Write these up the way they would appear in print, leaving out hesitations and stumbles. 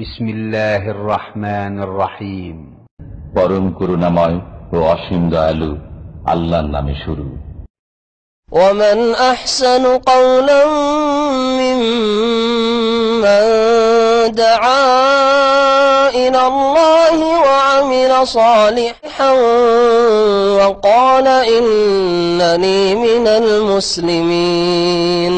বিসমিল্লাহির রহমানির রহিম। পরম করুণাময় ও অসীম দয়ালু আল্লাহর নামে শুরু। ومن أحسن قولا ممن دعا إلى الله وعمل صالحا وقال إنني من المسلمين.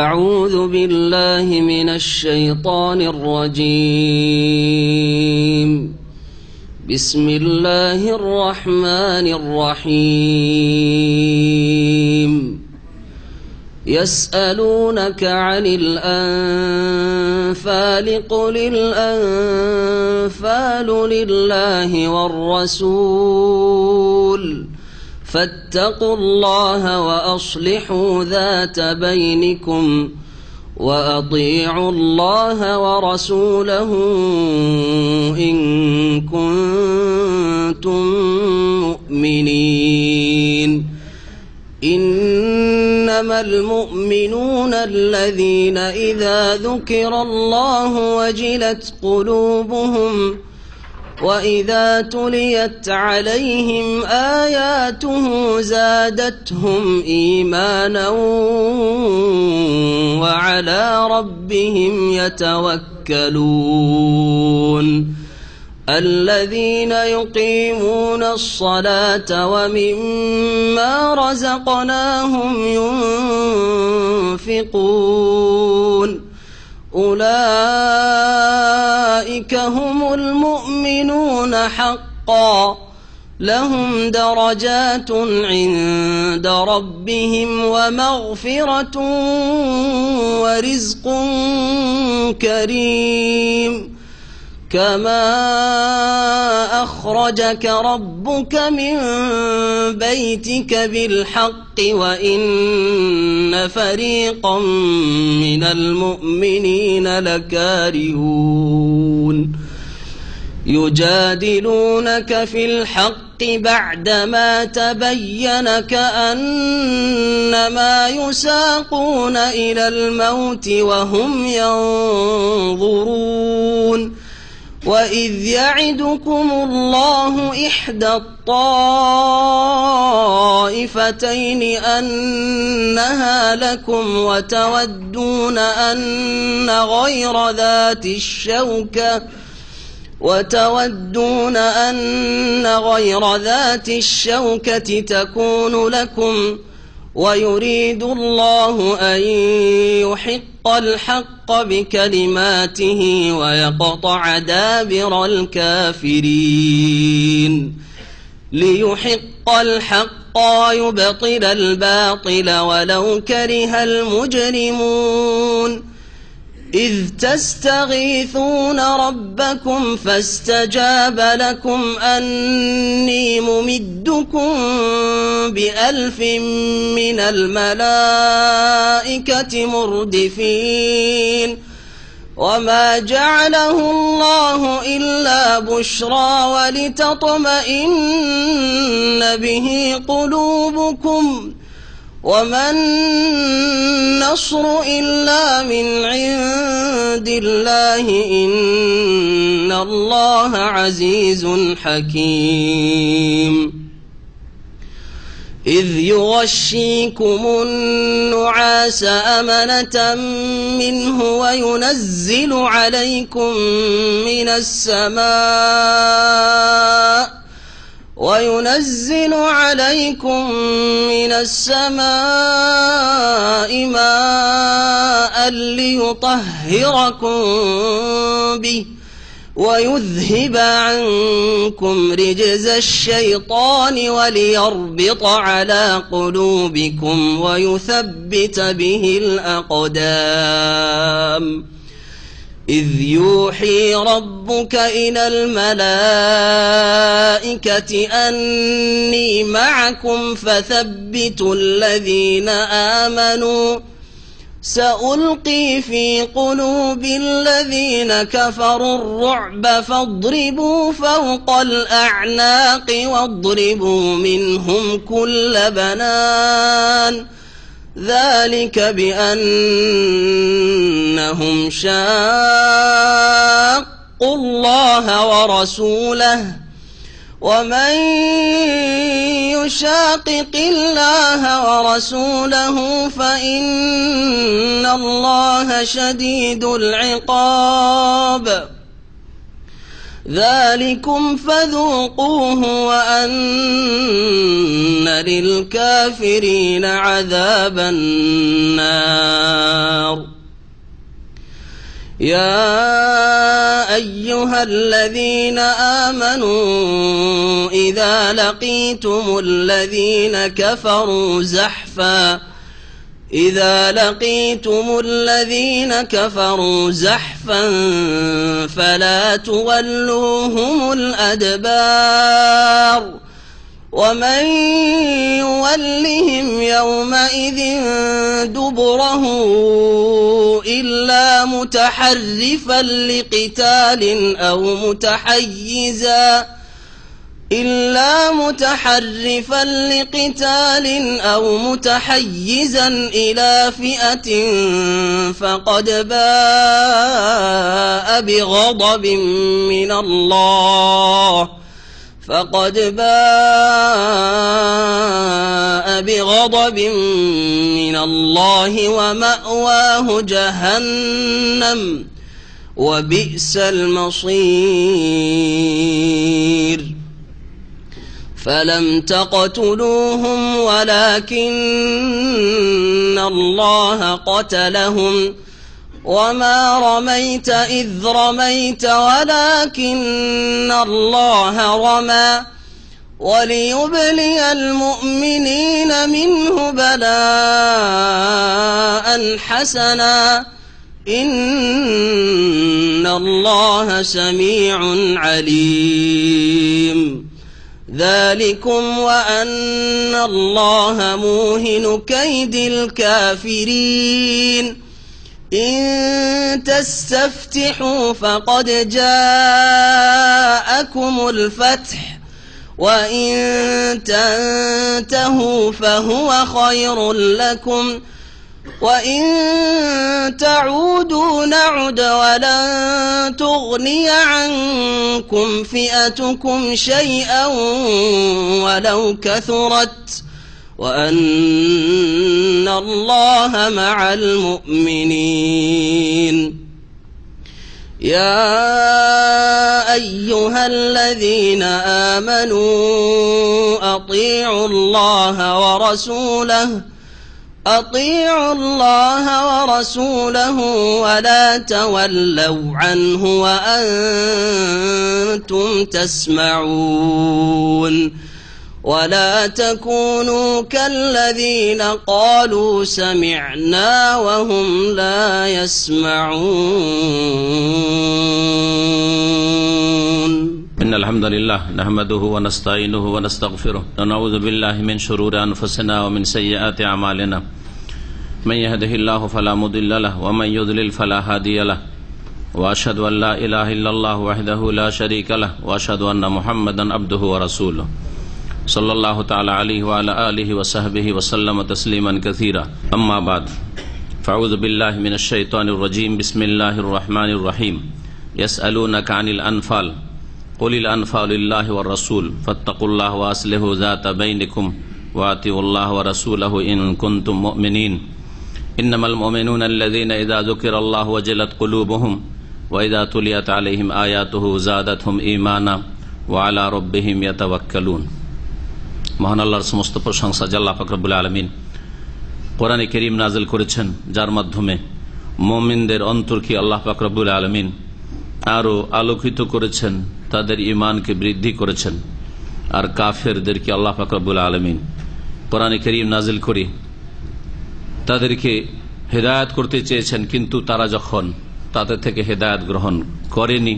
أعوذ بالله من الشيطان الرجيم. بسم الله الرحمن الرحيم. يسألونك عن الأنفال قل الأنفال لله والرسول فاتقوا الله وأصلحوا ذات بينكم وأطيعوا الله ورسوله إن كنتم مؤمنين. إنما المؤمنون الذين إذا ذكر الله وجلت قلوبهم وإذا تليت عليهم آياته زادتهم إيمانا وعلى ربهم يتوكلون. الذين يقيمون الصلاة ومما رزقناهم ينفقون. أولئك هم المؤمنون حقا لهم درجات عند ربهم ومغفرة ورزق كريم. كما أخرجك ربك من بيتك بالحق وإن فريقا من المؤمنين لكارهون. يجادلونك في الحق بعدما تبين كأنما يساقون إلى الموت وهم ينظرون. وإذ يعدكم الله إحدى الطائفتين أنها لكم وتودون أن غير ذات الشوكة تكون لكم ويريد الله أن يحق الحق بكلماته ويقطع دابر الكافرين. ليحق الحق ويبطل الباطل ولو كره المجرمون. إذ تستغيثون ربكم فاستجاب لكم أني ممدكم ب1000 من الملائكة مردفين. وما جعله الله إلا بشرى ولتطمئن به قلوبكم وما النصر إلا من عند الله إن الله عزيز حكيم. إذ يغشيكم النعاس أمنة منه وينزل عليكم من السماء ماء ليطهركم به ويذهب عنكم رجز الشيطان وليربط على قلوبكم ويثبت به الأقدام. إذ يوحي ربك إلى الملائكة أني معكم فثبتوا الذين آمنوا سألقي في قلوب الذين كفروا الرعب فاضربوا فوق الأعناق واضربوا منهم كل بنان ذلك بأنهم شاقوا الله ورسوله ومن يشاقق الله ورسوله فإن الله شديد العقاب ذلكم فذوقوه وأن للكافرين عذاب النار يا أيها الذين آمنوا إذا لقيتم الذين كفروا زحفا فلا تولوهم الأدبار ومن يولهم يومئذ دبره إلا متحرفا لقتال أو متحيزا إلى فئة فقد باء بغضب من الله ومأواه جهنم وبئس المصير فلم تقتلوهم ولكن الله قتلهم وما رميت إذ رميت ولكن الله رمى وليبلي المؤمنين منه بلاء حسنا إن الله سميع عليم ذلكم وأن الله موهن كيد الكافرين إن تستفتحوا فقد جاءكم الفتح وإن تنتهوا فهو خير لكم وإن تعودوا نعد ولن تغني عنكم فئتكم شيئا ولو كثرت وأن الله مع المؤمنين يا أيها الذين آمنوا أطيعوا الله ورسوله ولا تولوا عنه وأنتم تسمعون ولا تكونوا كالذين قالوا سمعنا وهم لا يسمعون إن الحمد لله نحمده ونستعينه ونستغفره ونعوذ بالله من شرور أنفسنا ومن سيئات أعمالنا من يهده الله فلا مضل له ومن يضلل فلا هادي له وأشهد أن لا إله إلا الله وحده لا شريك له وأشهد أن محمدا عبده ورسوله صلى الله تعالى عليه وعلى آله وصحبه وسلم تسليما كثيرا أما بعد فأعوذ بالله من الشيطان الرجيم بسم الله الرحمن الرحيم يسألونك عن الأنفال قل الأنفال لله والرسول فاتقوا الله وأصلحوا ذات بينكم وأطيعوا الله ورسوله إن كنتم مؤمنين إنما المؤمنون الذين إذا ذكر الله وجلت قلوبهم وإذا تليت عليهم آياته زادتهم إيمانا وعلى ربهم يتوكلون মহান আল্লাহর সমস্ত প্রশংসা আল্লাহ পাক রব্বুল আলামিন কোরআনে কারীম নাযিল করেছেন যার মাধ্যমে মুমিনদের অন্তরকে আল্লাহ পাক রব্বুল আলামিন আরো আলোকিত করেছেন, তাদের ঈমানকে বৃদ্ধি করেছেন। আর কাফেরদেরকে আল্লাহ পাক রব্বুল আলামিন কোরআনে কারীম নাযিল করে তাদেরকে হেদায়েত করতে চেয়েছেন, কিন্তু তারা যখন তাদের থেকে হেদায়েত গ্রহণ করেনি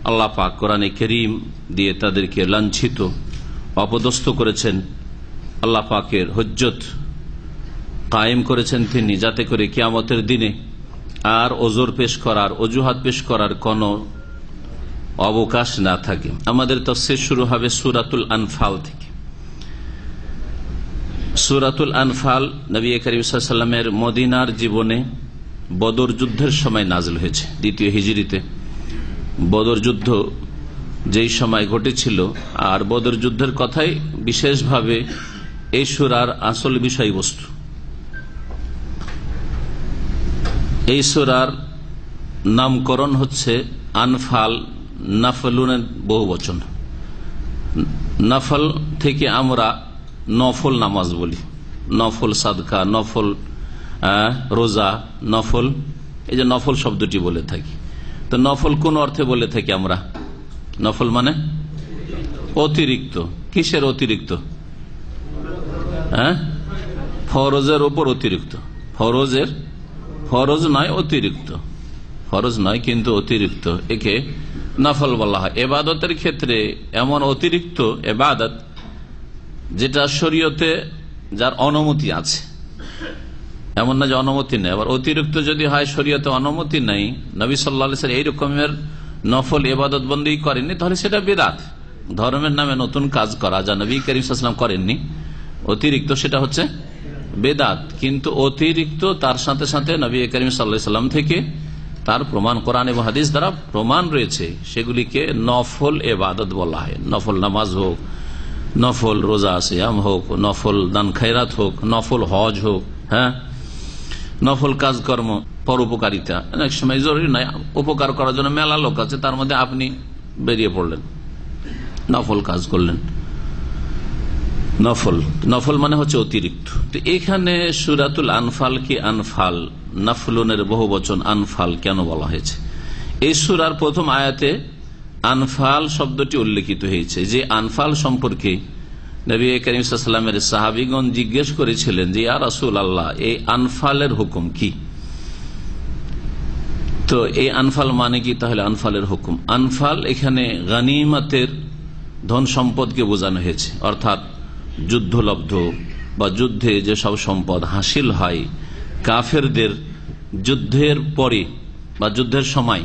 আল্লাহ পাক কোরআনে কারীম দিয়ে তাদেরকে লাঞ্ছিত অপদস্থ করেছেন। আল্লাহ পাকের হুজ্জত কায়েম করেছেন তিনি, যাতে করে কিয়ামতের দিনে আর ওজোর পেশ করার, অজুহাত পেশ করার কোনো অবকাশ না থাকে। আমাদের তাফসীর শুরু হবে সূরাতুল আনফাল থেকে। সূরাতুল আনফাল নবী করিম সাল্লাল্লাহু আলাইহি ওয়াসাল্লামের মদিনার জীবনে বদর যুদ্ধের সময় নাজিল হয়েছে। দ্বিতীয় হিজরিতে বদর যুদ্ধ যেই সময় ঘটেছিল, আর বদর যুদ্ধের কথাই বিশেষভাবে এই সূরার আসল বিষয়বস্তু। এই সূরার নামকরণ হচ্ছে আনফাল, নাফলুনের বহু বচন। নফল থেকে আমরা নফল নামাজ বলি, নফল সাদকা, নফল রোজা, নফল, এই যে নফল শব্দটি বলে থাকি। তো নফল কোন অর্থে বলে থাকি আমরা? নফল মানে অতিরিক্ত। কিসের অতিরিক্ত? ফরজের উপর অতিরিক্ত। ফরজ নয়, অতিরিক্ত। ফরজ নয় কিন্তু অতিরিক্ত, একে নফল বলা হয়। এবাদতের ক্ষেত্রে এমন অতিরিক্ত এবাদত যেটা শরীয়তে যার অনুমতি আছে, এমন না যে অনুমতি নেই। আবার অতিরিক্ত যদি হয় শরীয়তে অনুমতি নেই, নবী সাল্লাল্লাহু আলাইহি ওয়াসাল্লাম এই রকমের নফল ইবাদত বন্দেগী করেননি, তাহলে সেটা বিদআত, ধর্মের নামে নতুন কাজ করা, যা নবী করিম সাল্লাল্লাহু আলাইহি ওয়াসাল্লাম করেননি, অতিরিক্ত, সেটা হচ্ছে বিদআত। কিন্তু অতিরিক্ত তার সাথে সাথে নবী করিম সাল্লাল্লাহু আলাইহি ওয়াসাল্লাম থেকে তার প্রমাণ কোরআন এবং হাদিস দ্বারা প্রমাণ রয়েছে, সেগুলিকে নফল ইবাদত বলা হয়। নফল নামাজ হোক, নফল রোজা সিয়াম হোক, নফল দান খায়রাত হোক, নফল হজ হোক, নফল কাজকর্ম, পরোপকারিতা। অনেক সময় জরুরি নয়, উপকার করার জন্য মেলা লোক আছে, তার মধ্যে আপনি বেরিয়ে পড়লেন, নফল কাজ করলেন। নফল মানে হচ্ছে অতিরিক্ত। তো এখানে সূরাতুল আনফাল কি আনফাল, নাফলুনের বহু বচন আনফাল কেন বলা হয়েছে? এই সূরার প্রথম আয়াতে আনফাল শব্দটি উল্লেখিত হয়েছে। যে আনফাল সম্পর্কে নবী করিম সাল্লাল্লাহু আলাইহি ওয়াসাল্লামের সাহাবীগণ জিজ্ঞেস করেছিলেন যে ইয়া রাসূলুল্লাহ, এই আনফালের হুকুম কি? তো এই আনফাল মানে কি? তাহলে আনফালের হুকুম, আনফাল এখানে গনিমতের ধন সম্পদকে বোঝানো হয়েছে, অর্থাৎ যুদ্ধলব্ধ বা যুদ্ধে যে সব সম্পদ হাসিল হয় কাফেরদের যুদ্ধের পরে বা যুদ্ধের সময়,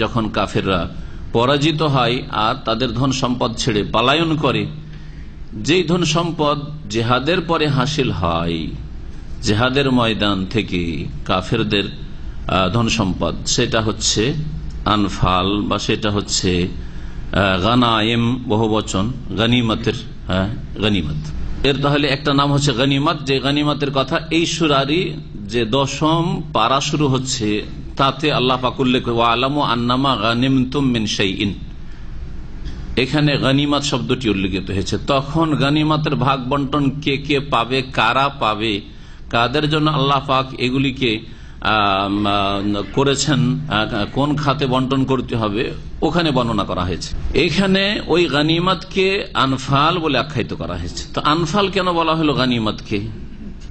যখন কাফেররা পরাজিত হয় আর তাদের ধন সম্পদ ছেড়ে পলায়ন করে, যেই ধন সম্পদ জেহাদের পরে হাসিল হয়, জেহাদের ময়দান থেকে কাফেরদের ধন সম্পদ, সেটা হচ্ছে আনফাল বা সেটা হচ্ছে গানায়েম, বহু বচন গনিমতের, গনিমত। এর তাহলে একটা নাম হচ্ছে গনিমত, যে গনিমতের কথা এই সূরারই যে 10ম পারা শুরু হচ্ছে, তাতে আল্লাহ পাক উল্লেখ করে ওয়ালামু আন্নামা গানিমতুম মিন শাইইন, এখানে গনিমত শব্দটি উল্লেখিত হয়েছে। তখন গনিমতের ভাগ বন্টন কে কে পাবে, কারা পাবে, কাদের জন্য আল্লাহ পাক এগুলিকে করেছেন, কোন খাতে বন্টন করতে হবে, ওখানে বর্ণনা করা হয়েছে। এখানে ওই গনিমতকে আনফাল বলে আখ্যায়িত করা হয়েছে। তো আনফাল কেন বলা হলো গনিমতকে?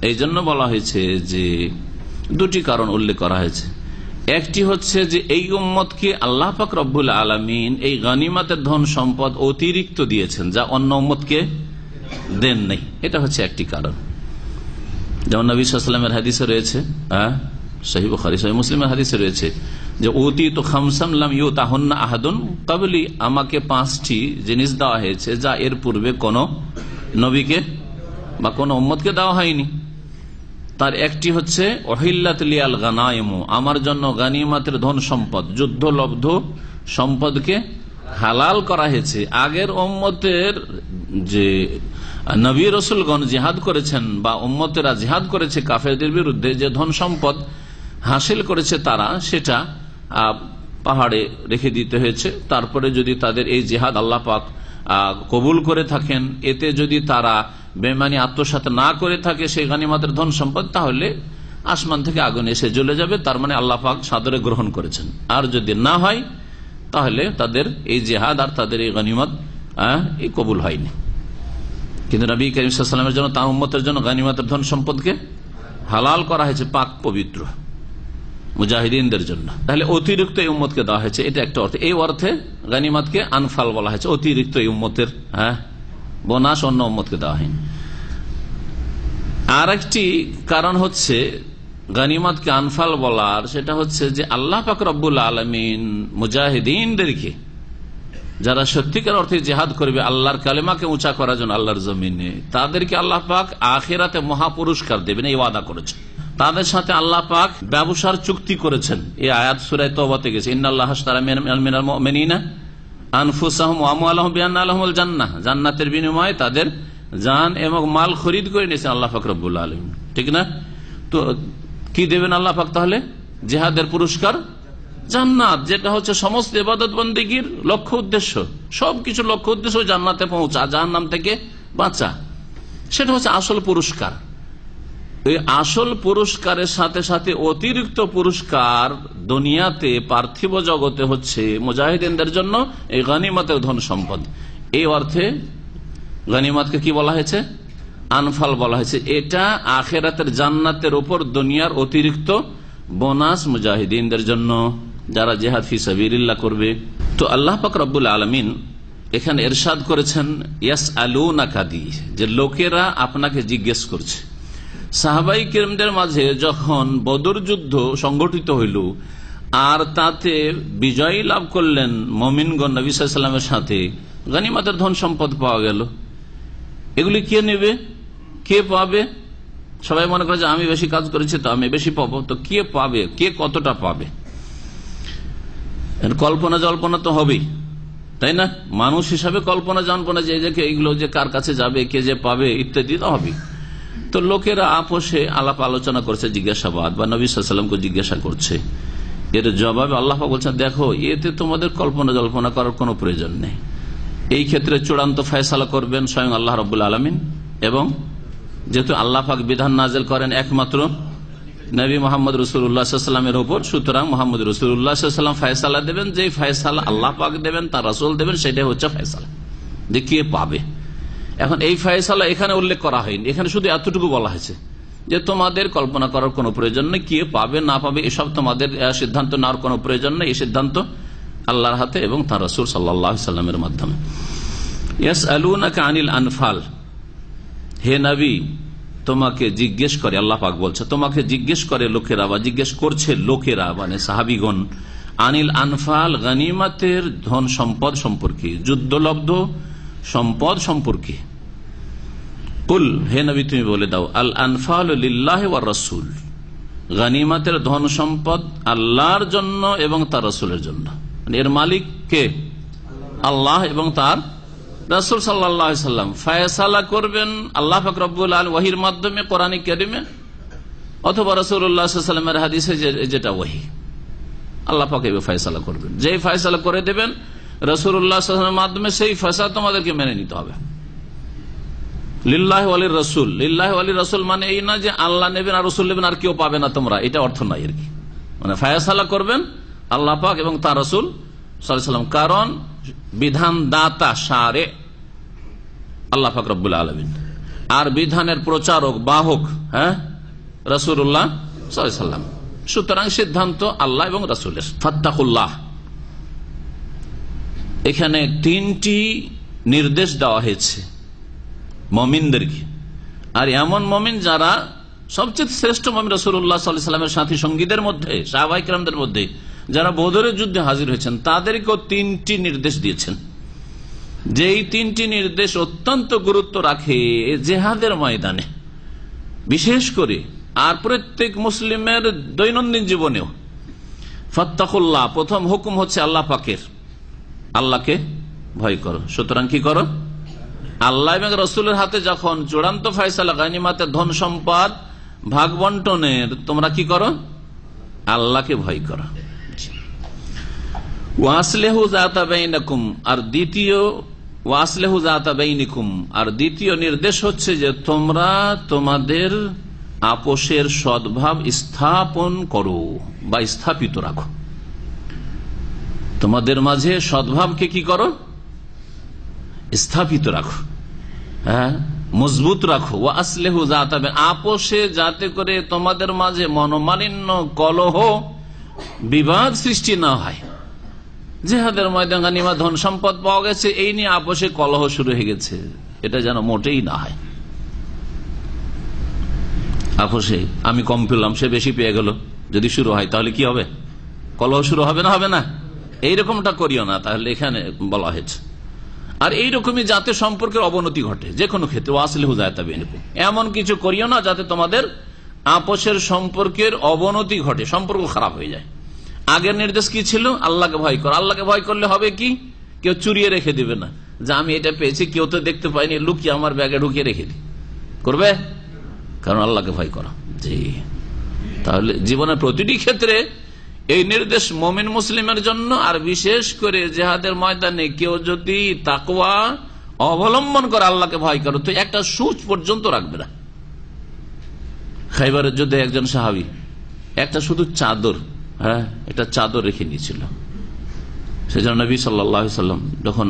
এই জন্য বলা হয়েছে যে দুটি কারণ উল্লেখ করা হয়েছে। একটি হচ্ছে যে এই উম্মতকে আল্লাহ পাক রব্বুল আলামিন এই গনিমতের ধন সম্পদ অতিরিক্ত দিয়েছেন, যা অন্য উম্মতকে দেন নাই। এটা হচ্ছে একটি কারণ। যেমন নবী সাল্লাল্লাহু আলাইহি ওয়াসাল্লামের হাদিসে রয়েছে, সহিহ বুখারী সহিহ মুসলিমের হাদিসে রয়েছে যে উতিতু খামসাম লাম ইউতাহুন্না আহাদুন ক্বাবলি, আমাকে 5টি জিনিস দেওয়া হয়েছে যা এর পূর্বে কোন নবীকে বা কোন উম্মতকে দেওয়া হয়নি। তার একটি হচ্ছে উহিল্লাত লিয়াল গানাইমু, আমার জন্য গনিমতের ধন সম্পদ, যুদ্ধলব্ধ সম্পদকে হালাল করা হয়েছে। আগের উম্মতের যে নবী রাসূলগণ জিহাদ করেছেন বা উম্মতেরা জিহাদ করেছে কাফেরদের বিরুদ্ধে, যে ধন সম্পদ হাসিল করেছে তারা, সেটা পাহাড়ে রেখে দিতে হয়েছে। তারপরে যদি তাদের এই জিহাদ আল্লাহ পাক কবুল করে থাকেন, এতে যদি তারা বেঈমানি আত্মসাৎ না করে থাকে সেই গনিমতের ধন সম্পদ, তাহলে আসমান থেকে আগুন এসে জ্বলে যাবে, তার মানে আল্লাহ পাক সাদরে গ্রহণ করেছেন। আর যদি না হয় তাহলে তাদের এই জিহাদ আর তাদের এই গনিমত এই কবুল হয়নি। কিন্তু নবী করিম সাল্লাল্লাহু আলাইহি ওয়াসাল্লামের জন্য, তার উম্মতের জন্য গনিমতের ধন সম্পদকে হালাল করা হয়েছে, পাক পবিত্র মুজাহিদিনদের জন্য। তাহলে অতিরিক্ত এই উম্মতকে দেওয়া হয়েছে, এটা একটা অর্থ। এই অর্থে গনিমতকে আনফাল বলা হয়েছে, অতিরিক্ত এই উম্মতের বোনাস অন্য উম্মতকে দেওয়া হয়নি। আর একটি কারণ হচ্ছে গনিমতকে আনফাল বলার, সেটা হচ্ছে যে আল্লাহ পাক রব্বুল আলামিন মুজাহিদিনদেরকে, যারা সত্যিকার অর্থে জিহাদ করবে আল্লাহর কালেমাকে উঁচা করার জন্য আল্লাহর জমিনে, তাদেরকে আল্লাহ পাক আখিরাতে মহাপুরস্কার দেবেন, এই ওয়াদা করেছেন। তাদের সাথে আল্লাহ পাক ব্যবসার চুক্তি করেছেন। এই আয়াত সূরা তওবাতে গেছে, ইন্নাল্লাহা আশতারা মিনাল মুমিনিনা আনফুসাহুম ওয়া আমওয়ালাহুম বিআন্না লাহুমুল জান্নাহ, জান্নাতের বিনিময়ে তাদের জান এবং মাল খরিদ করে নিয়েছেন আল্লাহ পাক রব্বুল আলামিন, ঠিক না? তো কি দেবেন আল্লাহ পাক তাহলে? জিহাদের পুরস্কার জান্নাত, যেটা হচ্ছে সমস্ত ইবাদত বন্দেগীর লক্ষ্য উদ্দেশ্য, সবকিছু লক্ষ্য উদ্দেশ্য জান্নাতে পৌঁছা, জাহান্নাম থেকে বাঁচা, সেটা হচ্ছে আসল পুরস্কার। এই আসল পুরস্কারের সাথে সাথে অতিরিক্ত পুরস্কার দুনিয়াতে পার্থিব জগতে হচ্ছে মুজাহিদিনদের জন্য এই গনিমতের ধন সম্পদ। এই অর্থে গনিমতকে কি বলা হয়েছে? আনফাল বলা হয়েছে। এটা আখিরাতের জান্নাতের উপর দুনিয়ার অতিরিক্ত বোনাস মুজাহিদিনদের জন্য, যারা জিহাদ ফি সাবিলিল্লাহ করবে। তো আল্লাহ পাক রব্বুল আলামিন এখানে ইরশাদ করেছেন ইয়াসআলুনাকা, যে লোকেরা আপনাকে জিজ্ঞেস করছে। সাহাবাই কিরামদের মাঝে যখন বদর যুদ্ধ সংগঠিত হইল আর তাতে বিজয় লাভ করলেন মুমিনগণ নবী সাল্লাল্লাহু আলাইহি ওয়াসাল্লামের সাথে, গনিমতের ধন সম্পদ পাওয়া গেল, এগুলি কে নেবে, কে পাবে? সবাই মনে করে যে আমি বেশি কাজ করেছি তো আমি বেশি পাবো। তো কে পাবে, কে কতটা পাবে? কল্পনা জল্পনা তো হবেই, তাই না? মানুষ হিসাবে কল্পনা জল্পনা যে এইগুলো যে কার কাছে যাবে, কে যে পাবে ইত্যাদি তো হবে। তো লোকেরা আপোষে আলাপ আলোচনা করছে, জিজ্ঞাসাবাদ, বা নবী সাল্লাল্লাহু আলাইহি ওয়াসাল্লামকে জিজ্ঞাসা করছে। এর জবাবে আল্লাহ পাক বলছেন, দেখো এতে তোমাদের কল্পনা জল্পনা করার কোনো প্রয়োজন নেই। এই ক্ষেত্রে চূড়ান্ত ফয়সালা করবেন স্বয়ং আল্লাহ রাব্বুল আলামিন, এবং যেহেতু আল্লাহ পাক বিধান নাযিল করেন একমাত্র নবী মুহাম্মদ রাসূলুল্লাহ সাল্লাল্লাহু আলাইহি ওয়াসাল্লামের উপর, সুতরাং মুহাম্মদ রাসূলুল্লাহ সাল্লাল্লাহু আলাইহি ওয়াসাল্লাম ফয়সালা দেবেন। যে ফয়সালা আল্লাহ পাক দেবেন, তার রাসূল দেবেন, সেটাই হচ্ছে ফয়সালা, যে কে পাবে। এখন এই ফয়সালা এখানে উল্লেখ করা হয়নি, এখানে শুধু এতটুকু বলা হয়েছে যে তোমাদের কল্পনা করার কোনো প্রয়োজন নেই, কে পাবে না পাবে এসব তোমাদের সিদ্ধান্ত নেওয়ার কোনো প্রয়োজন নেই। এই সিদ্ধান্ত আল্লাহর হাতে এবং তার রাসূল সাল্লাল্লাহু আলাইহি ওয়াসাল্লামের মাধ্যমে। ইয়াসআলুনাকা আনিল আনফাল, হে নবী তোমাকে জিজ্ঞেস করে, আল্লাহ পাক বলছে তোমাকে জিজ্ঞেস করে লোকেরা, বা জিজ্ঞেস করছে লোকেরা মানে সাহাবীগণ, আনিল আনফাল গনিমতের ধন সম্পদ সম্পর্কে, যুদ্ধলব্ধ সম্পদ সম্পর্কে। কুল, হে নবী তুমি বলে দাও, আল আনফাল লিল্লাহি ওয়ার রাসূল, গনিমতের ধন সম্পদ আল্লাহর জন্য এবং তার রাসূলের জন্য। এর মালিক কে? আল্লাহ এবং তার রাসূল সাল্লাল্লাহু আলাইহি ওয়াসাল্লাম। ফয়সালা করবেন আল্লাহ পাক রব্বুল আলামিন ওহীর মাধ্যমে, কোরআনে কারিমে, অথবা রাসূলুল্লাহ সাল্লাল্লাহু আলাইহি ওয়াসাল্লামের হাদিসে যেটা ওহী, আল্লাহ পাক এই ফয়সালা করবেন। যেই ফয়সালা করে দেবেন রাসূলুল্লাহ সাল্লাল্লাহু আলাইহি ওয়াসাল্লামের মাধ্যমে, সেই ফয়সালা তোমাদেরকে মেনে নিতে হবে। লিল্লাহি ওয়ালির রাসূল, লিল্লাহি ওয়ালির রাসূল মানে এই না যে আল্লাহ নেবেন আর রাসূল নেবেন আর কেউ পাবে না তোমরা, এটা অর্থ নয় আর কি। মানে ফয়সালা করবেন আল্লাহ পাক এবং তার রাসূল সাল্লাল্লাহু আলাইহি ওয়াসাল্লাম, কারণ বিধান দাতা শারে আল্লাহ পাক রব্বুল আলামিন, আর বিধানের প্রচারক বাহক রাসূলুল্লাহ সাল্লাল্লাহু আলাইহি ওয়াসাল্লাম। সুতরাং সিদ্ধান্ত আল্লাহ এবং রাসূলের। ফাত্তাকুল্লাহ, এখানে তিনটি নির্দেশ দেওয়া হয়েছে মুমিনদেরকে, আর এমন মুমিন যারা সবচেয়ে শ্রেষ্ঠ মুমিন রাসূলুল্লাহ সাল্লাল্লাহু আলাইহি ওয়াসাল্লামের সাথী সঙ্গীদের মধ্যে, সাহাবায়ে কেরামদের মধ্যে যারা বদরের যুদ্ধে হাজির হয়েছেন, তাদেরকেও তিনটি নির্দেশ দিয়েছেন। যেই তিনটি নির্দেশ অত্যন্ত গুরুত্ব রাখে জিহাদের ময়দানে বিশেষ করে, আর প্রত্যেক মুসলিমের দৈনন্দিন জীবনেও। ফাত্তাকুল্লাহ, প্রথম হুকুম হচ্ছে আল্লাহ পাকের, আল্লাহকে ভয় করো। সুতরাং কি করো? আল্লাহ এবং রাসূলের হাতে যখন চূড়ান্ত ফয়সালা গনিমতের ধন সম্পদ ভাগ বন্টনের, তোমরা কি করো? আল্লাহকে ভয় করো। ওয়াসলিহু যাতা বাইনাকুম, আর দ্বিতীয় ওয়াসলিহু যাতা বাইনিকুম, আর দ্বিতীয় নির্দেশ হচ্ছে যে তোমরা তোমাদের আপোষের সদ্ভাব স্থাপন করো বা স্থাপিত রাখো। তোমাদের মাঝে সদ্ভাবকে কি করো? স্থাপিত রাখো, মজবুত রাখো। ওয়াসলিহু যাতা বাইন, আপোষে যাতে করে তোমাদের মাঝে মনোমালিন্য, কলহ, বিবাদ সৃষ্টি না হয়। জিহাদের ময়দানে গনিমত ধন সম্পদ পাওয়া গেছে, এই নিয়ে আপোষে কলহ শুরু হয়ে গেছে, এটা যেন মোটেই না হয়। আপোষে আমি কম পেলাম, সে বেশি পেয়ে গেল, যদি শুরু হয় তাহলে কি হবে? কলহ শুরু হবে না? হবে না? এইরকমটা করিও না, তাহলে এখানে বলা হয়েছে। আর এইরকমই যাতে সম্পর্কের অবনতি ঘটে যে কোনো ক্ষেত্রে, আসলে হুজায়তা বেনকুম, এমন কিছু করিও না যাতে তোমাদের আপোষের সম্পর্কের অবনতি ঘটে, সম্পর্ক খারাপ হয়ে যায়। আগের নির্দেশ কি ছিল? আল্লাহকে ভয় কর। আল্লাহকে ভয় করলে হবে কি? কেউ চুরিয়ে রেখে দিবে না, যে আমি এটা পেয়েছি, কেউ তো দেখতে পাইনি, লুকিয়ে আমার ব্যাগে ঢুকিয়ে রেখে দি, করবে? কারণ আল্লাহকে ভয় করা। জি, তাহলে জীবনের প্রতিটি ক্ষেত্রে এই নির্দেশ মুমিন মুসলিমের জন্য, আর বিশেষ করে জিহাদের ময়দানে কেউ যদি তাকওয়া অবলম্বন করে, আল্লাহকে ভয় করে, তো একটা সূচ পর্যন্ত রাখবে না। খাইবারের যুদ্ধে একজন সাহাবী একটা শুধু চাদর, একটা চাদর রেখে নিয়েছিল। সেজন্য নবী সাল্লাল্লাহু আলাইহি সাল্লাম যখন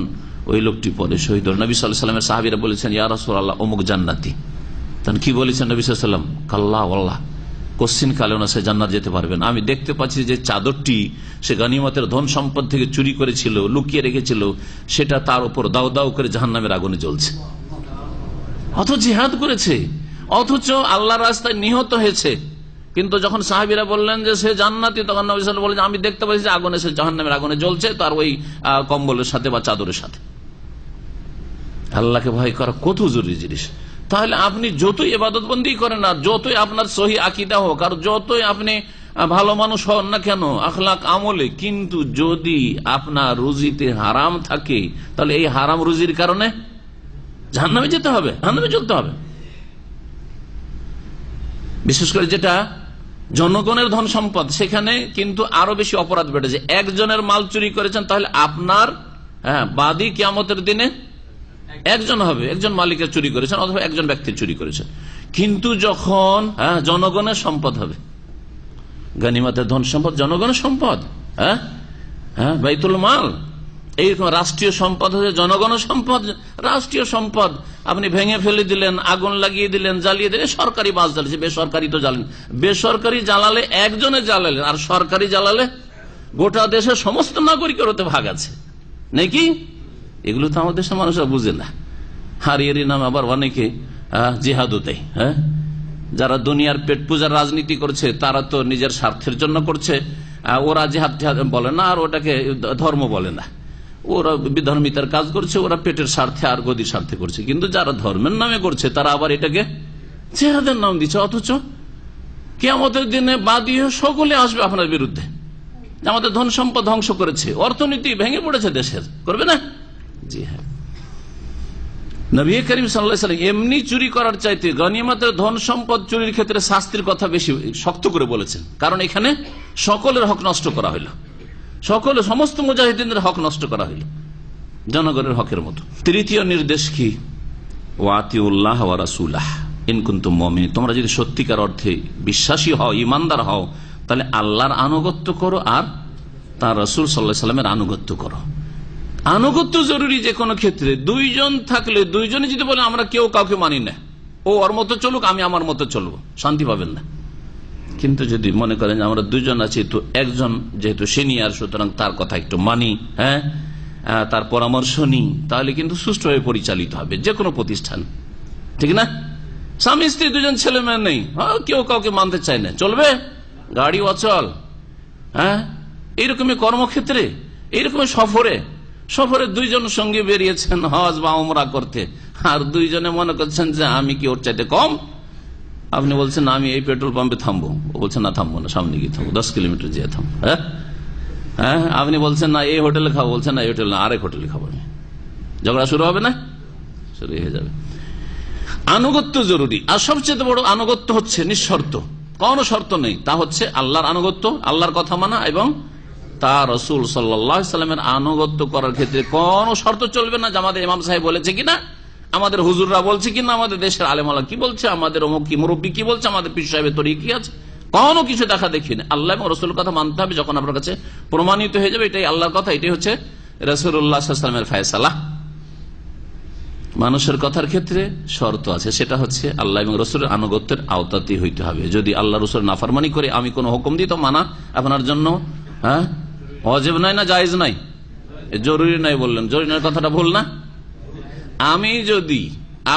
ওই লোকটি পরে শহীদ, নবী সাল্লাল্লাহু আলাইহি সাল্লামের সাহাবীরা বলেছেন, ইয়া রাসূলুল্লাহ, অমুক জান্নাতি। তখন কি বলেছেন নবী সাল্লাল্লাহু আলাইহি সাল্লাম? কাল্লা ওয়াল্লাহ, কোশ্চিন কালেও না, সে জান্নাত যেতে পারবে না। আমি দেখতে পাচ্ছি যে চাদরটি সে গনিমতের ধন সম্পদ থেকে চুরি করেছিল, লুকিয়ে রেখেছিল, সেটা তার উপর দাউ দাউ করে জাহান্নামের আগুনে জ্বলছে। অথচ জিহাদ করেছে, অথচ আল্লাহর রাস্তায় নিহত হয়েছে। কিন্তু যখন সাহাবীরা বললেন যে সে জান্নাতি, তখন নবী সাল্লাল্লাহু আলাইহি ওয়াসাল্লাম বললেন, আমি দেখতে পাচ্ছি যে আগুনে, সে জাহান্নামের আগুনে জ্বলছে, তার ওই কম্বলের সাথে বা চাদরের সাথে। আল্লাহকে ভয় করা কত জরুরি জিনিস। তাহলে আপনি যতই ইবাদতবন্দি করেন, আর যতই আপনার সহি আকীদা হোক, আর যতই আপনি ভালো মানুষ হন না কেন আখলাক আমলে, কিন্তু যদি আপনার রুজিতে হারাম থাকে, তাহলে এই হারাম রুজির কারণে জাহান্নামে যেতে হবে, জাহান্নামে চলতে হবে। বিশেষ করে যেটা জনগণের ধন সম্পদ, সেখানে কিন্তু আরো বেশি অপরাধ বেড়েছে। একজনের মাল চুরি করেছেন, তাহলে আপনার বাদী কিয়ামতের দিনে একজন হবে, একজন মালিকের চুরি করেছেন অথবা একজন ব্যক্তির চুরি করেছেন। কিন্তু যখন জনগণের সম্পদ হবে, গনিমতের ধন সম্পদ জনগণের সম্পদ, বাইতুল মাল, এইরকম রাষ্ট্রীয় সম্পদ হচ্ছে জনগণের সম্পদ, রাষ্ট্রীয় সম্পদ আপনি ভেঙে ফেলে দিলেন, আগুন লাগিয়ে দিলেন, জ্বালিয়ে দিলেন, সরকারি বাস জ্বালিয়েছে, বেসরকারি তো জ্বালেন। বেসরকারি জ্বালালে একজনে জ্বালালেন, আর সরকারি জ্বালালে গোটা দেশের সমস্ত নাগরিকের ওতে ভাগ আছে নাকি? এগুলো তো আমাদের দেশের মানুষরা বুঝে না। হারিয়ারি নাম আবার অনেকে জিহাদও দেয়। যারা দুনিয়ার পেট পূজার রাজনীতি করছে, তারা তো নিজের স্বার্থের জন্য করছে, ওরা জিহাদ বলে না, আর ওটাকে ধর্ম বলে না। ওরা বিধর্মিতার কাজ করছে, ওরা পেটের স্বার্থে আর গদির স্বার্থে করছে। কিন্তু যারা ধর্মের নামে করছে, তারা আবার এটাকে জিহাদের নাম দিচ্ছে। অথচ কিয়ামতের দিনে বাদী সকলে আসবে আপনার বিরুদ্ধে, আমাদের ধন সম্পদ ধ্বংস করেছে, অর্থনীতি ভেঙে পড়েছে দেশের, করবে না? জি হ্যাঁ। নবী করিম সাল্লাল্লাহু আলাইহি ওয়াসাল্লাম এমনি চুরি করার চাইতে গনিমতের ধন সম্পদ চুরির ক্ষেত্রে শাস্তির কথা বেশি শক্ত করে বলেছেন, কারণ এখানে সকলের হক নষ্ট করা হইল, সমস্ত মুজাহিদিনদের হক নষ্ট করা হইল, জনগণের হকের মতো। তৃতীয় নির্দেশ কি? ওয়াতিউল্লাহ ওয়া রাসূলাহ ইন কুনতুম মুমিনিন, তোমরা যদি সত্যিকার অর্থে বিশ্বাসী হও, ইমানদার হও, তাহলে আল্লাহর আনুগত্য করো আর তার রাসূল সাল্লাল্লাহু আলাইহি ওয়াসাল্লামের আনুগত্য করো। আনুগত্য জরুরি যে কোনো ক্ষেত্রে। দুইজন থাকলে, দুইজনে যদি বলে আমরা কেউ কাউকে মানি না, ও ওর মতো চলুক, আমি আমার মতো চলবো, শান্তি পাবেন না। কিন্তু যদি মনে করেন আমরা দুইজন আছি, তো একজন যেহেতু সিনিয়র, সুতরাং তার কথা একটু মানি, তার পরামর্শ নিই, তাহলে কিন্তু সুষ্ঠুভাবে পরিচালিত হবে যে কোনো প্রতিষ্ঠান, ঠিক না? স্বামী স্ত্রী দুজন ছেলে মেয়ে নেই, কেউ কাউকে মানতে চায় না, চলবে? গাড়ি অচল। এইরকমই কর্মক্ষেত্রে, এইরকম সফরে দুইজন সঙ্গে বেরিয়েছেন হজ বা উমরা করতে, আর দুইজনে মনে করছেন যে আমি কি ওর চাইতে কম। আপনি বলছেন আমি এই পেট্রোল পাম্পে থামবো, ও বলছেন না থামবো না, সামনে গিয়ে থামবো, 10 কিলোমিটার যেয়ে থামবো। আপনি বলছেন না এই হোটেলে খাবো, বলছেন না এই হোটেল না, আরেক হোটেলে খাবো। ঝগড়া শুরু হবে না? শুরু হয়ে যাবে। আনুগত্য জরুরি। আর সবচেয়ে বড় আনুগত্য হচ্ছে নিঃশর্ত, কোনো শর্ত নেই, তা হচ্ছে আল্লাহর আনুগত্য, আল্লাহর কথা মানা, এবং তার রাসূল সাল্লাল্লাহু আলাইহি ওয়াসাল্লামের আনুগত্য করার ক্ষেত্রে কোনো শর্ত চলবে না। যে আমাদের ইমাম সাহেব বলেছে কিনা, আমাদের হুজুররা বলছে কিনা, আমাদের দেশের আলেমালা কি বলছে, আমাদের অমুক কি মুরব্বী কি বলছে, আমাদের পীর সাহেবের তরিকা কি আছে, কোনো কিছু দেখা দেখি না। আল্লাহ এবং রাসূলের কথা মানতে হবে। যখন আপনার কাছে প্রমাণিত হয়ে যাবে এটাই আল্লাহর কথা, এটাই হচ্ছে রাসূলুল্লাহ সাল্লাল্লাহু আলাইহি ওয়াসাল্লামের ফয়সালা। মানুষের কথার ক্ষেত্রে শর্ত আছে, সেটা হচ্ছে আল্লাহ এবং রাসূলের আনুগত্যের আওতাতেই হইতে হবে। যদি আল্লাহ রাসূলের নাফরমানি করে আমি কোনো হুকুম দিই, তো মানা আপনার জন্য ওয়াজিব নাই না জায়েজ নাই? জরুরি নাই বললেন, জরুরি কথাটা ভুল না? আমি যদি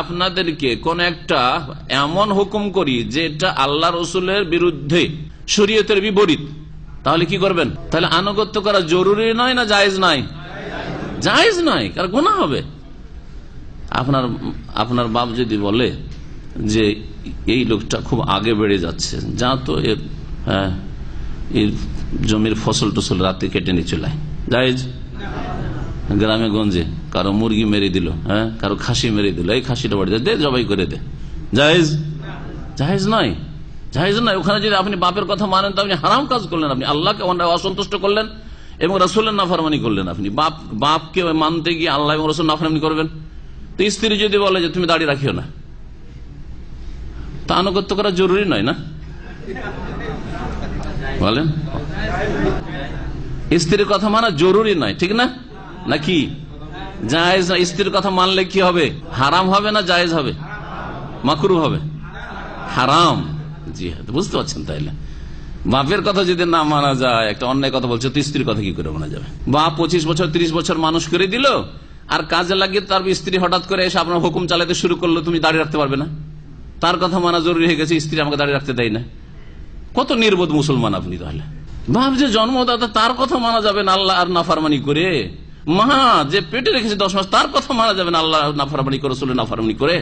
আপনাদেরকে কোন একটা এমন হুকুম করি যেটা আল্লাহ রসুলের বিরুদ্ধে, শরীয়তের বিপরীত, তাহলে কি করবেন? তাহলে আনুগত্য করা জরুরি নয় না জায়েজ নাই? জায়েজ নাই, কারণ গুনাহ হবে। আপনার বাপ যদি বলে যে এই লোকটা খুব আগে বেড়ে যাচ্ছে, যা তো এর জমির ফসল টসল রাতে কেটে নিয়ে চলে, জায়েজ? গ্রামে গঞ্জে কারো মুরগি মেরে দিল, কারো খাসি মেরে দিল, এই খাসিটা বাড়ি দে, জবাই করে দে, জায়েজ? জায়েজ নয়, জায়েজ নয়। ওখানে যদি আপনি বাপের কথা মানেন তো আপনি হারাম কাজ করলেন, আপনি আল্লাহকে অসন্তুষ্ট করলেন এবং রাসূলের নাফরমানি করলেন। আপনি বাপকে মানতে গিয়ে আল্লাহ এবং রাসূল নাফরমানি করবেন। তো স্ত্রী যদি বলে যে তুমি দাড়ি রাখিও না, তা আনুগত্য করা জরুরি নয় না? বলেন, স্ত্রীর কথা মানা জরুরি নয়, ঠিক না? নাকি জায়েজ? স্ত্রীর কথা মানলে কি হবে? হারাম হবে না জায়েজ হবে? মাকরুহ হবে, হারাম। জি হ্যাঁ, বুঝতে পারছেন? তাইলে বাপের কথা যদি না মানা যায়, একটা অন্যায় কথা বলছে, তো স্ত্রীর কথা কি করে মানা যাবে? বাপ 25 বছর 30 বছর মানুষ করে দিল, আর কাজে লাগিয়ে তার স্ত্রী হঠাৎ করে এসে আপনার হুকুম চালাতে শুরু করলো, তুমি দাঁড়িয়ে রাখতে পারবে না? তার কথা মানা জরুরি হয়ে গেছে, স্ত্রী আমাকে দাঁড়িয়ে রাখতে দেয় না। কত নির্বোধ মুসলমান আপনি! তাহলে বাপ যে জন্মদাতা, তার কথা মানা যাবে না আল্লাহ আর নাফরমানি করে? মা যে পেটে রেখেছে 10 মাস, তার কথা মানা যাবে না আল্লাহ নাফরমানি করে, রাসূলের নাফরমানি করে?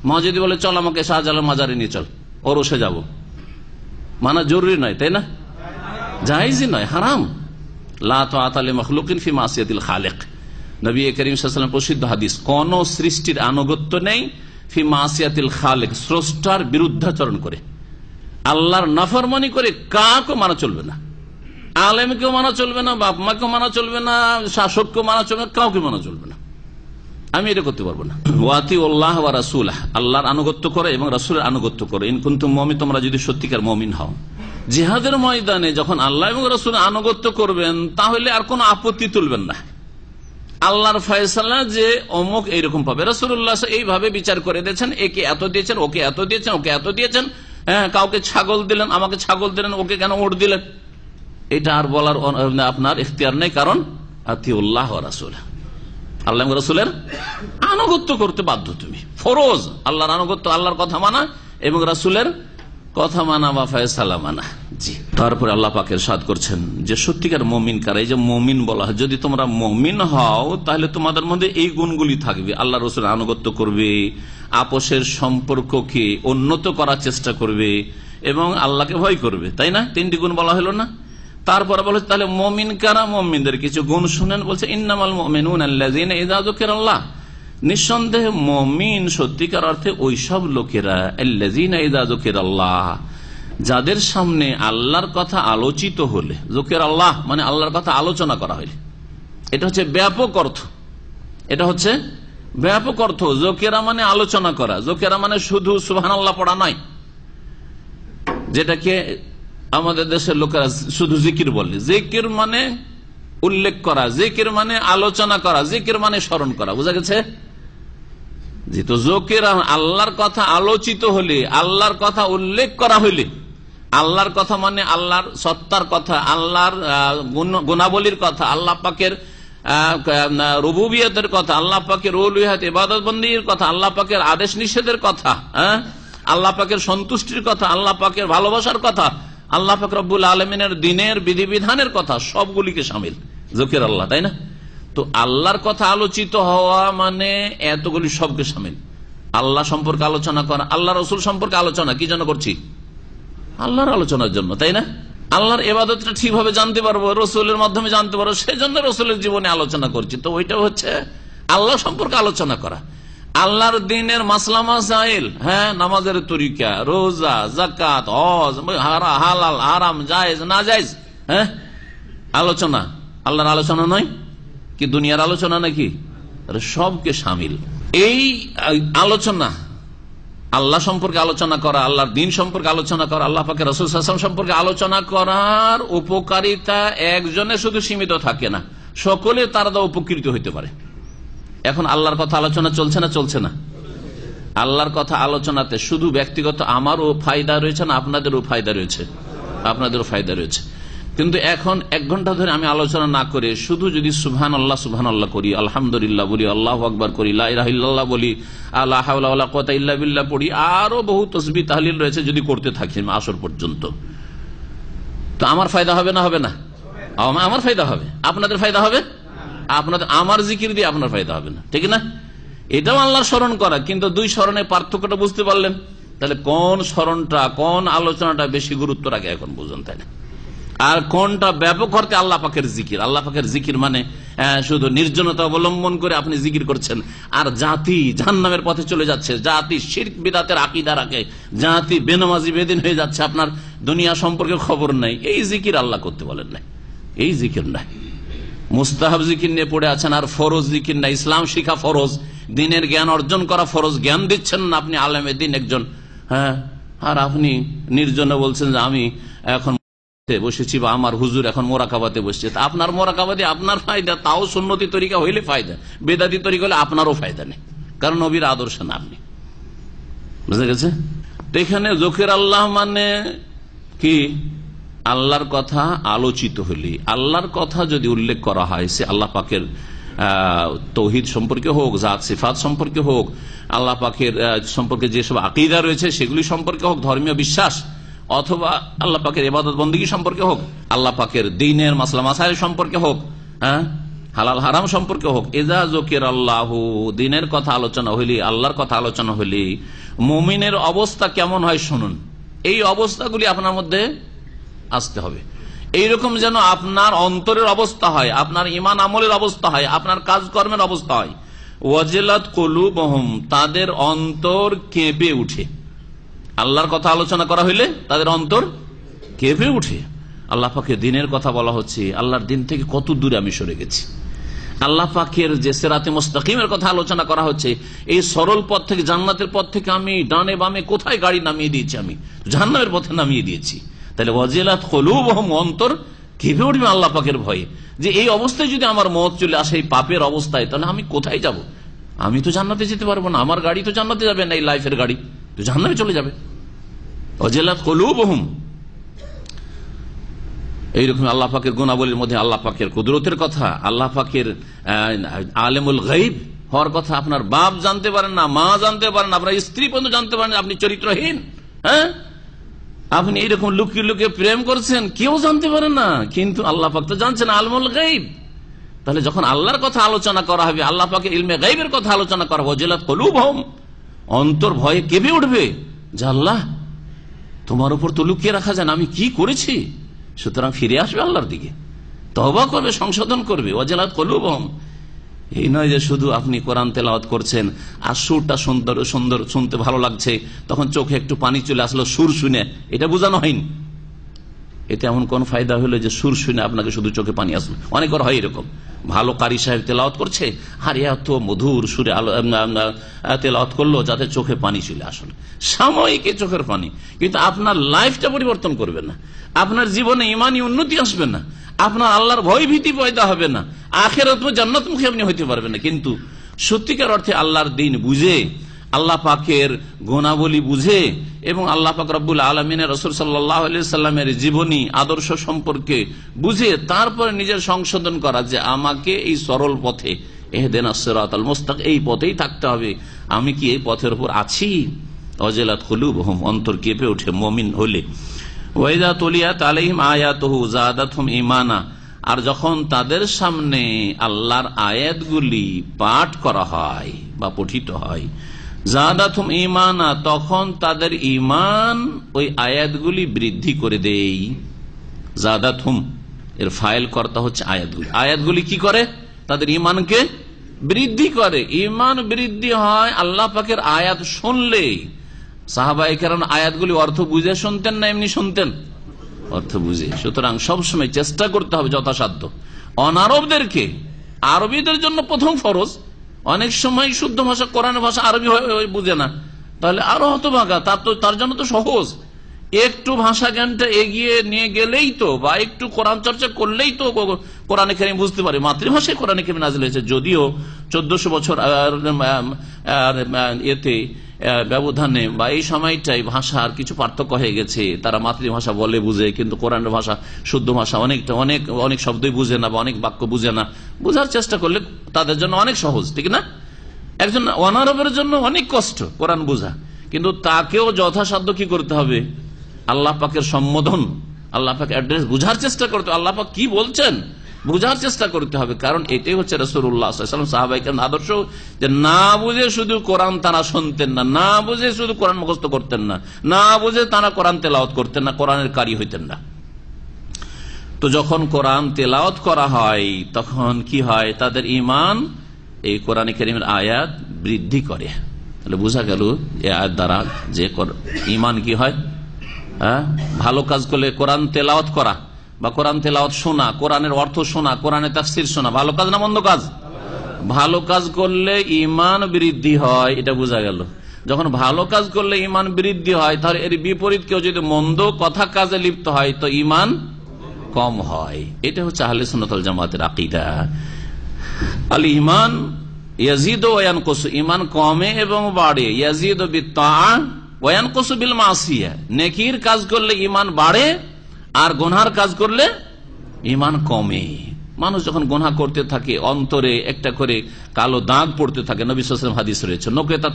মা যদি বলে চল আমাকে শাহজালাল মাজারে নিয়ে চল, ওরসে যাব, মানা জরুরি নয়, তাই না? জায়েজই নয়, হারাম। লা তাআতা লিমাখলুকিন ফি মাসিয়াতিল খালিক। নবী করিম সাল্লাল্লাহু আলাইহি ওয়াসাল্লাম প্রসিদ্ধ হাদিস, কোন সৃষ্টির আনুগত্য নেই ফি মাসিয়াতিল খালিক, স্রষ্টার বিরুদ্ধাচরণ করে, আল্লাহর নাফরমানি করে কাউকে মানা চলবে না। আলেমকেও মানা চলবে না, বাপ মাকেও মানা চলবে না, শাসককেও মানা চলবে না, কাউকে মানা চলবে না। আমি এটা করতে পারবো না। ওয়াতিউল্লাহ ওয়া রাসূলাহ, আল্লাহর আনুগত্য করে এবং রাসূলের আনুগত্য করে। ইন কুনতুম মুমিন, তোমরা যদি সত্যিকার মুমিন হও। জিহাদের ময়দানে যখন আল্লাহ এবং রাসূলের আনুগত্য করবেন, তাহলে আর কোনো আপত্তি তুলবেন না। আল্লাহর ফয়সালা যে অমুক এইরকম পাবে, রাসূলুল্লাহ এইভাবে বিচার করে দিয়েছেন, একে এত দিয়েছেন, ওকে এত দিয়েছেন, ওকে এত দিয়েছেন, কাউকে ছাগল দিলেন, আমাকে ছাগল দিলেন, ওকে কেন ওট দিলেন, এটা আর বলার আপনার ইখতিয়ার নেই। কারণ আতিউল্লাহ ওয়া রাসূল, আল্লাহ এবং রাসূলের আনুগত্য করতে বাধ্য তুমি, ফরজ। আল্লাহর আনুগত্য, আল্লাহর কথা মানা এবং রাসূলের কথা মানা বা ফয়সালা মানা। জি, তারপরে আল্লাহ পাক ইরশাদ করছেন যে সত্যিকার মুমিন কারা। এই যে মুমিন বলা হয়, যদি তোমরা মুমিন হও তাহলে তোমাদের মধ্যে এই গুণগুলি থাকবে। আল্লাহ রাসূলের আনুগত্য করবে, আপোষের সম্পর্ককে উন্নত করার চেষ্টা করবে এবং আল্লাহকে ভয় করবে, তাই না? 3টি গুণ বলা হলো না? তারপরে বলে তাহলে মুমিন কারা? মুমিনদের কিছু গুণ শুনেন। বলছে ইন্নামাল মুমিনুনা আল্লাযীনা ইযা যুকিরাল্লাহ, নিঃসন্দেহে মুমিন সত্যিকার অর্থে ওই সব লোকেরা, আল্লাযীনা ইযা যুকিরাল্লাহ, যাদের সামনে আল্লাহর কথা আলোচিত হলে, যুকিরাল্লাহ মানে আল্লাহর কথা আলোচনা করা হলে, এটা হচ্ছে ব্যাপক অর্থ। এটা হচ্ছে ব্যাপক অর্থ। যুকিরা মানে আলোচনা করা, যুকিরা মানে শুধু সুবহানাল্লাহ পড়া নয়, যেটাকে আমাদের দেশের লোকেরা শুধু জিকির বলে। জিকির মানে উল্লেখ করা, জিকির মানে আলোচনা করা, জিকির মানে স্মরণ করা। বুঝা গেছে? যেহেতু জিকির আল্লাহর কথা আলোচিত হলে, আল্লাহর কথা উল্লেখ করা হইলে, আল্লাহর কথা মানে আল্লাহর সত্তার কথা, আল্লাহর গুণাবলীর কথা, আল্লাহ পাকের রুবুবিয়তের কথা, আল্লাহ পাকের উলুহিয়াত ইবাদত বন্দেগীর কথা, আল্লাহ পাকের আদেশ নিষেধের কথা, আল্লাহ পাকের সন্তুষ্টির কথা, আল্লাহ পাকের ভালোবাসার কথা, আল্লাহ পাক রব্বুল আলামিনের দ্বীনের বিধিবিধানের কথা, সবগুলিকে শামিল জিকির আল্লাহ, তাই না? তো আল্লাহর কথা আলোচিত হওয়া মানে এতগুলি সবকে শামিল। আল্লাহ সম্পর্কে আলোচনা করা, আল্লাহ রসুল সম্পর্কে আলোচনা কি জন্য করছি? আল্লাহর আলোচনার জন্য, তাই না? আল্লাহর ইবাদতটা ঠিকভাবে জানতে পারবো, রসুলের মাধ্যমে জানতে পারবো, সেজন্য রসুলের জীবনে আলোচনা করছি। তো ওইটা হচ্ছে আল্লাহ সম্পর্কে আলোচনা করা। আল্লাহর দ্বীনের মাসলা মাসাইল, নামাজের তরিকা, রোজা, যাকাত, হজ, হালাল হারাম, জায়েজ না জায়েজ, আলোচনা। আল্লাহর আলোচনা নয় কি দুনিয়ার আলোচনা নাকি? সবকে শামিল এই আলোচনা। আল্লাহ সম্পর্কে আলোচনা করা, আল্লাহর দ্বীন সম্পর্কে আলোচনা করা, আল্লাহ পাকের রাসূল সাল্লাল্লাহু আলাইহি ওয়াসাল্লাম সম্পর্কে আলোচনা করার উপকারিতা একজনে শুধু সীমিত থাকে না, সকলে তার দ্বারা উপকৃত হইতে পারে। এখন আল্লাহর কথা আলোচনা চলছে না? চলছে না? আল্লাহর কথা আলোচনাতে শুধু ব্যক্তিগত আমারও ফায়দা রয়েছে না, আপনাদেরও ফায়দা রয়েছে? আপনাদেরও ফায়দা রয়েছে। কিন্তু এখন 1 ঘন্টা ধরে আমি আলোচনা না করে শুধু যদি সুবহানাল্লাহ করি, আলহামদুলিল্লাহ বলি, আল্লাহু আকবার করি, লা ইলাহা ইল্লাল্লাহ বলি, লা হাওলা ওয়ালা কুওয়াতা ইল্লা বিল্লাহ পড়ি, আরো বহু তাসবিহ তাহলিল রয়েছে, যদি করতে থাকি আসর পর্যন্ত, তো আমার ফায়দা হবে না? হবে না? আমার ফায়দা হবে, আপনাদের ফায়দা হবে, আপনাদের আমার জিকির দিয়ে আপনার ফায়দা হবে না, ঠিক না? এটাও আল্লাহর স্মরণ করা, কিন্তু দুই স্মরণের পার্থক্যটা বুঝতে পারলেন? তাহলে কোন স্মরণটা, কোন আলোচনাটা বেশি গুরুত্ব রাখে এখন বুঝুন, তাই না? আর কোনটা ব্যাপক অর্থে আল্লাহ পাকের জিকির? আল্লাহ পাকের জিকির মানে শুধু নির্জনতা অবলম্বন করে আপনি জিকির করছেন, আর জাতি জাহান্নামের পথে চলে যাচ্ছে, জাতি শিরক বিদআতের আকীদা রাখে, জাতি বেনামাজি বেদিন হয়ে যাচ্ছে, আপনার দুনিয়া সম্পর্কে খবর নাই, এই জিকির আল্লাহ করতে বলেন নাই, এই জিকির নাই। মুস্তাহাব জিকির নিয়ে পড়ে আছেন, আর ফরজ জিকির না। ইসলাম শিখা ফরজ, দিনের জ্ঞান অর্জন করা ফরজ, জ্ঞান দিচ্ছেন না আপনি আলেমে দিন একজন, হ্যাঁ, আর আপনি নির্জনে বলছেন যে আমি এখন বসেছি বা আমার হুজুর এখন মোরাকাবাতে বসছে। আপনার মোরাকাবাদে আপনার ফায়দা, তাও সুন্নতি তরিকা হইলে ফায়দা, বেদাতি তরিকা হলে আপনারও ফায়দা নেই, কারণ নবীর আদর্শ না আপনি, বুঝে গেছে? তো এখানে যকির আল্লাহ মানে কি? আল্লাহর কথা আলোচিত হলে, আল্লাহর কথা যদি উল্লেখ করা হয়, সে আল্লাহ পাকের তৌহিদ সম্পর্কে হোক, জাত সিফাত সম্পর্কে হোক, আল্লাহ পাকের সম্পর্কে যেসব আকীদা রয়েছে সেগুলি সম্পর্কে হোক, ধর্মীয় বিশ্বাস, অথবা আল্লাহ পাকের ইবাদত বন্দেগী সম্পর্কে হোক, আল্লাহ পাকের দ্বীনের মাসলা মাসাইল সম্পর্কে হোক, হ্যাঁ, হালাল হারাম সম্পর্কে হোক, ইজা যুকির আল্লাহু, দ্বীনের কথা আলোচনা হইলি, আল্লাহর কথা আলোচনা হইলি, মুমিনের অবস্থা কেমন হয় শুনুন। এই অবস্থাগুলি আপনার মধ্যে আসতে হবে, এইরকম যেন আপনার অন্তরের অবস্থা হয়, আপনার ঈমান আমলের অবস্থা হয়, আপনার কাজকর্মের অবস্থা হয়। ওয়াজিলাত কুলুবুহুম, তাদের অন্তর কেঁপে উঠে। আল্লাহর কথা আলোচনা করা হইলে তাদের অন্তর কেঁপে উঠে। আল্লাহ পাকের দ্বীনের কথা বলা হচ্ছে, আল্লাহর দ্বীন থেকে কত দূরে আমি সরে গেছি। আল্লাহ পাকের যে সিরাতে মুস্তাকিমের কথা আলোচনা করা হচ্ছে, এই সরল পথ থেকে, জান্নাতের পথ থেকে আমি ডানে বামে কোথায় গাড়ি নামিয়ে দিয়েছি, আমি জাহান্নামের পথে নামিয়ে দিয়েছি। তাহলে ওয়াজিলাত কুলুবুহুম, অন্তর কেঁপে উঠবে আল্লাহ পাকের ভয়ে, যে এই অবস্থায় যদি আমার মত চলে আসে, এই পাপের অবস্থায়, তাহলে আমি কোথায় যাব? আমি তো জান্নাতে যেতে পারবো না, আমার গাড়ি তো জান্নাতে যাবে না, এই লাইফের গাড়ি তো জাহান্নামে চলে যাবে। ওয়াজিলাত কুলুবুহুম, এইরকম আল্লাহ পাকের গুণাবলীর মধ্যে আল্লাহ পাকের কুদরতের কথা, আল্লাহ পাকের আলেমুল গায়ব হওয়ার কথা। আপনার বাপ জানতে পারেন না, মা জানতে পারেন না, আপনার স্ত্রী পর্যন্ত জানতে পারেন আপনি চরিত্রহীন, হ্যাঁ, আপনি এইরকম লুকিয়ে লুকিয়ে প্রেম করছেন, কেউ জানতে পারে না, কিন্তু আল্লাহ পাক তো জানছেন, আলমুল গায়ব। তাহলে যখন আল্লাহর কথা আলোচনা করা হবে, আল্লাহ পাকের ইলমে গায়বের কথা আলোচনা করা হবে, ওয়াজিলাত কুলুবুহুম, অন্তর ভয়ে কেঁপে উঠবে যে আল্লাহ, তোমার উপর তো লুকিয়ে রাখা যায় না, আমি কি করেছি। সুতরাং ফিরে আসবে আল্লাহর দিকে, তওবা করবে, সংশোধন করবে। ওয়াজিলাত কুলুবুহুম, এই নয় যে শুধু আপনি কোরআন তেলাওয়াত করছেন আর সুরটা সুন্দর সুন্দর শুনতে ভালো লাগছে, তখন চোখে একটু পানি চলে আসলো সুর শুনে, এটা বোঝানো হয়নি। এতে এমন কোন ফায়দা হলো যে সুর শুনে আপনাকে শুধু চোখে পানি আসলো? অনেকের হয় এরকম, ভালো কারি সাহেব তেলাওয়াত করছে আর এত মধুর সুরে তেলাওয়াত করলো যাতে চোখে পানি চলে আসলো, সাময়িক চোখের পানি, কিন্তু আপনার লাইফটা পরিবর্তন করবে না, আপনার জীবনে ইমানি উন্নতি আসবে না, আপনার আল্লাহর ভয় ভীতি পয়দা হবে না, আখিরাত জান্নাতমুখী আপনি হইতে পারবেন না। কিন্তু সত্যিকার অর্থে আল্লাহর দ্বীন বুঝে, আল্লাহ পাকের গুণাবলী বুঝে, এবং আল্লাহ পাক রব্বুল আলামিনের রাসূল সাল্লাল্লাহু আলাইহি সাল্লামের জীবনী আদর্শ সম্পর্কে বুঝে তারপরে নিজের সংশোধন করা, যে আমাকে এই সরল পথে, ইহদিনাস সিরাতাল মুস্তাকিম, এই পথেই থাকতে হবে, আমি কি এই পথের উপর আছি? ওয়াজিলাত কুলুবুহুম, অন্তর কেঁপে ওঠে মুমিন হলে। ওয়াইদা তুলিয়াত আলাইহিম আয়াতুহু যাদাতহুম ঈমানা, আর যখন তাদের সামনে আল্লাহর আয়াতগুলি পাঠ করা হয় বা পঠিত হয়, যাদাতহুম ঈমানা, তখন তাদের ঈমান ওই আয়াতগুলি বৃদ্ধি করে দেই। যাদাতহুম এর ফাইল কর্তা হচ্ছে আয়াতগুলি। আয়াতগুলি কি করে? তাদের ঈমানকে বৃদ্ধি করে। ঈমান বৃদ্ধি হয় আল্লাহ পাকের আয়াত শুনলে। সাহাবায়ে কেরাম আয়াতগুলি অর্থ বুঝে শুনতেন না এমনি শুনতেন? অর্থ বুঝে। সুতরাং সবসময় চেষ্টা করতে হবে যথাসাধ্য অনারবদেরকে, আরবিদের জন্য প্রথম ফরজ, অনেক সময় শুদ্ধ ভাষা কোরআনের ভাষা আরবি বুঝে না, তাহলে আরো হতভাগা, তার জন্য তো সহজ, একটু ভাষা জ্ঞানটা এগিয়ে নিয়ে গেলেই তো, বা একটু কোরআন চর্চা করলেই তো কোরআনে কারীম বুঝতে পারে। মাতৃভাষায় কোরআনে কারীম নাযিল হয়েছে, যদিও 1400 বছর এতে ব্যবধানে বা এই সময়টাই ভাষার কিছু পার্থক্য হয়ে গেছে, তারা মাতৃভাষা বলে বুঝে কিন্তু কোরআনের ভাষা শুদ্ধ ভাষা অনেক শব্দই বুঝে না বা অনেক বাক্য বুঝে না। বুঝার চেষ্টা করলে তাদের জন্য অনেক সহজ, ঠিক না? একজন অনারবের জন্য অনেক কষ্ট কোরআন বুঝা, কিন্তু তাকেও যথাসাধ্য কি করতে হবে? আল্লাহ পাকের সম্বোধন, আল্লাহ পাক অ্যাড্রেস বুঝার চেষ্টা করতে, আল্লাহ পাক কি বলছেন বুঝার চেষ্টা করতে হবে। কারণ এটাই হচ্ছে রাসূলুল্লাহ সাল্লাল্লাহু আলাইহি ওয়াসাল্লাম সাহাবায়ে কেরামের আদর্শ, যে না বুঝে শুধু কোরআন তারা শুনতেন না, না বুঝে শুধু কোরআন মুখস্থ করতেন না, না বুঝে তারা কোরআন তেলাওয়াত করতেন না, কোরআনের কারি হইতেন না। তো যখন কোরআন তেলাওয়াত করা হয় তখন কি হয়? তাদের ঈমান এই কোরআন কারীমের আয়াত বৃদ্ধি করে। তাহলে বোঝা গেল এই আয়াত দ্বারা যে ঈমান কি হয়, ভালো কাজ করলে কোরআন তেলাওয়াত করা বা কোরআন তেলাওয়াত শোনা, কোরআনের অর্থ শোনা, কোরআনের তাফসীর শোনা ভালো কাজ না মন্দ কাজ? ভালো কাজ করলে ঈমান বৃদ্ধি হয়, এটা বোঝা গেল। যখন ভালো কাজ করলে ঈমান বৃদ্ধি হয়, তাহলে এর বিপরীত কেউ যদি মন্দ কথা কাজে লিপ্ত হয় তো ঈমান কম হয়। এটা হচ্ছে আহলে সুন্নাত ওয়াল জামাতের আকীদা। আল ঈমান ইয়াজিদু ওয়া ইয়ানকুসু, ঈমান কমে এবং বাড়ে। ইয়াজিদু বিত্তাআ ওয়া ইয়ানকুসু বিল মাসিয়া, নেকির কাজ করলে ঈমান বাড়ে আর গুনার কাজ করলে ঈমান কমে। মানুষ যখন গুনাহ করতে থাকে অন্তরে একটা করে কালো দাগ পড়তে থাকে, নবী সাল্লাল্লাহু আলাইহি ওয়াসাল্লাম হাদিস রয়েছে,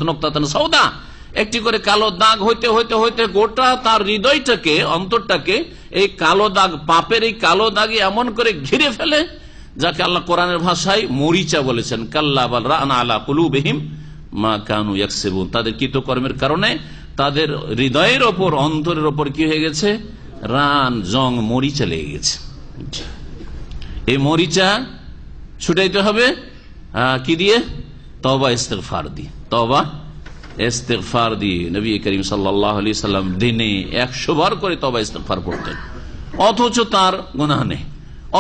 নুকতাতুন সাউদা, একটি করে কালো দাগ হইতে হইতে হইতে গোটা তার হৃদয়টাকে, অন্তরটাকে এই কালো দাগ, পাপের এই কালো দাগে এমন করে ঘিরে ফেলে যাকে আল্লাহ কোরআনের ভাষায় মরিচা বলেছেন, কাল্লা বাল রানা আলা কুলুবিহিম মা কানু ইয়াকসিবুন। তাদের কৃতকর্মের কারণে তাদের হৃদয়ের ওপর, অন্তরের ওপর কি হয়ে গেছে? রান, জং, মরিচা লেগে গেছে। এই মরিচা ছুটাইতে হবে কি দিয়ে? তওবা ইস্তিগফার দিয়ে। তওবা ইস্তিগফার দিয়ে নবী করিম সাল্লাল্লাহু আলাইহি সাল্লাম দিনে 100 বার করে তওবা ইস্তিগফার করতেন, অথচ তার গুনাহ নেই,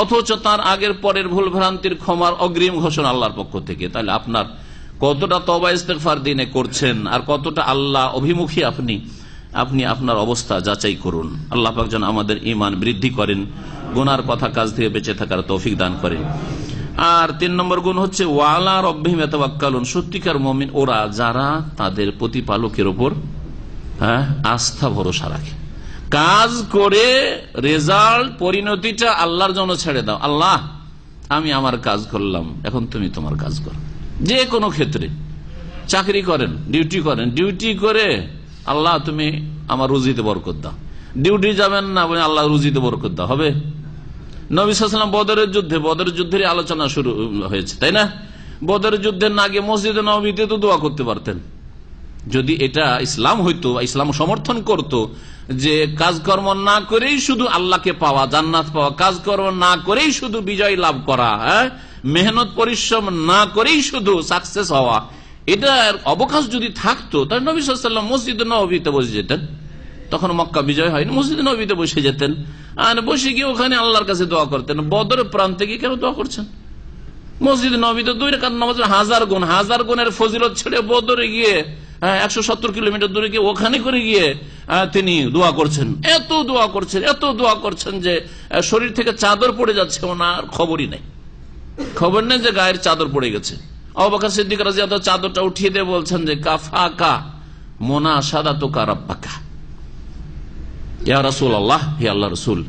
অথচ তার আগের পরের ভুল ভ্রান্তির ক্ষমার অগ্রিম ঘোষণা আল্লাহর পক্ষ থেকে। তাহলে আপনার কতটা তওবা ইস্তিগফার দিনে করছেন আর কতটা আল্লাহ অভিমুখী আপনি আপনার অবস্থা যাচাই করুন। আল্লাহ পাক যেন আমাদের ঈমান বৃদ্ধি করেন, গুনার কথা কাজ থেকে বেঁচে থাকার তৌফিক দান করেন। আর 3 নম্বর গুণ হচ্ছে ওয়ালা রব্বিহিম ইয়াতাওয়াক্কালুন, সত্যিকার মুমিন ওরা যারা তাদের প্রতিপালকের উপর আস্থা ভরসা রাখে। কাজ করে রেজাল্ট, পরিণতিটা আল্লাহর জন্য ছেড়ে দাও। আল্লাহ আমি আমার কাজ করলাম, এখন তুমি তোমার কাজ করো। যে কোনো ক্ষেত্রে চাকরি করেন, ডিউটি করেন, ডিউটি করে আল্লাহ তুমি আমার রুজিতে বরকত দাও। ডিউটি যাবেন না বলে আল্লাহ রুজিতে বরকত দাও, হবে? নবী সাল্লাল্লাহু আলাইহি ওয়াসাল্লাম বদরের যুদ্ধের আলোচনা শুরু হয়েছে, তাই না? বদরের যুদ্ধের না গিয়ে মসজিদে নববীতে তো দোয়া করতে পারতেন। যদি এটা ইসলাম হইতো, ইসলাম সমর্থন করত যে কাজকর্ম না করেই শুধু আল্লাহকে পাওয়া, জান্নাত পাওয়া, কাজকর্ম না করেই শুধু বিজয় লাভ করা, মেহনত পরিশ্রম না করেই শুধু সাকসেস হওয়া, এটার অবকাশ যদি থাকতো তাহলে নবী সাল্লাল্লাহু আলাইহি ওয়াসাল্লাম মসজিদে নববীতে বসে যেতেন। তখন মক্কা বিজয় হয়নি, মসজিদে নববীতে বসে যেতেন, আর বসে গিয়ে ওখানে আল্লাহর কাছে দোয়া করতেন। বদরের প্রান্তে গিয়ে কেন দোয়া করছেন? মসজিদে নববীতে 2 রাকাত নামাজের 1000 গুণের ফজিলত ছেড়ে বদরে গিয়ে 170 কিলোমিটার দূরে গিয়ে ওখানে করে গিয়ে তিনি দোয়া করছেন, এত দোয়া করছেন যে শরীর থেকে চাদর পড়ে যাচ্ছে, ওনার খবরই নেই, খবর নেই যে গায়ের চাদর পড়ে গেছে। আবু বকর সিদ্দিক রাদিয়াল্লাহু আনহু চাদরটা উঠিয়ে দিয়ে বলছেন যে কাফাকা মুনাশাদাতুকা রাব্বাকা, ইয়া রাসূলুল্লাহ, হে আল্লাহর রাসূল,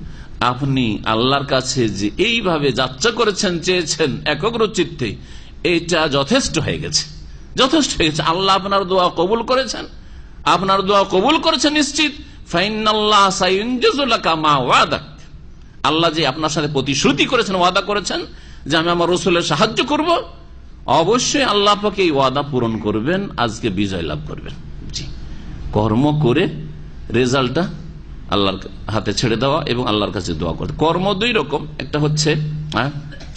আপনি আল্লাহর কাছে যে এইভাবে যাত্রা করেছেন, চেয়েছেন একাগ্র চিত্তে, এটা যথেষ্ট হয়ে গেছে। আল্লাহ আপনার দোয়া কবুল করেছেন, আপনার দোয়া কবুল করেছেন নিশ্চিত। ফাইনাল্লাহ সায়ুনজিজু লাকা মা ওয়াদাক, আল্লাহ যে আপনার সাথে প্রতিশ্রুতি করেছেন, ওয়াদা করেছেন যে আমি আমার রাসূলের সাহায্য করব, অবশ্যই আল্লাহ পাক এই ওয়াদা পূরণ করবেন, আজকে বিজয় লাভ করবেন। জি, কর্ম করে রেজাল্টটা আল্লাহর হাতে ছেড়ে দেওয়া এবং আল্লাহর কাছে দোয়া করতে। কর্ম 2 রকম, একটা হচ্ছে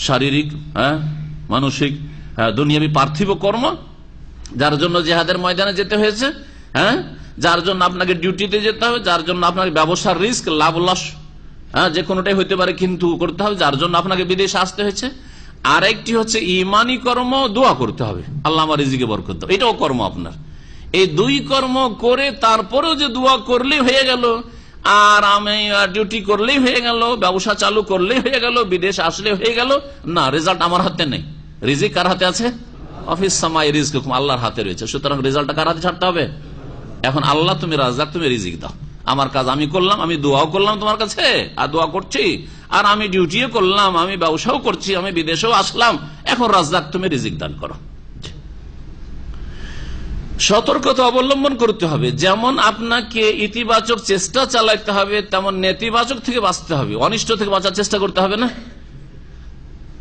শারীরিক, মানসিক, দুনিয়াবি পার্থিব কর্ম, যার জন্য জিহাদের ময়দানে যেতে হয়েছে, যার জন্য আপনাকে ডিউটিতে যেতে হবে, যার জন্য আপনাকে ব্যবসার রিস্ক, লাভ লস যে কোনোটাই হইতে পারে কিন্তু করতে হবে, যার জন্য আপনাকে বিদেশে আসতে হয়েছে। আর একটি হচ্ছে ইমানি কর্ম, দোয়া করতে হবে আল্লাহ আমার রিজিকে বরকত দাও, এটাও কর্ম আপনার। এই 2 কর্ম করে তারপরেও যে দোয়া করলেই হয়ে গেল, আর আমি ডিউটি করলেই হয়ে গেল, ব্যবসা চালু করলেই হয়ে গেল, বিদেশ আসলে হয়ে গেল, না, রেজাল্ট আমার হাতে নেই। রিজিক কার হাতে আছে? অফিস সামাই রিজকুম, আল্লাহর হাতে রয়েছে। সুতরাং রেজাল্টটা কার হাতে ছাড়তে হবে? এখন আল্লাহ তুমি রাজ্জাক, তুমি রিজিক দাও। আমার কাজ আমি করলাম, আমি দোয়াও করলাম তোমার কাছে আর দোয়া করছি, আর আমি ডিউটিও করলাম, আমি ব্যবসাও করছি, আমি বিদেশেও আসলাম, এখন রাজ্জাক তুমি রিজিক দান করো। সতর্কতা অবলম্বন করতে হবে, যেমন আপনাকে ইতিবাচক চেষ্টা চালাতে হবে, তেমন নেতিবাচক থেকে বাঁচতে হবে, অনিষ্ট থেকে বাঁচার চেষ্টা করতে হবে না।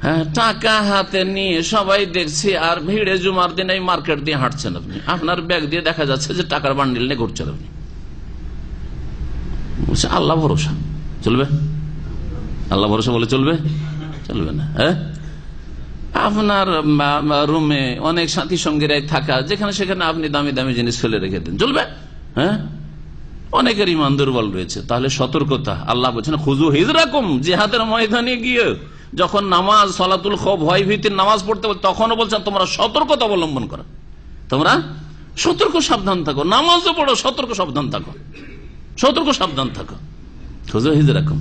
হ্যাঁ, টাকা হাতে নিয়ে সবাই দেখছে আর ভিড়ে জুমার দিন এই মার্কেট দিয়ে হাঁটছেন আপনি, আপনার ব্যাগ দিয়ে দেখা যাচ্ছে যে টাকার বান্ডিল নিয়ে ঘুরছেন আপনি, বলছে আল্লাহ ভরসা চলবে? আল্লাহ ভরসা বলে চলবে? চলবে না। হ্যাঁ, আপনার রুমে অনেক সাথী সঙ্গীরাই থাকা, যেখানে সেখানে আপনি দামি দামি জিনিস ফেলে রেখে দেন, চলবে? হ্যাঁ, অনেকের ইমান দুর্বল রয়েছে। তাহলে সতর্কতা, আল্লাহ বলছেন খুযু হিজরাকুম, জিহাদের ময়দানে গিয়ে যখন নামাজ সালাতুল খৌফ ভয় ভীতির নামাজ পড়তে তখনও বলছেন তোমরা সতর্কতা অবলম্বন করো, তোমরা সতর্ক সাবধান থাকো, নামাজও পড়ো, সতর্ক সাবধান থাকো, সতর্ক সাবধান থাকো। খুযু হিজরাকুম,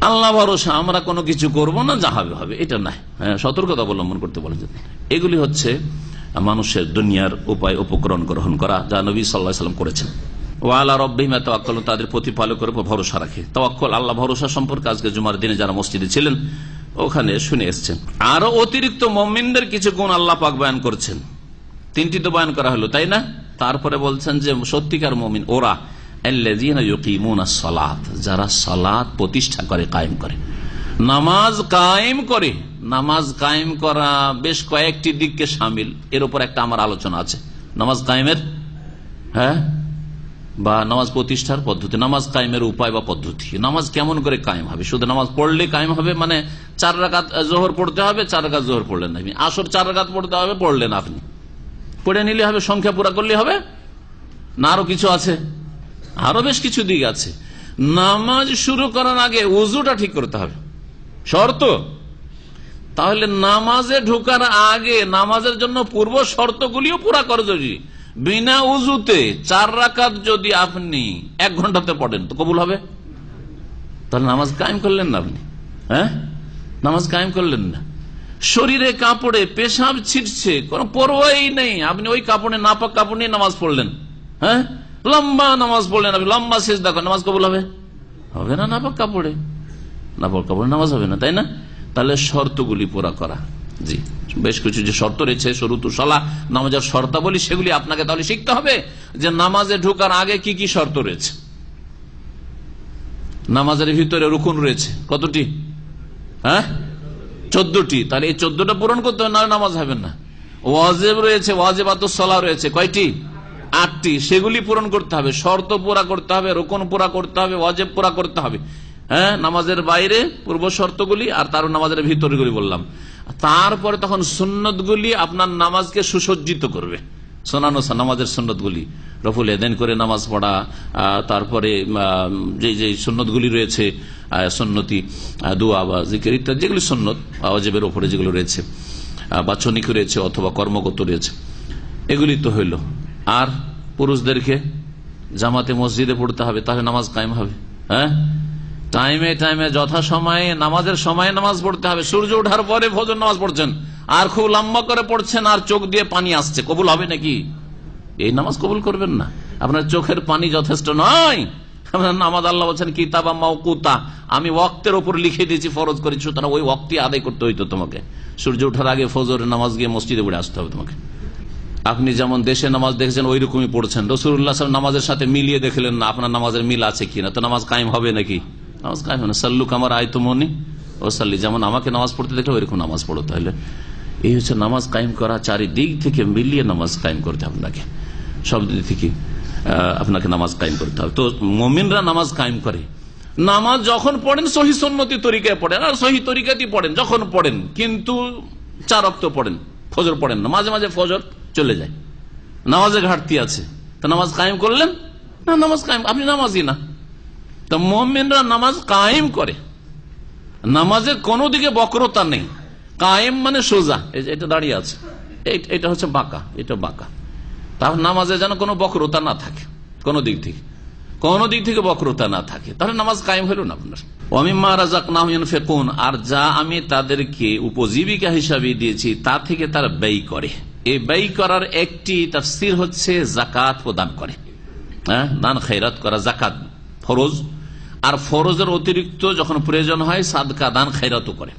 আল্লাহ ভরসা, আমরা কোনো কিছু করব না, যা হবে হবে, এটা নাই। হ্যাঁ, সতর্কতা অবলম্বন করতে বলেছেন। এগুলি হচ্ছে মানুষের দুনিয়ার উপায় উপকরণ গ্রহণ করা, যা নবী সাল্লাল্লাহু আলাইহি ওয়াসাল্লাম করেছেন। ওয়ালা রব্বিহিম ইয়াতাওয়াক্কালুন, তাদের প্রতিপালকের উপর ভরসা রাখে। তাওয়াক্কুল, আল্লাহ ভরসা সম্পর্কে আজকে জুমার দিনে যারা মসজিদে ছিলেন ওখানে শুনে এসছেন। আরো অতিরিক্ত মুমিনদের কিছু গুণ আল্লাহ পাক বয়ান করছেন, তিনটি তো বয়ান করা হলো, তাই না? তারপরে বলছেন যে সত্যিকার মুমিন ওরা আল্লাযীনা ইউকিমুনাস সালাত, যারা সালাত প্রতিষ্ঠা করে, কায়েম করে, নামাজ কায়েম করে। নামাজ কায়েম করা বেশ কয়েকটি দিককে শামিল, এর উপর একটা আমার আলোচনা আছে, নামাজ কায়েমের, হ্যাঁ, বা নামাজ প্রতিষ্ঠার পদ্ধতি, নামাজ কায়েমের উপায় বা পদ্ধতি। নামাজ কেমন করে কায়েম হবে? শুধু নামাজ পড়লে কায়েম হবে মানে 4 রাকাত জোহর পড়তে হবে, 4 রাকাত জোহর পড়লেন না, আসর 4 রাকাত পড়তে হবে, পড়লেন আপনি, পড়ে নিলে হবে, সংখ্যা পুরা করলে হবে না? আরো কিছু আছে, আরো বেশ কিছু দিক আছে। নামাজ শুরু করার আগে উযুটা ঠিক করতে হবে, শর্ত। তাহলে নামাজে ঢোকার আগে নামাজের জন্য পূর্ব শর্তগুলিও পুরা করা জরুরি। বিনা উযুতে 4 রাকাত যদি আপনি 1 ঘন্টাতে পড়েন তো কবুল হবে? তাহলে নামাজ কায়েম করলেন না আপনি, হ্যাঁ, নামাজ কায়েম করলেন না। শরীরে কাপড়ে পেশাব ছিটছে, কোনো পরোয়াই নেই, আপনি ওই কাপড়ে, নাপাক কাপড় নিয়ে নামাজ পড়লেন, হ্যাঁ, লম্বা নামাজ পড়লেন, আপনি লম্বা সিজদা করেন, নামাজ কবুল হবে? হবে না, নাপাক কাপড়ে, নাপাক কাপড়ে নামাজ হবে না, তাই না? তাহলে শর্তগুলি পুরা করা, জি, বেশ কিছু যে শর্ত রয়েছে, শুরুতু সালাহ, নামাজের শর্তাবলী, সেগুলি আপনাকে তাহলে শিখতে হবে যে নামাজে ঢোকার আগে কি কি শর্ত রয়েছে। নামাজের ভিতরে রুকুন রয়েছে কতটি? হ্যাঁ, 14টি। তাহলে এই 14টা পূরণ করতে হবে, না নামাজ হবে না। ওয়াজিব রয়েছে, ওয়াজিবাতুস সালাহ রয়েছে কয়টি? 8টি, সেগুলি পূরণ করতে হবে, শর্ত পুরা করতে হবে, রুকুন পুরা করতে হবে, ওয়াজিব পুরা করতে হবে। হ্যাঁ, নামাজের বাইরে পূর্ব শর্তগুলি, আর তার নামাজের ভিতরগুলি বললাম। তারপরে তখন সুন্নতগুলি আপনার নামাজকে সুসজ্জিত করবে, শোনানো নামাজের সুন্নতগুলি, রফুল এদেন করে নামাজ পড়া, তারপরে যে সুন্নতগুলি রয়েছে, সুন্নতি দোয়া বা জিকির ইত্যাদি যেগুলি সুন্নত ওয়াজিবের উপরে যেগুলো রয়েছে, বাচনিক রয়েছে অথবা কর্মগত রয়েছে, এগুলি তো হইল। আর পুরুষদেরকে জামাতে মসজিদে পড়তে হবে, তাহলে নামাজ কায়েম হবে। হ্যাঁ, টাইমে টাইমে যথাসময়ে নামাজের সময়ে নামাজ পড়তে হবে। সূর্য ওঠার পরে ফজর নামাজ পড়ছেন আর খুব লম্বা করে পড়ছেন আর চোখ দিয়ে পানি আসছে, কবুল হবে নাকি? এই নামাজ কবুল করবেন না, আপনার চোখের পানি যথেষ্ট নয়। আপনার নামাজ আল্লাহ বলছেন কিতাবা মাওকুতা, আমি ওয়াক্তের উপর লিখে দিয়েছি, ফরজ করেছি, সুতরাং ওই ওয়াক্তই আদায় করতে হইতো তোমাকে। সূর্য ওঠার আগে ফজরের নামাজ গিয়ে মসজিদে পড়ে আসতে হবে তোমাকে। আপনি যেমন দেশে নামাজ দেখেছেন ওই রকমই পড়ছেন, রাসূলুল্লাহ সাল্লাল্লাহু আলাইহি ওয়াসাল্লাম নামাজের সাথে মিলিয়ে দেখলেন না, আপনার নামাজের মিল আছে কিনা, তো নামাজ কায়েম হবে নাকি? নামাজ কায়েম হবে না। সাল্লু কামা রাআইতুমুনি ওয়াসাল্লি, যেমন আমাকে নামাজ পড়তে দেখলে ওইরকম নামাজ পড়ো। তাহলে এই হচ্ছে নামাজ কায়েম করা, চারিদিক থেকে মিলিয়ে নামাজ কায়েম করতে হবে আপনাকে, সব দিক থেকে আপনাকে নামাজ কায়েম করতে হবে। তো মুমিনরা নামাজ কায়েম করে, নামাজ যখন পড়েন সহি সুন্নতি তরিকায় পড়েন, আর সহি তরিকাতেই পড়েন যখন পড়েন, কিন্তু 4 ওয়াক্ত পড়েন, ফজর পড়েন না, মাঝে মাঝে ফজর চলে যায়, নামাজে ঘাটতি আছে, তো নামাজ কায়েম করলেন না, নামাজ কায়েম, আপনি নামাজি না। তো মুমিনরা নামাজ কায়েম করে, নামাজে কোনো দিকে বক্রতা নেই, কায়েম মানে সোজা, এটা দাঁড়িয়ে আছে, এটা হচ্ছে বাঁকা, এটা বাঁকা, তাহলে নামাজে যেন কোনো বক্রতা না থাকে, কোনো দিক থেকে বক্রতা না থাকে, তাহলে নামাজ কায়েম হলো না আপনার। ওয়ামিম্মা রাযাকনাহুম ইউনফিকুন, আর যা আমি তাদেরকে উপজীবিকা হিসাবে দিয়েছি তা থেকে তারা ব্যয় করে। এই ব্যয় করার একটি তাফসীর হচ্ছে যাকাত প্রদান করে, দান খয়রাত করা, যাকাত ফরজ, আর ফরজের অতিরিক্ত যখন প্রয়োজন হয় সাদকা দান খয়রাতও করে,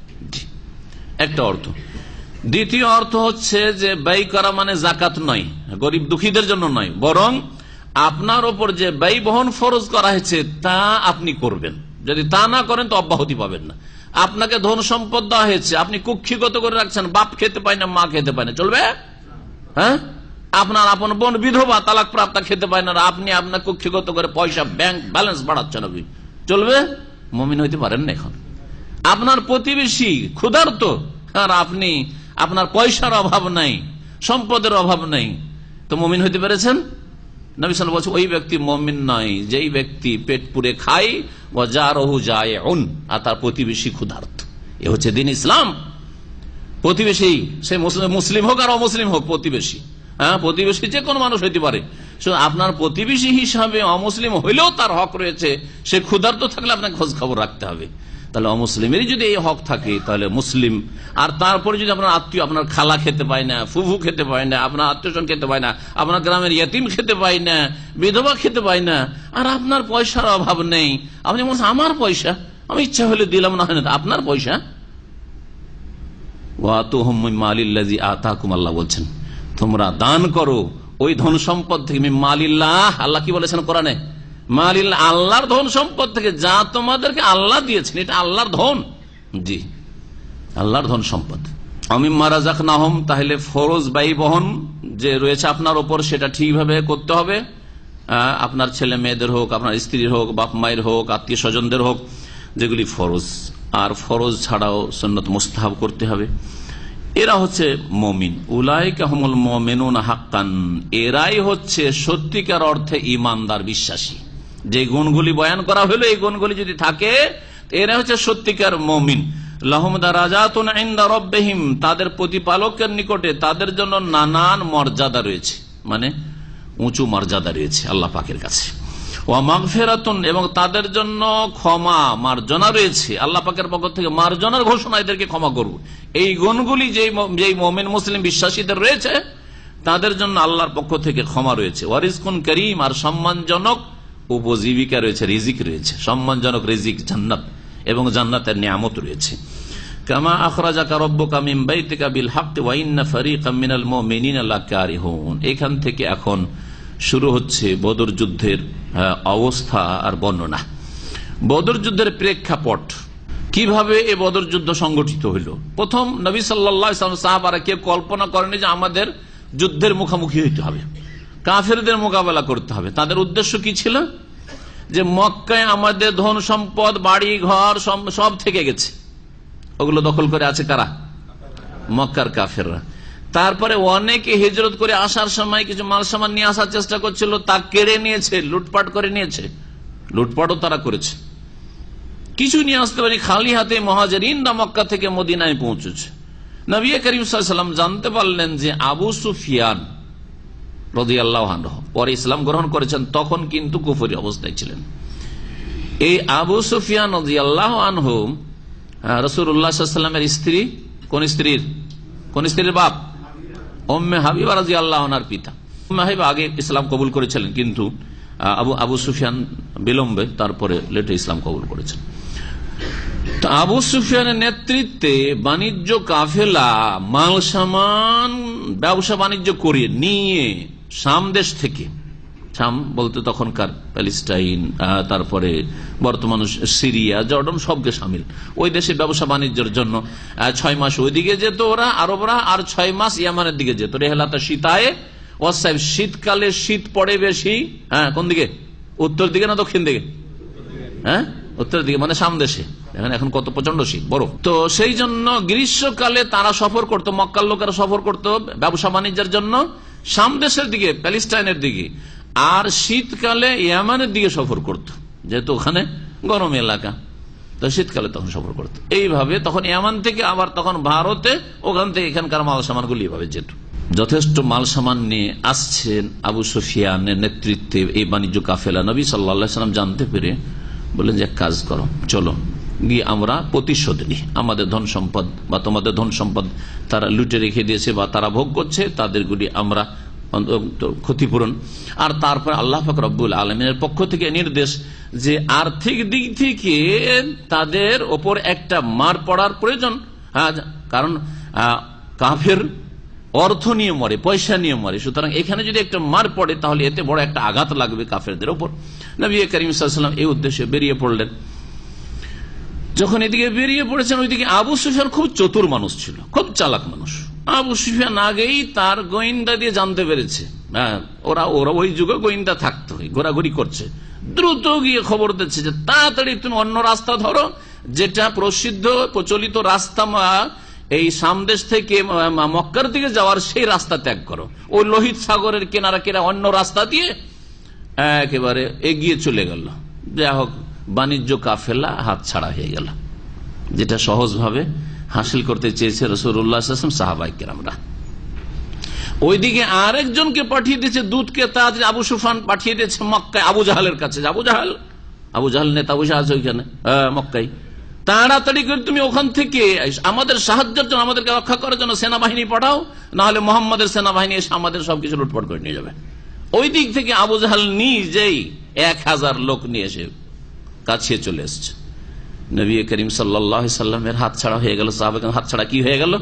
একটা অর্থ। দ্বিতীয় অর্থ হচ্ছে যে ব্যয় করা মানে যাকাত নয়, গরিব দুঃখীদের জন্য নয়, বরং আপনার ওপর যে ব্যয় বহন ফরজ করা হয়েছে তা আপনি করবেন। যদি তা না করেন তো অব্যাহতি পাবেন না। আপনাকে ধন সম্পদ দেওয়া হয়েছে, আপনি কুক্ষিগত করে রাখছেন, বাপ খেতে পায় না, মা খেতে পায় না, চলবে? হ্যাঁ, আপনার আপন বোন বিধবা, তালাক প্রাপ্তা খেতে পায় না, আপনি আপনার কুক্ষিগত করে পয়সা ব্যাংক ব্যালেন্স বাড়াচ্ছেন, আপনি চলবে? মুমিন হইতে পারেন না। এখন আপনার প্রতিবেশী ক্ষুধার্ত আর আপনি, আপনার পয়সার অভাব নাই, সম্পদের অভাব নাই, তো মুমিন হইতে পেরেছেন? নবী সাল্লাল্লাহু আলাইহি ওয়াসাল্লাম বলছেন ওই ব্যক্তি মুমিন নয় যেই ব্যক্তি পেট পুরে খায় ওয়া জারহু জায়উন, আর তার প্রতিবেশী ক্ষুধার্ত। এ হচ্ছে দ্বীন ইসলাম। প্রতিবেশী সে মুসলিম হোক আর অমুসলিম হোক, প্রতিবেশী, প্রতিবেশী যে কোনো মানুষ হইতে পারে। আপনার প্রতিবেশী হিসাবে অমুসলিম হইলেও তার হক রয়েছে, সে ক্ষুধার্ত থাকলে আপনাকে খোঁজ খবর রাখতে হবে। তাহলে অমুসলিমেরই যদি এই হক থাকে তাহলে মুসলিম, আর তারপরে যদি আপনার আত্মীয়, আপনার খালা খেতে পায় না, ফুফু খেতে পায় না, আপনার আত্মীয়স্বজন খেতে পায় না, আপনার গ্রামের ইয়েতিম খেতে পায় না, বিধবা খেতে পায় না, আর আপনার পয়সার অভাব নেই, আপনি বলছেন আমার পয়সা, আমি ইচ্ছা হলে দিলাম, না হয় না, আপনার পয়সা। আল্লাহ বলছেন তোমরা দান করো ওই ধন সম্পদ থেকে, মালিল্লাহ, আল্লাহ কি বলেছেন কোরআনে? মালিল্লাহ, আল্লাহর ধন সম্পদ থেকে, যা তোমাদেরকে আল্লাহ দিয়েছেন, এটা আল্লাহর ধন, জি আল্লাহর ধন সম্পদ। আমিম্মা রাযাকনাহুম, তাহলে ফরজ ব্যয় বহন যে রয়েছে আপনার ওপর সেটা ঠিকভাবে করতে হবে। আপনার ছেলে মেয়েদের হোক, আপনার স্ত্রীর হোক, বাপ মায়ের হোক, আত্মীয় স্বজনদের হোক, যেগুলি ফরজ। আর ফরজ ছাড়াও সুন্নত মুস্তাহাব করতে হবে। এরা হচ্ছে মুমিন। উলাইকা হুমুল মুমিনুনা হাক্কান, এরাই হচ্ছে সত্যিকার অর্থে ঈমানদার, বিশ্বাসী। যে গুণগুলি বয়ান করা হলো, এই গুণগুলি যদি থাকে এরা হচ্ছে সত্যিকার মুমিন। লাহুম দারাজাতুন ইনদা রাব্বিহিম, তাদের প্রতিপালকের নিকটে তাদের জন্য নানান মর্যাদা রয়েছে, মানে উঁচু মর্যাদা রয়েছে আল্লাহ পাকের কাছে। ওয়া মাগফিরাতুন, এবং তাদের জন্য ক্ষমা মার্জনা রয়েছে আল্লাহ পাকের পক্ষ থেকে, মার্জনার ঘোষণা, এদেরকে ক্ষমা করব। এই গুণগুলি যেই মুমিন মুসলিম বিশ্বাসীদের রয়েছে তাদের জন্য আল্লাহর পক্ষ থেকে ক্ষমা রয়েছে। ওয়া রিজকুন কারীম, আর সম্মানজনক উপজীবিকা রয়েছে, রিজিক রয়েছে, সম্মানজনক রিজিক, জান্নাত এবং জান্নাতের নিয়ামত রয়েছে। কামা আখরাজাকা রাব্বুকা মিন বাইতিকা বিল হাক্কি ওয়া ইন্না ফারীকাম মিনাল মুমিনিনা লাকারিহুন। এখান থেকে এখন শুরু হচ্ছে বদর যুদ্ধের অবস্থা আর বর্ণনা। বদর যুদ্ধের প্রেক্ষাপট, কিভাবে এই বদর যুদ্ধ সংগঠিত হইল। প্রথম নবী সাল্লাল্লাহু আলাইহি ওয়াসাল্লাম সাহাবারা কেউ কল্পনা করেনি যে আমাদের যুদ্ধের মুখোমুখি হইতে হবে, কাফেরদের মোকাবেলা করতে হবে। তাদের উদ্দেশ্য কি ছিল? যে মক্কায় আমাদের ধন সম্পদ, বাড়ি ঘর সব থেকে গেছে, ওগুলো দখল করে আছে কারা? মক্কার কাফেররা। তারপরে অনেকে হিজরত করে আসার সময় কিছু মাল সামান নিয়ে আসার চেষ্টা করছিল, তা কেড়ে নিয়েছে, লুটপাট করে নিয়েছে, লুটপাটও তারা করেছে। কিছু নিয়ে আসতে পারি, খালি হাতে মুহাজিরিনরা মক্কা থেকে মদিনায় পৌঁছেছে। নবী করিম সাল্লাল্লাহু আলাইহি ওয়াসাল্লাম জানতে পারলেন যে আবু সুফিয়ান রাদিয়াল্লাহু আনহু পরে ইসলাম গ্রহণ করেছেন, তখন কিন্তু কুফরি অবস্থায় ছিলেন। এই আবু সুফিয়ান রাদিয়াল্লাহু আনহু রাসূলুল্লাহ সাল্লাল্লাহু আলাইহি ওয়াসাল্লামের স্ত্রী, কোন স্ত্রীর বাপ? উম্মে হাবিবা রাদিয়াল্লাহু আনহার পিতা। উম্মে হাবিবা আগে ইসলাম কবুল করেছিলেন, কিন্তু আবু সুফিয়ান বিলম্বে, তারপরে লেটে ইসলাম কবুল করেছেন। তো আবু সুফিয়ানের নেতৃত্বে বাণিজ্য কাফেলা মাল সামান ব্যবসা বাণিজ্য করে নিয়ে শাম দেশ থেকে, শাম বলতে তখনকার প্যালেস্টাইন, তারপরে বর্তমান সিরিয়া, জর্ডন, সবকে সামিল, ওই দেশে ব্যবসা বাণিজ্যের জন্য 6 মাস ওইদিকে যেত ওরা আরবরা, আর 6 মাস ইয়ামানের দিকে যেত। রেহলাতা শীতায় ওয়াসাইব, শীতকালে শীত পড়ে বেশি কোন দিকে? উত্তর দিকে না দক্ষিণ দিকে? উত্তর দিকে, মানে শাম দেশে। এখন কত প্রচন্ড শীত, বরফ। তো সেই জন্য গ্রীষ্মকালে তারা সফর করতো, মক্কার লোকেরা সফর করতো ব্যবসা বাণিজ্যের জন্য শাম দেশের দিকে, প্যালেস্টাইনের দিকে, আর শীতকালে ইয়ামানের দিকে সফর করত, যেহেতু ওখানে গরম এলাকা, তো শীতকালে তখন সফর করত। এইভাবে তখন ইয়ামান থেকে আবার তখন ভারতে, ওখান থেকে এখানকার মাল সামানগুলি এইভাবে যেত। যথেষ্ট মাল সামান নিয়ে আসছেন আবু সুফিয়ানের নেতৃত্বে এই বাণিজ্য কাফেলা। নবী সাল্লাল্লাহু আলাইহি ওয়াসাল্লাম জানতে পেরে বললেন যে এক কাজ করো, চলো গিয়ে আমরা প্রতিশোধ নিই। আমাদের ধন সম্পদ বা তোমাদের ধন সম্পদ তারা লুটে রেখে দিয়েছে বা তারা ভোগ করছে, তাদেরগুলি আমরা ক্ষতিপূরণ। আর তারপর আল্লাহ পাক রব্বুল আলামিনের পক্ষ থেকে নির্দেশ যে আর্থিক দিক থেকে তাদের ওপর একটা মার পড়ার প্রয়োজন। কারণ কাফের অর্থ নিয়ে মরে, পয়সা নিয়ে মরে, সুতরাং এখানে যদি একটা মার পড়ে তাহলে এতে বড় একটা আঘাত লাগবে কাফেরদের ওপর। নবী করিম সাল্লাল্লাহু আলাইহি ওয়াসাল্লাম এই উদ্দেশ্যে বেরিয়ে পড়লেন। যখন এদিকে বেরিয়ে পড়েছেন, ওইদিকে আবু সুফিয়ান খুব চতুর মানুষ ছিল, খুব চালাক মানুষ। আবু সুফিয়ান আগেই তার গোয়েন্দা দিয়ে জানতে পেরেছে, ওরা ওই যুগে গোয়েন্দা থাকতো, ঘোরাঘুরি করছে, দ্রুত গিয়ে খবর দিচ্ছে যে তাড়াতাড়ি তুমি অন্য রাস্তা ধরো, যেটা প্রসিদ্ধ প্রচলিত রাস্তা এই সামদেশ থেকে মক্কার দিকে যাওয়ার সেই রাস্তা ত্যাগ করো। ওই লোহিত সাগরের কেনারা অন্য রাস্তা দিয়ে একেবারে এগিয়ে চলে গেল। যা হোক, বাণিজ্য কাফেলা হাত ছাড়া হয়ে গেল, যেটা সহজভাবে হাসিল করতে চেয়েছে রাসূলুল্লাহ সাল্লাল্লাহু আলাইহি ওয়াসাল্লাম, সাহাবায়ে কেরামরা। ওইদিকে আরেকজনকে পাঠিয়ে দিয়েছে দূতকে, তাড়াতাড়ি আবু সুফিয়ান পাঠিয়ে দিয়েছে মক্কায় আবু জাহালের কাছে। আবু জাহাল নেতা বসে আছে ওইখানে মক্কায়, তাড়াতাড়ি করে তুমি ওখান থেকে আমাদের সাহায্যের জন্য, আমাদেরকে রক্ষা করার জন্য সেনাবাহিনী পাঠাও, না হলে মোহাম্মদের সেনাবাহিনী এসে আমাদের সবকিছু লুটপাট করে নিয়ে যাবে। ওই দিক থেকে আবু জাহাল নিজেই 1000 লোক নিয়ে এসে কাছে চলে এসছে। নবী করিম সাল্লাল্লাহু আলাইহি সাল্লামের হাত ছাড়া হয়ে গেল, সাহাবাগণ হাত ছাড়া কি হয়ে গেল,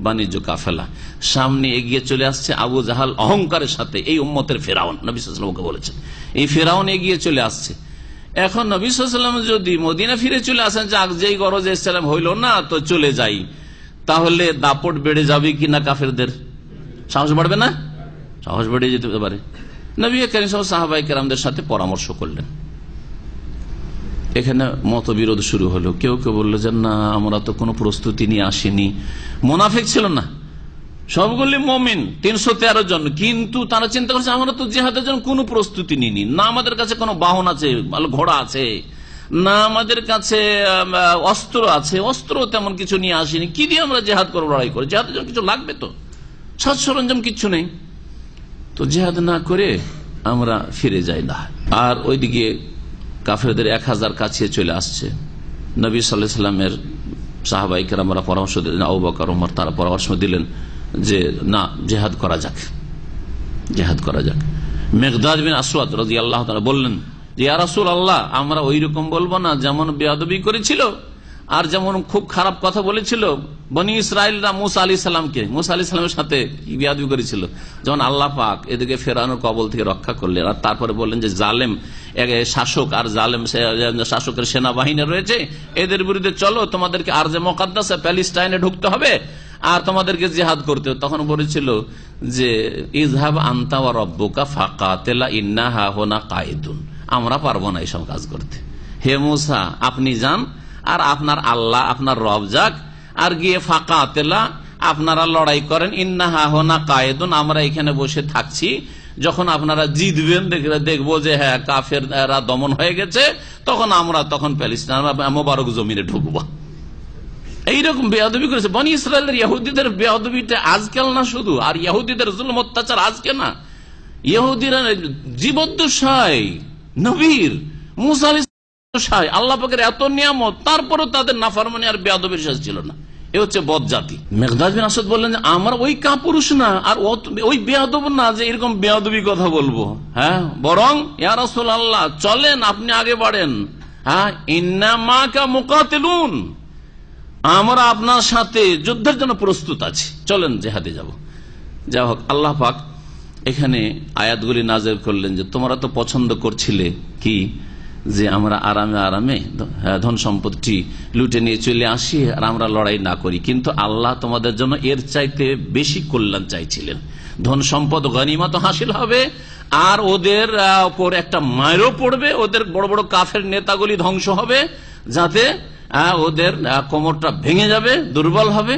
বাণিজ্য কাফেলা। সামনে এগিয়ে চলে আসছে আবু জাহাল অহংকারের সাথে, এই উম্মতের ফেরাউন, নবী সাল্লাল্লাহু আলাইহি ওয়াসাল্লামকে বলেছেন এই ফেরাউন এগিয়ে চলে আসছে। এখন নবী সাল্লাল্লাহু আলাইহি ওয়াসাল্লাম যদি মদিনা ফিরে চলে আসেন, যেই গরজ এসেছিলাম হইল না, তো চলে যাই, তাহলে দাপট বেড়ে যাবে কিনা, কাফেরদের সাহস বাড়বে না, সাহস বেড়ে যেতে পারে। নবী করিম সাহাবায়ে কেরামদের সাথে পরামর্শ করলেন। এখানে মতবিরোধ শুরু হলো। কেউ কেউ বললো যে না, আমরা তো কোনো প্রস্তুতি নিয়ে আসিনি। মুনাফিক ছিল না, সবগুলি মুমিন, 313 জন, কিন্তু তারা চিন্তা করছে আমরা তো জিহাদের জন্য কোনো প্রস্তুতি নিইনি, না আমাদের কাছে কোনো বাহন আছে, ঘোড়া আছে, না আমাদের কাছে অস্ত্র আছে, অস্ত্র তেমন কিছু নিয়ে আসিনি, কি দিয়ে আমরা জিহাদ করবো, লড়াই করে, জিহাদের জন্য কিছু লাগবে তো, সাজ সরঞ্জাম কিচ্ছু নেই, তো জিহাদ না করে আমরা ফিরে যাই না। আর ওইদিকে কাফেরদের 1000 কাছে চলে আসছে। নবী সাল্লাল্লাহু আলাইহি ওয়াসাল্লামের সাহাবায়ে কেরামরা পরামর্শ দিলেন, আবু বকর ওমর তারা পরামর্শ দিলেন যে না, জিহাদ করা যাক, জিহাদ করা যাক। মিকদাদ বিন আসওয়াদ রাদিয়াল্লাহু তাআলা বললেন যে ইয়া রাসূলুল্লাহ, আমরা ওই রকম বলবো না যেমন বেয়াদবি করেছিল আর যেমন খুব খারাপ কথা বলেছিল বনি ইসরাইলরা মুসা আলাইহিস সালামকে, মুসা আলাইহিস সালামের সাথে বেয়াদবি করেছিল, যেমন আল্লাহ পাক এদিকে ফেরাউনের কবল থেকে রক্ষা করলেন। আর তারপরে বললেন যে জালেম শাসক আর জালেম শাসকের সেনাবাহিনী রয়েছে, এদের বিরুদ্ধে চলো, তোমাদেরকে আরজে মুকাদ্দাসে প্যালেস্টাইনে ঢুকতে হবে আর তোমাদেরকে জিহাদ করতে হবে। তখন বলেছিল যে ইযহাব আনতা ওয়া রাব্বুকা ফাকাতিলা ইন্না হাহুনা কাঈদুন, আমরা পারবো না এইসব কাজ করতে, হে মুসা আপনি যান আর আপনার আল্লাহ আপনার রব যাক, আর গিয়ে ফাকাতিলা আপনারা লড়াই করেন, ইন্না হাহুনা কাঈদুন, আমরা এখানে বসে থাকছি, যখন আপনারা জিতবেন দেখবো যে হ্যাঁ কাফেররা দমন হয়ে গেছে, তখন আমরা প্যালেস্টাইন মোবারক জমিনে ঢুকবো। এইরকম বেয়াদবি করেছে বনি ইসরায়েলের। ইহুদিদের বেয়াদবিটা আজকাল না শুধু, আর ইহুদিদের জুলুম অত্যাচার আজকে না, ইহুদিরা জীবদ্দশায় নবীর মুসা আলাইহিস সালাম আল্লাহ পাকের এত নিয়ামত, তারপরও তাদের নাফরমানি আর বেয়াদবির শেষ ছিল না। এ হচ্ছে বদজাতি। মিকদাদ বিন আসওয়াদ বললেন যে আমরা ওই কাপুরুষ না আর ওই বেয়াদব না যে এরকম বেয়াদবি কথা বলবো, হ্যাঁ, বরং ইয়া রাসূলুল্লাহ চলেন আপনি আগে বাড়েন, হ্যাঁ, ইন্না মাকা মুকাতিলুন, আমরা আপনার সাথে যুদ্ধের জন্য প্রস্তুত আছি, চলেন জিহাদে যাব। যা হোক, আল্লাহ পাক এখানে আয়াতগুলি নাযিল করলেন যে তোমরা তো পছন্দ করছিলে কি যে আমরা আরামে আরামে ধন সম্পত্তি লুটে নিয়ে চলে আসি আর আমরা লড়াই না করি, কিন্তু আল্লাহ তোমাদের জন্য এর চাইতে বেশি কল্যাণ চাইছিলেন। ধন সম্পদ গনিমত হাসিল হবে আর ওদের উপর একটা মায়েরও পড়বে, ওদের বড় বড় কাফের নেতাগুলি ধ্বংস হবে, যাতে ওদের কোমরটা ভেঙে যাবে, দুর্বল হবে।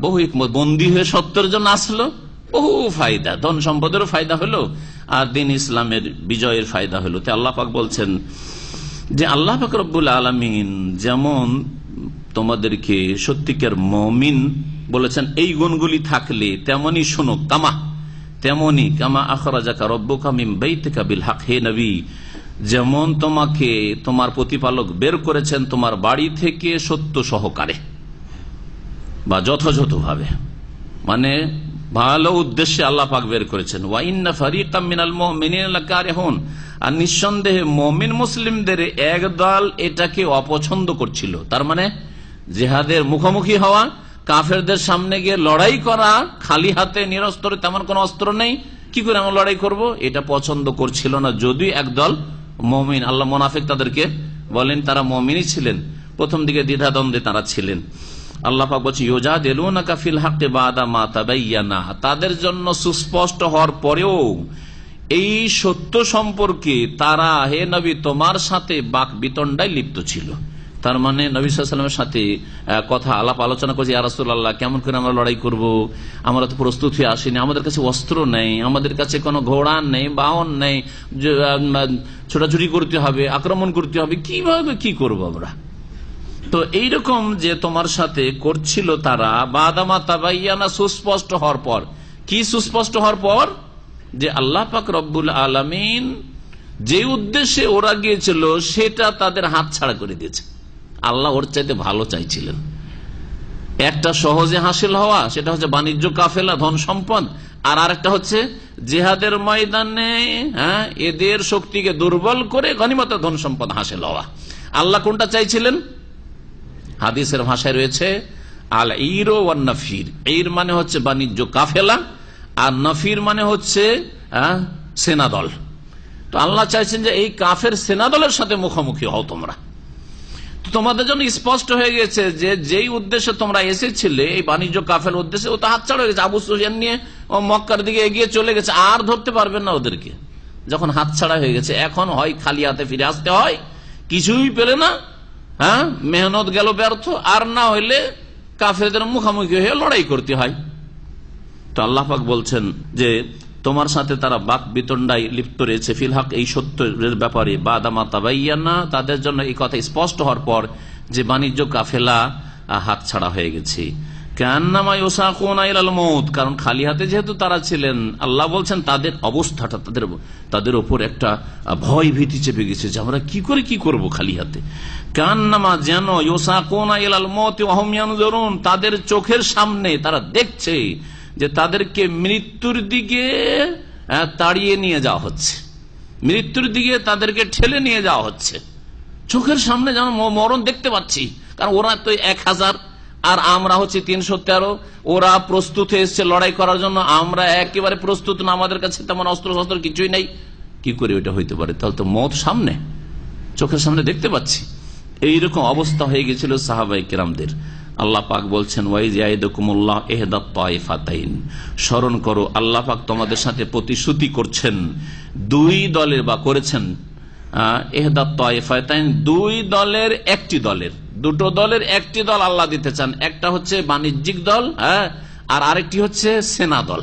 বহু বন্দী হয়ে 70 জন আসলো, বহু ফায়দা, ধন সম্পদেরও ফায়দা হলো আর দিন ইসলামের বিজয়ের ফায়দা হলো। তো আল্লাহ পাক বলছেন যে আল্লাহ পাক রব্বুল আলামিন যেমন তোমাদেরকে সত্যিকার মুমিন বলেছেন এই গুণগুলি থাকলে তেমনি শোনো, কামা আখরাজাকা রব্বুকা মিন বাইতিকা বিল হক, হে নবী যেমন তোমাকে তোমার প্রতিপালক বের করেছেন তোমার বাড়ি থেকে সত্য সহকারে বা যথাযথভাবে, মানে ভালো উদ্দেশ্যে আল্লাহ পাক বের করেছেন। ওয়া ইন্না ফারিকাম মিনাল মুমিনিনা লাকারিহুন, আর নিঃসন্দেহে মুমিন মুসলিমদের একদল এটাকে অপছন্দ করছিল। তার মানে জিহাদের মুখোমুখি হওয়া, কাফেরদের সামনে গিয়ে লড়াই করা, খালি হাতে নিরস্ত্র, তেমন কোন অস্ত্র নেই, কি করে আমরা লড়াই করব, এটা পছন্দ করছিল না। যদিও একদল মুমিন, আল্লাহ মুনাফিক তাদেরকে বলেন তারা মুমিনই ছিলেন, প্রথম দিকে দ্বিধাদ্বন্দ্বে তারা ছিলেন। আল্লাহ পাক বলছে ইউজাদিলুনাকা ফিল হাক্কি বাদা মা তাবায়্যানা, তাদের জন্য সুস্পষ্ট হওয়ার পরেও এই সত্য সম্পর্কে তারা হে নবী তোমার সাথে বাক বিতণ্ডায় লিপ্ত ছিল। তার মানে নবী সাল্লাল্লাহু আলাইহি ওয়াসাল্লামের সাথে কথা আলাপ আলোচনা করছে, ইয়া রাসূলুল্লাহ কেমন করে আমরা লড়াই করব, আমরা তো প্রস্তুত হয়ে আসিনি, আমাদের কাছে অস্ত্র নেই, আমাদের কাছে কোনো ঘোড়া নেই, বাহন নেই, ছোটাছুটি করতে হবে, আক্রমণ করতে হবে, কিভাবে কি করব আমরা। তো এইরকম যে তোমার সাথে করছিল তারা বাদামা তাবাইয়ানা, সুস্পষ্ট হওয়ার পর। কি সুস্পষ্ট হওয়ার পর? যে আল্লাহ পাক রব্বুল আলামিন যে উদ্দেশ্যে ওরা গিয়েছিল সেটা তাদের হাত ছাড়া করে দিয়েছে। আল্লাহ ওর চাইতে ভালো চাইছিলেন। একটা সহজে হাসিল হওয়া, সেটা হচ্ছে বাণিজ্য কাফেলা, ধন সম্পদ, আর আরেকটা হচ্ছে জিহাদের ময়দানে এদের শক্তিকে দুর্বল করে গনিমত ধন সম্পদ হাসিল হওয়া। আল্লাহ কোনটা চাইছিলেন? হাদিসের ভাষায় রয়েছে আল ঈর ওয়ান নফির। ঈর মানে হচ্ছে বাণিজ্য কাফেলা, আর নফির মানে হচ্ছে সেনাদল। তো আল্লাহ চাইছেন যে এই কাফের সেনাদলের সাথে মুখোমুখি হও তোমরা। তোমাদের জন্য স্পষ্ট হয়ে গেছে যে যেই উদ্দেশ্যে তোমরা এসেছিলে, এই বাণিজ্য কাফের উদ্দেশ্যে, ও তো হাতছাড়া হয়ে গেছে। আবু সুফিয়ান নিয়ে ও মক্কার দিকে এগিয়ে চলে গেছে, আর ধরতে পারবেন না ওদেরকে। যখন হাতছাড়া হয়ে গেছে, এখন হয় খালি হাতে ফিরে আসতে হয়, কিছুই পেলে না, মেহনত গেল ব্যর্থ, আর না হইলে কাফেরদের মুখোমুখি হয়ে লড়াই করতে হয়। তো আল্লাহ পাক বলছেন যে তোমার সাথে তারা বাক বিতণ্ডায় লিপ্ত রয়েছে ফিল হক, এই সত্যের ব্যাপারে, বাদামা তাবাইয়ানা, তাদের জন্য এই কথা স্পষ্ট হওয়ার পর যে বাণিজ্য কাফেলা হাত ছাড়া হয়ে গেছে। কান্নামা ইউসাকুনা ইলাল মউত, কারণ খালি হাতে যেহেতু তারা ছিলেন, আল্লাহ বলছেন তাদের অবস্থাটা, তাদের উপর একটা ভয় ভীতি চেপে গেছে যে আমরা কি করে কি করব খালি হাতে। কান্নামা, যেন ইউসাকুনা ইলাল মউত ওয়া হুম ইয়ানজুরুন, তাদের চোখের সামনে তারা দেখছে যে তাদেরকে মৃত্যুর দিকে তাড়িয়ে নিয়ে যাওয়া হচ্ছে, মৃত্যুর দিকে তাদেরকে ঠেলে নিয়ে যাওয়া হচ্ছে। চোখের সামনে যেন মরণ দেখতে পাচ্ছি, কারণ ওরা তো 1000 আর আমরা হচ্ছে 313। ওরা প্রস্তুত হয়ে এসছে লড়াই করার জন্য, আমরা একেবারে প্রস্তুত না, আমাদের কাছে তেমন অস্ত্র শস্ত্র কিছুই নেই। কি করে এটা হইতে পারে? তাহলে তো মত সামনে, চোখের সামনে দেখতে পাচ্ছি। এইরকম অবস্থা হয়ে গেছিল সাহাবায়ে কেরামদের। আল্লাহ পাক বলছেন ওয়াইজ ইয়াইদুকুমুল্লাহ ইহদাত তাইফাতাইন, স্মরণ করো আল্লাহ পাক তোমাদের সাথে প্রতিশ্রুতি করছেন দুই দলের, বা করেছেন ইহদাত তাইফাতাইন, দুই দলের একটি দলের, দুটো দলের একটি দল আল্লাহ দিতে চান। একটা হচ্ছে বাণিজ্যিক দল, আর আরেকটি হচ্ছে সেনা দল।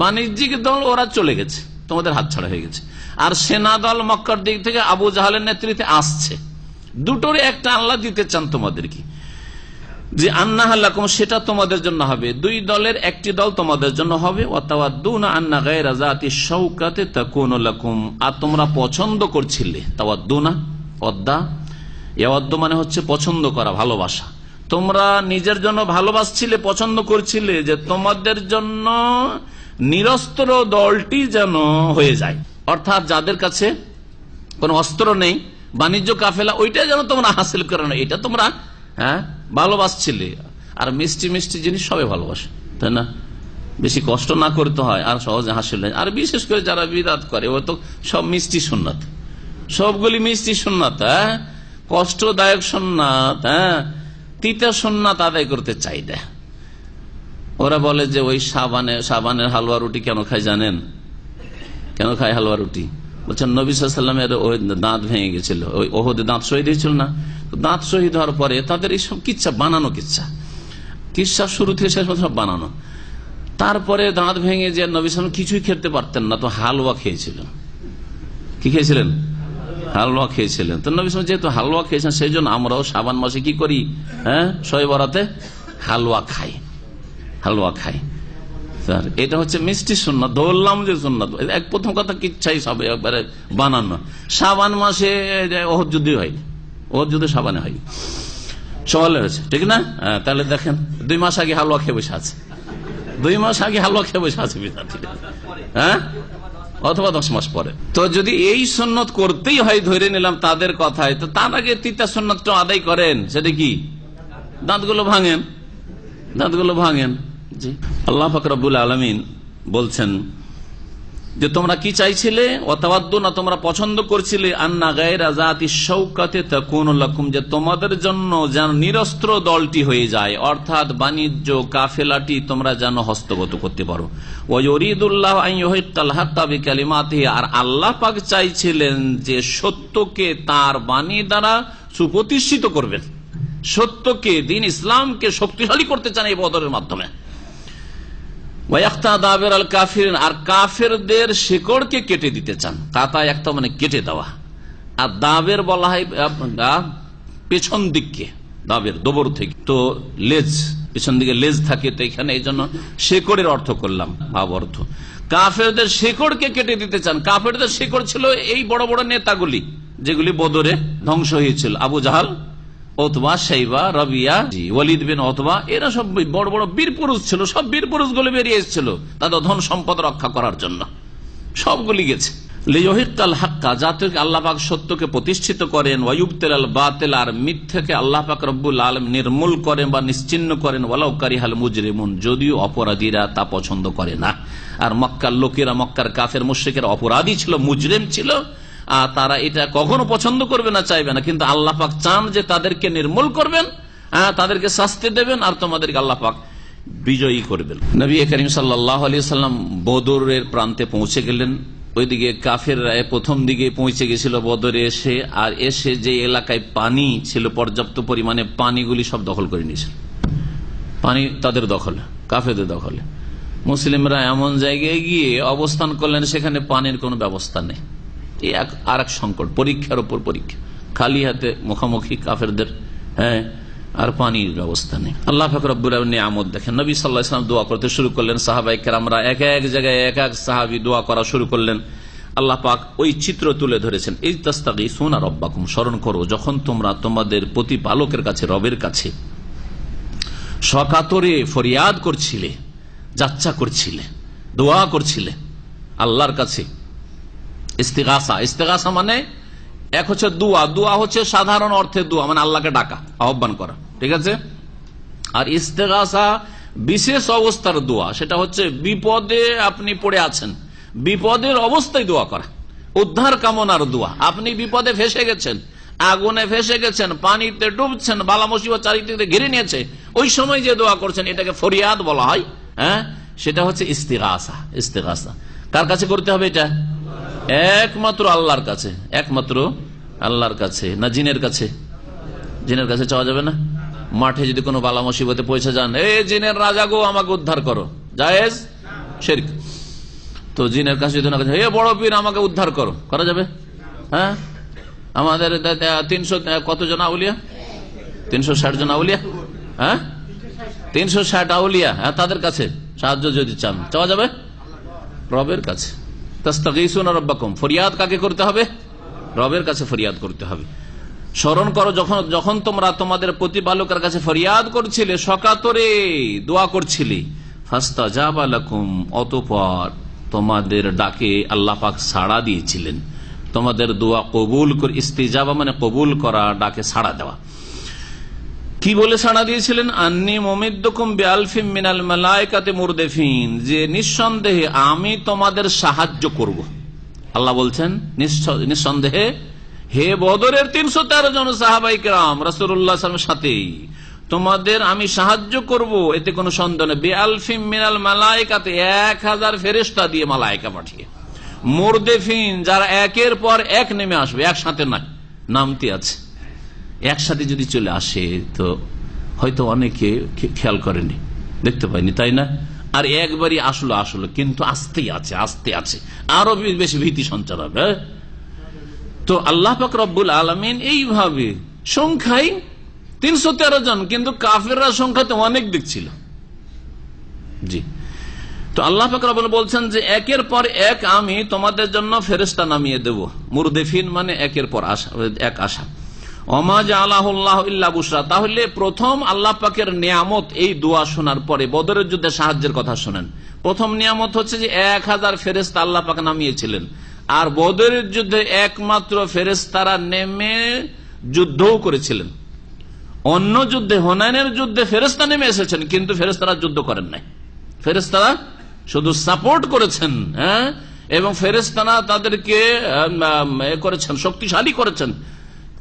বাণিজ্যিক দল ওরা চলে গেছে, তোমাদের হাতছাড়া হয়ে গেছে, আর সেনা দল মক্কার দিক থেকে আবু জাহালের নেতৃত্বে আসছে। দুটোর একটা আল্লাহ দিতে চান তোমাদেরকে, যে আন্না লাকুম, সেটা তোমাদের জন্য হবে। দুই দলের একটি দল তোমাদের জন্য হবে। ওয়াতাওয়াদ্দুনা আন্না গায়রা যাতি শাওকাতি তাকুনু লাকুম, আর তোমরা পছন্দ করছিলে, তাওয়াদ্দুনা ওয়াদ্দা, ইয়াওয়াদ্দু মানে হচ্ছে পছন্দ করা, ভালোবাসা। তোমরা নিজের জন্য ভালোবাসছিলে, পছন্দ করছিলে যে তোমাদের জন্য নিরস্ত্র দলটি যেন হয়ে যায়, অর্থাৎ যাদের কাছে কোনো অস্ত্র নেই, বাণিজ্য কাফেলা, ওইটাই যেন তোমরা হাসিল করে না, এটা তোমরা ভালোবাসছিলে। আর মিষ্টি মিষ্টি জিনিস সবাই ভালোবাসে, তাই না? বেশি কষ্ট না করতে হয় আর সহজে হাসিল। আর বিশেষ করে যারা বিদআত করে, ও তো সব মিষ্টি সুন্নাত, সবগুলি মিষ্টি সুন্নাত, কষ্টদায়ক সুন্নাত, তিতা সুন্নাত আদায় করতে চাই দেয়। ওরা বলে যে ওই সাবানের হালুয়া রুটি কেন খায় জানেন? কেন খায় হালুয়া রুটি? বলছেন নবী সাল্লাল্লাহু আলাইহি ওয়াসাল্লামের ওই দাঁত ভেঙে গেছিল, ওই ওহদে দাঁত শহীদ হয়েছিল না, দাঁত শহীদ হওয়ার পরে তাদের এইসব কিচ্ছা বানানো, কিচ্ছা শুরু থেকে শেষ পর্যন্ত সব বানানো। তারপরে দাঁত ভেঙে যে নবী সাল্লাল্লাহু কিছুই খেতে পারতেন না, তো হালুয়া খেয়েছিলেন। কি খেয়েছিলেন? হালুয়া খেয়েছিলেন। তো নবী সাল্লাল্লাহু যেহেতু হালুয়া খেয়েছেন, সেই জন্য আমরাও শাবান মাসে কি করি, শবে বরাতে হালুয়া খাই। এটা হচ্ছে মিষ্টি সুন্নাত, ধরলাম যে সুন্নাত। প্রথম কথা কিচ্ছাই সব একবারে বানানো। শাবান মাসে ওহদ যুদ্ধ হয়, ওহদ যুদ্ধ শাবানে হয়, সওয়ালে হয়েছে, ঠিক না? তাহলে দেখেন 2 মাস আগে হালুয়া খেয়ে বসে আছে, 2 মাস আগে হালুয়া খেয়ে বসে আছে বিদ্যার্থীরা, হ্যাঁ, অথবা 10 মাস পরে। তো যদি এই সুন্নত করতেই হয়, ধরে নিলাম তাদের কথায়, তো তার আগে 3টা সুন্নতটা আদায় করেন। সেটা কি? দাঁতগুলো ভাঙেন, দাঁতগুলো ভাঙেন। জি, আল্লাহ পাক রব্বুল আলামিন বলছেন যে তোমরা কি চাইছিলে, ওয়াতাওয়াদ্দুনা, তোমরা পছন্দ করছিলে, আন্না গায়রা যাতি শাওকাতে তাকুনু লাকুম, যে তোমাদের জন্য যেন নিরস্ত্র দলটি হয়ে যায়, অর্থাৎ বাণিজ্য কাফেলাটি তোমরা যেন হস্তগত করতে পারো। ওয়া ইউরিদুল্লাহু আন ইউহিক্কাল হাক্কা বিকালিমাতিহি, আর আল্লাহ পাক চাইছিলেন যে সত্যকে তার বাণী দ্বারা সুপ্রতিষ্ঠিত করবেন, সত্যকে, দ্বীন ইসলামকে শক্তিশালী করতে চান এই বদরের মাধ্যমে। আর কাফেরদের শিকড়কে কেটে দিতে চান। কাতা একটা মানে কেটে দেওয়া, আর দাবের বলা হয় পেছন দিককে, দাবের দবর থেকে, তো লেজ, পেছন দিকে লেজ থাকে, তো এখানে এই জন্য শেকড়ের অর্থ করলাম, ভাব অর্থ। কাফেরদের শিকড়কে কেটে দিতে চান। কাফেরদের শিকড় ছিল এই বড় বড় নেতাগুলি, যেগুলি বদরে ধ্বংস হয়েছিল, আবু জাহাল, ওতবা, শাইবা, রবিয়া, ওয়ালিদ বিন ওতবা, এরা সব বড় বড় বীর পুরুষ ছিল। সব বীর পুরুষ গুলো বেরিয়ে এসেছিল তাদের ধন সম্পদ রক্ষা করার জন্য, সবগুলি গেছে। লিয়হিক্কাল হাক্কা, যাতে আল্লাহ পাক সত্যকে প্রতিষ্ঠিত করেন, ওয়ায়ুবতিলাল বাতিল, আর মিথ্যাকে আল্লাহ পাক রব্বুল আলামিন নির্মূল করেন বা নিশ্চিহ্ন করেন, ওয়ালাউ কারিহাল মুজরিমুন, যদিও অপরাধীরা তা পছন্দ করে না। আর মক্কার লোকেরা, মক্কার কাফের মুশরিকেরা অপরাধী ছিল, মুজরিম ছিল, আর তারা এটা কখনো পছন্দ করবে না, চাইবে না, কিন্তু আল্লাহ পাক চান যে তাদেরকে নির্মূল করবেন, তাদেরকে শাস্তি দেবেন, আর তোমাদেরকে আল্লাহ পাক বিজয়ী করবেন। নবী করিম সাল্লাল্লাহু আলাইহি ওয়াসাল্লাম বদরের প্রান্তে পৌঁছে গেলেন। ওইদিকে কাফেররা প্রথম দিকে পৌঁছে গেছিল বদরে এসে, আর এসে যে এলাকায় পানি ছিল, পর্যাপ্ত পরিমাণে পানিগুলি সব দখল করে নিয়েছিল। পানি তাদের দখলে, কাফেরদের দখলে। মুসলিমরা এমন জায়গায় গিয়ে অবস্থান করলেন, সেখানে পানির কোনো ব্যবস্থা নেই। আর এক সংকট, পরীক্ষার উপর পরীক্ষা, খালি হাতে মুখোমুখি কাফেরদের, হ্যাঁ, আর পানির ব্যবস্থা নেই। আল্লাহ পাক রব্বুল আলামিন নিয়ামত দেখেন। নবী সাল্লাল্লাহু আলাইহি ওয়াসাল্লাম দোয়া করতে শুরু করলেন, সাহাবায়ে কেরামরা এক এক জায়গায় এক এক সাহাবী দোয়া করা শুরু করলেন। আল্লাহ পাক ওই চিত্র তুলে ধরেছেন। ইয তাস্তাগীসুনা রাব্বাকুম, স্মরণ করো যখন তোমরা তোমাদের প্রতিপালকের কাছে, রবের কাছে সকাতরে ফরিয়াদ করছিলে, যাচ্চা করছিলে, দোয়া করছিলে আল্লাহর কাছে। ইস্তিগাসা, ইস্তিগাসা মানে এক হচ্ছে দোয়া, দোয়া হচ্ছে সাধারণ অর্থে দোয়া, মানে আল্লাহকে ডাকা, আহ্বান করা, ঠিক আছে। আর ইস্তিগাসা বিশেষ অবস্থার দোয়া, সেটা হচ্ছে বিপদে আপনি পড়ে আছেন, বিপদের অবস্থায় দোয়া করা, উদ্ধার কামনার দোয়া। আপনি বিপদে ফেসে গেছেন, আগুনে ফেসে গেছেন, পানিতে ডুবছেন, বালা মুসিবত চারিদিকে ঘিরে নিয়েছে, ওই সময় যে দোয়া করছেন এটাকে ফরিয়াদ বলা হয়, হ্যাঁ, সেটা হচ্ছে ইস্তিগাসা। ইস্তিগাসা কার কাছে করতে হবে? এটা একমাত্র আল্লাহর কাছে, একমাত্র আল্লাহর কাছে, না জিনের কাছে? জিনের কাছে চাওয়া যাবে না। মাঠে যদি কোনো বালা মুসিবতে পৌঁছে যান, এই জিনের রাজা গো আমাকে উদ্ধার করো, জায়েজ? শিরক। তো জিনের কাছে যদি না, হে বড় পীর আমাকে উদ্ধার করো, করা যাবে? হ্যাঁ, আমাদের 300 কত জন আউলিয়া, 360 জন আউলিয়া, হ্যাঁ 360 আউলিয়া, হ্যাঁ, তাদের কাছে সাহায্য যদি চান, চাওয়া যাবে রবের কাছে। তাস্তাগীসুনা রাব্বাকুম, ফরিয়াদ কাকে করতে হবে? রবের কাছে ফরিয়াদ করতে হবে। স্মরণ করো যখন তোমরা তোমাদের প্রতিপালকের কাছে ফরিয়াদ করছিলে, সকাতরে দোয়া করছিলে, ফাস্তাজাবা লাকুম, অতঃপর তোমাদের ডাকে আল্লাহ পাক সাড়া দিয়েছিলেন, তোমাদের দোয়া কবুল করে। ইস্তিজাবা মানে কবুল করা, ডাকে সাড়া দেওয়া। কি বলে সাড়া দিয়েছিলেন? আন্নী মুমিদ্দুকুম বিআলফিম মিনাল মালায়েকাতি মুরদিফিন, যে নিঃসন্দেহে আমি তোমাদের সাহায্য করব। আল্লাহ বলছেন নিঃসন্দেহে হে বদরের 313 জন সাহাবায়ে কেরাম রাসূলুল্লাহ সাল্লাল্লাহু আলাইহি ওয়াসাল্লামের সাথে তোমাদের আমি সাহায্য করব, এতে কোনো সন্দেহ নেই। বিআলফিম মিনাল মালায়েকাতি, 1000 ফেরেশতা দিয়ে, মালায়েকা পাঠিয়ে। মুরদিফিন, যারা একের পর এক নেমে আসবে, একসাথে না, নামতে আছে, একসাথে যদি চলে আসে তো হয়তো অনেকে খেয়াল করেনি, দেখতে পাইনি, তাই না? আর একবারই আসলো, কিন্তু আস্তেই আছে, আস্তে আছে, আরো বেশি ভীতি সঞ্চার হবে। তো আল্লাহ পাক রব্বুল আলামিন এইভাবে সংখ্যায় 313 জন, কিন্তু কাফেররা সংখ্যাতে অনেক দেখছিল। জি, তো আল্লাহ পাক রব্বুল বলছেন যে একের পর এক আমি তোমাদের জন্য ফেরেশতা নামিয়ে দেব। মুরদিফিন মানে একের পর এক আসা। ওমা জাআলাহুল্লাহু ইল্লা বুশরা, তাহলে প্রথম আল্লাহ পাকের নিয়ামত এই দোয়া শোনার পরে বদরের যুদ্ধে সাহায্যের কথা শোনেন। প্রথম নিয়ামত হচ্ছে যে 1000 ফেরেশতা আল্লাহ পাক নামিয়েছিলেন, আর বদরের যুদ্ধে একমাত্র ফেরেশতারা নেমে যুদ্ধও করেছিলেন। অন্য যুদ্ধে হুনাইনের যুদ্ধে ফেরেশতা নেমে এসেছেন, কিন্তু ফেরেশতারা যুদ্ধ করেন নাই। ফেরেশতারা শুধু সাপোর্ট করেছেন, এবং ফেরেশতারা তাদেরকে করেছেন, শক্তিশালী করেছেন,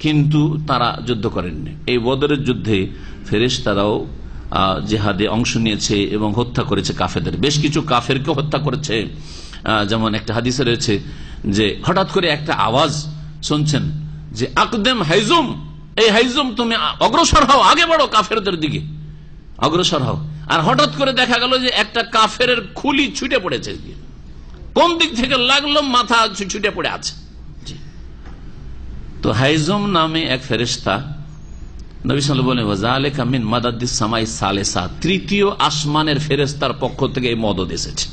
কিন্তু তারা যুদ্ধ করেননি। এই বদরের যুদ্ধে ফেরেশতারাও জিহাদে অংশ নিয়েছে এবং হত্যা করেছে কাফেরদের, বেশ কিছু কাফেরকে হত্যা করেছে। যেমন একটা হাদিসে রয়েছে যে হঠাৎ করে একটা আওয়াজ শুনছেন যে আকদেম হাইজুম, এই হাইজুম তুমি অগ্রসর হও, আগে বাড়ো, কাফেরদের দিকে অগ্রসর হও। আর হঠাৎ করে দেখা গেল যে একটা কাফের খুলি ছুটে পড়েছে, কোন দিক থেকে লাগলো, মাথা ছুটে পড়ে আছে। তো হাইজুম নামে এক ফেরেশতা, নবী সাল্লাল্লাহু আলাইহি ওয়াসাল্লাম বলেন ওয়াজালিকা মিন মাদাদিস সামাই সালেসা, তৃতীয় আসমানের ফেরেশতার পক্ষ থেকে এই মদদ এসেছে।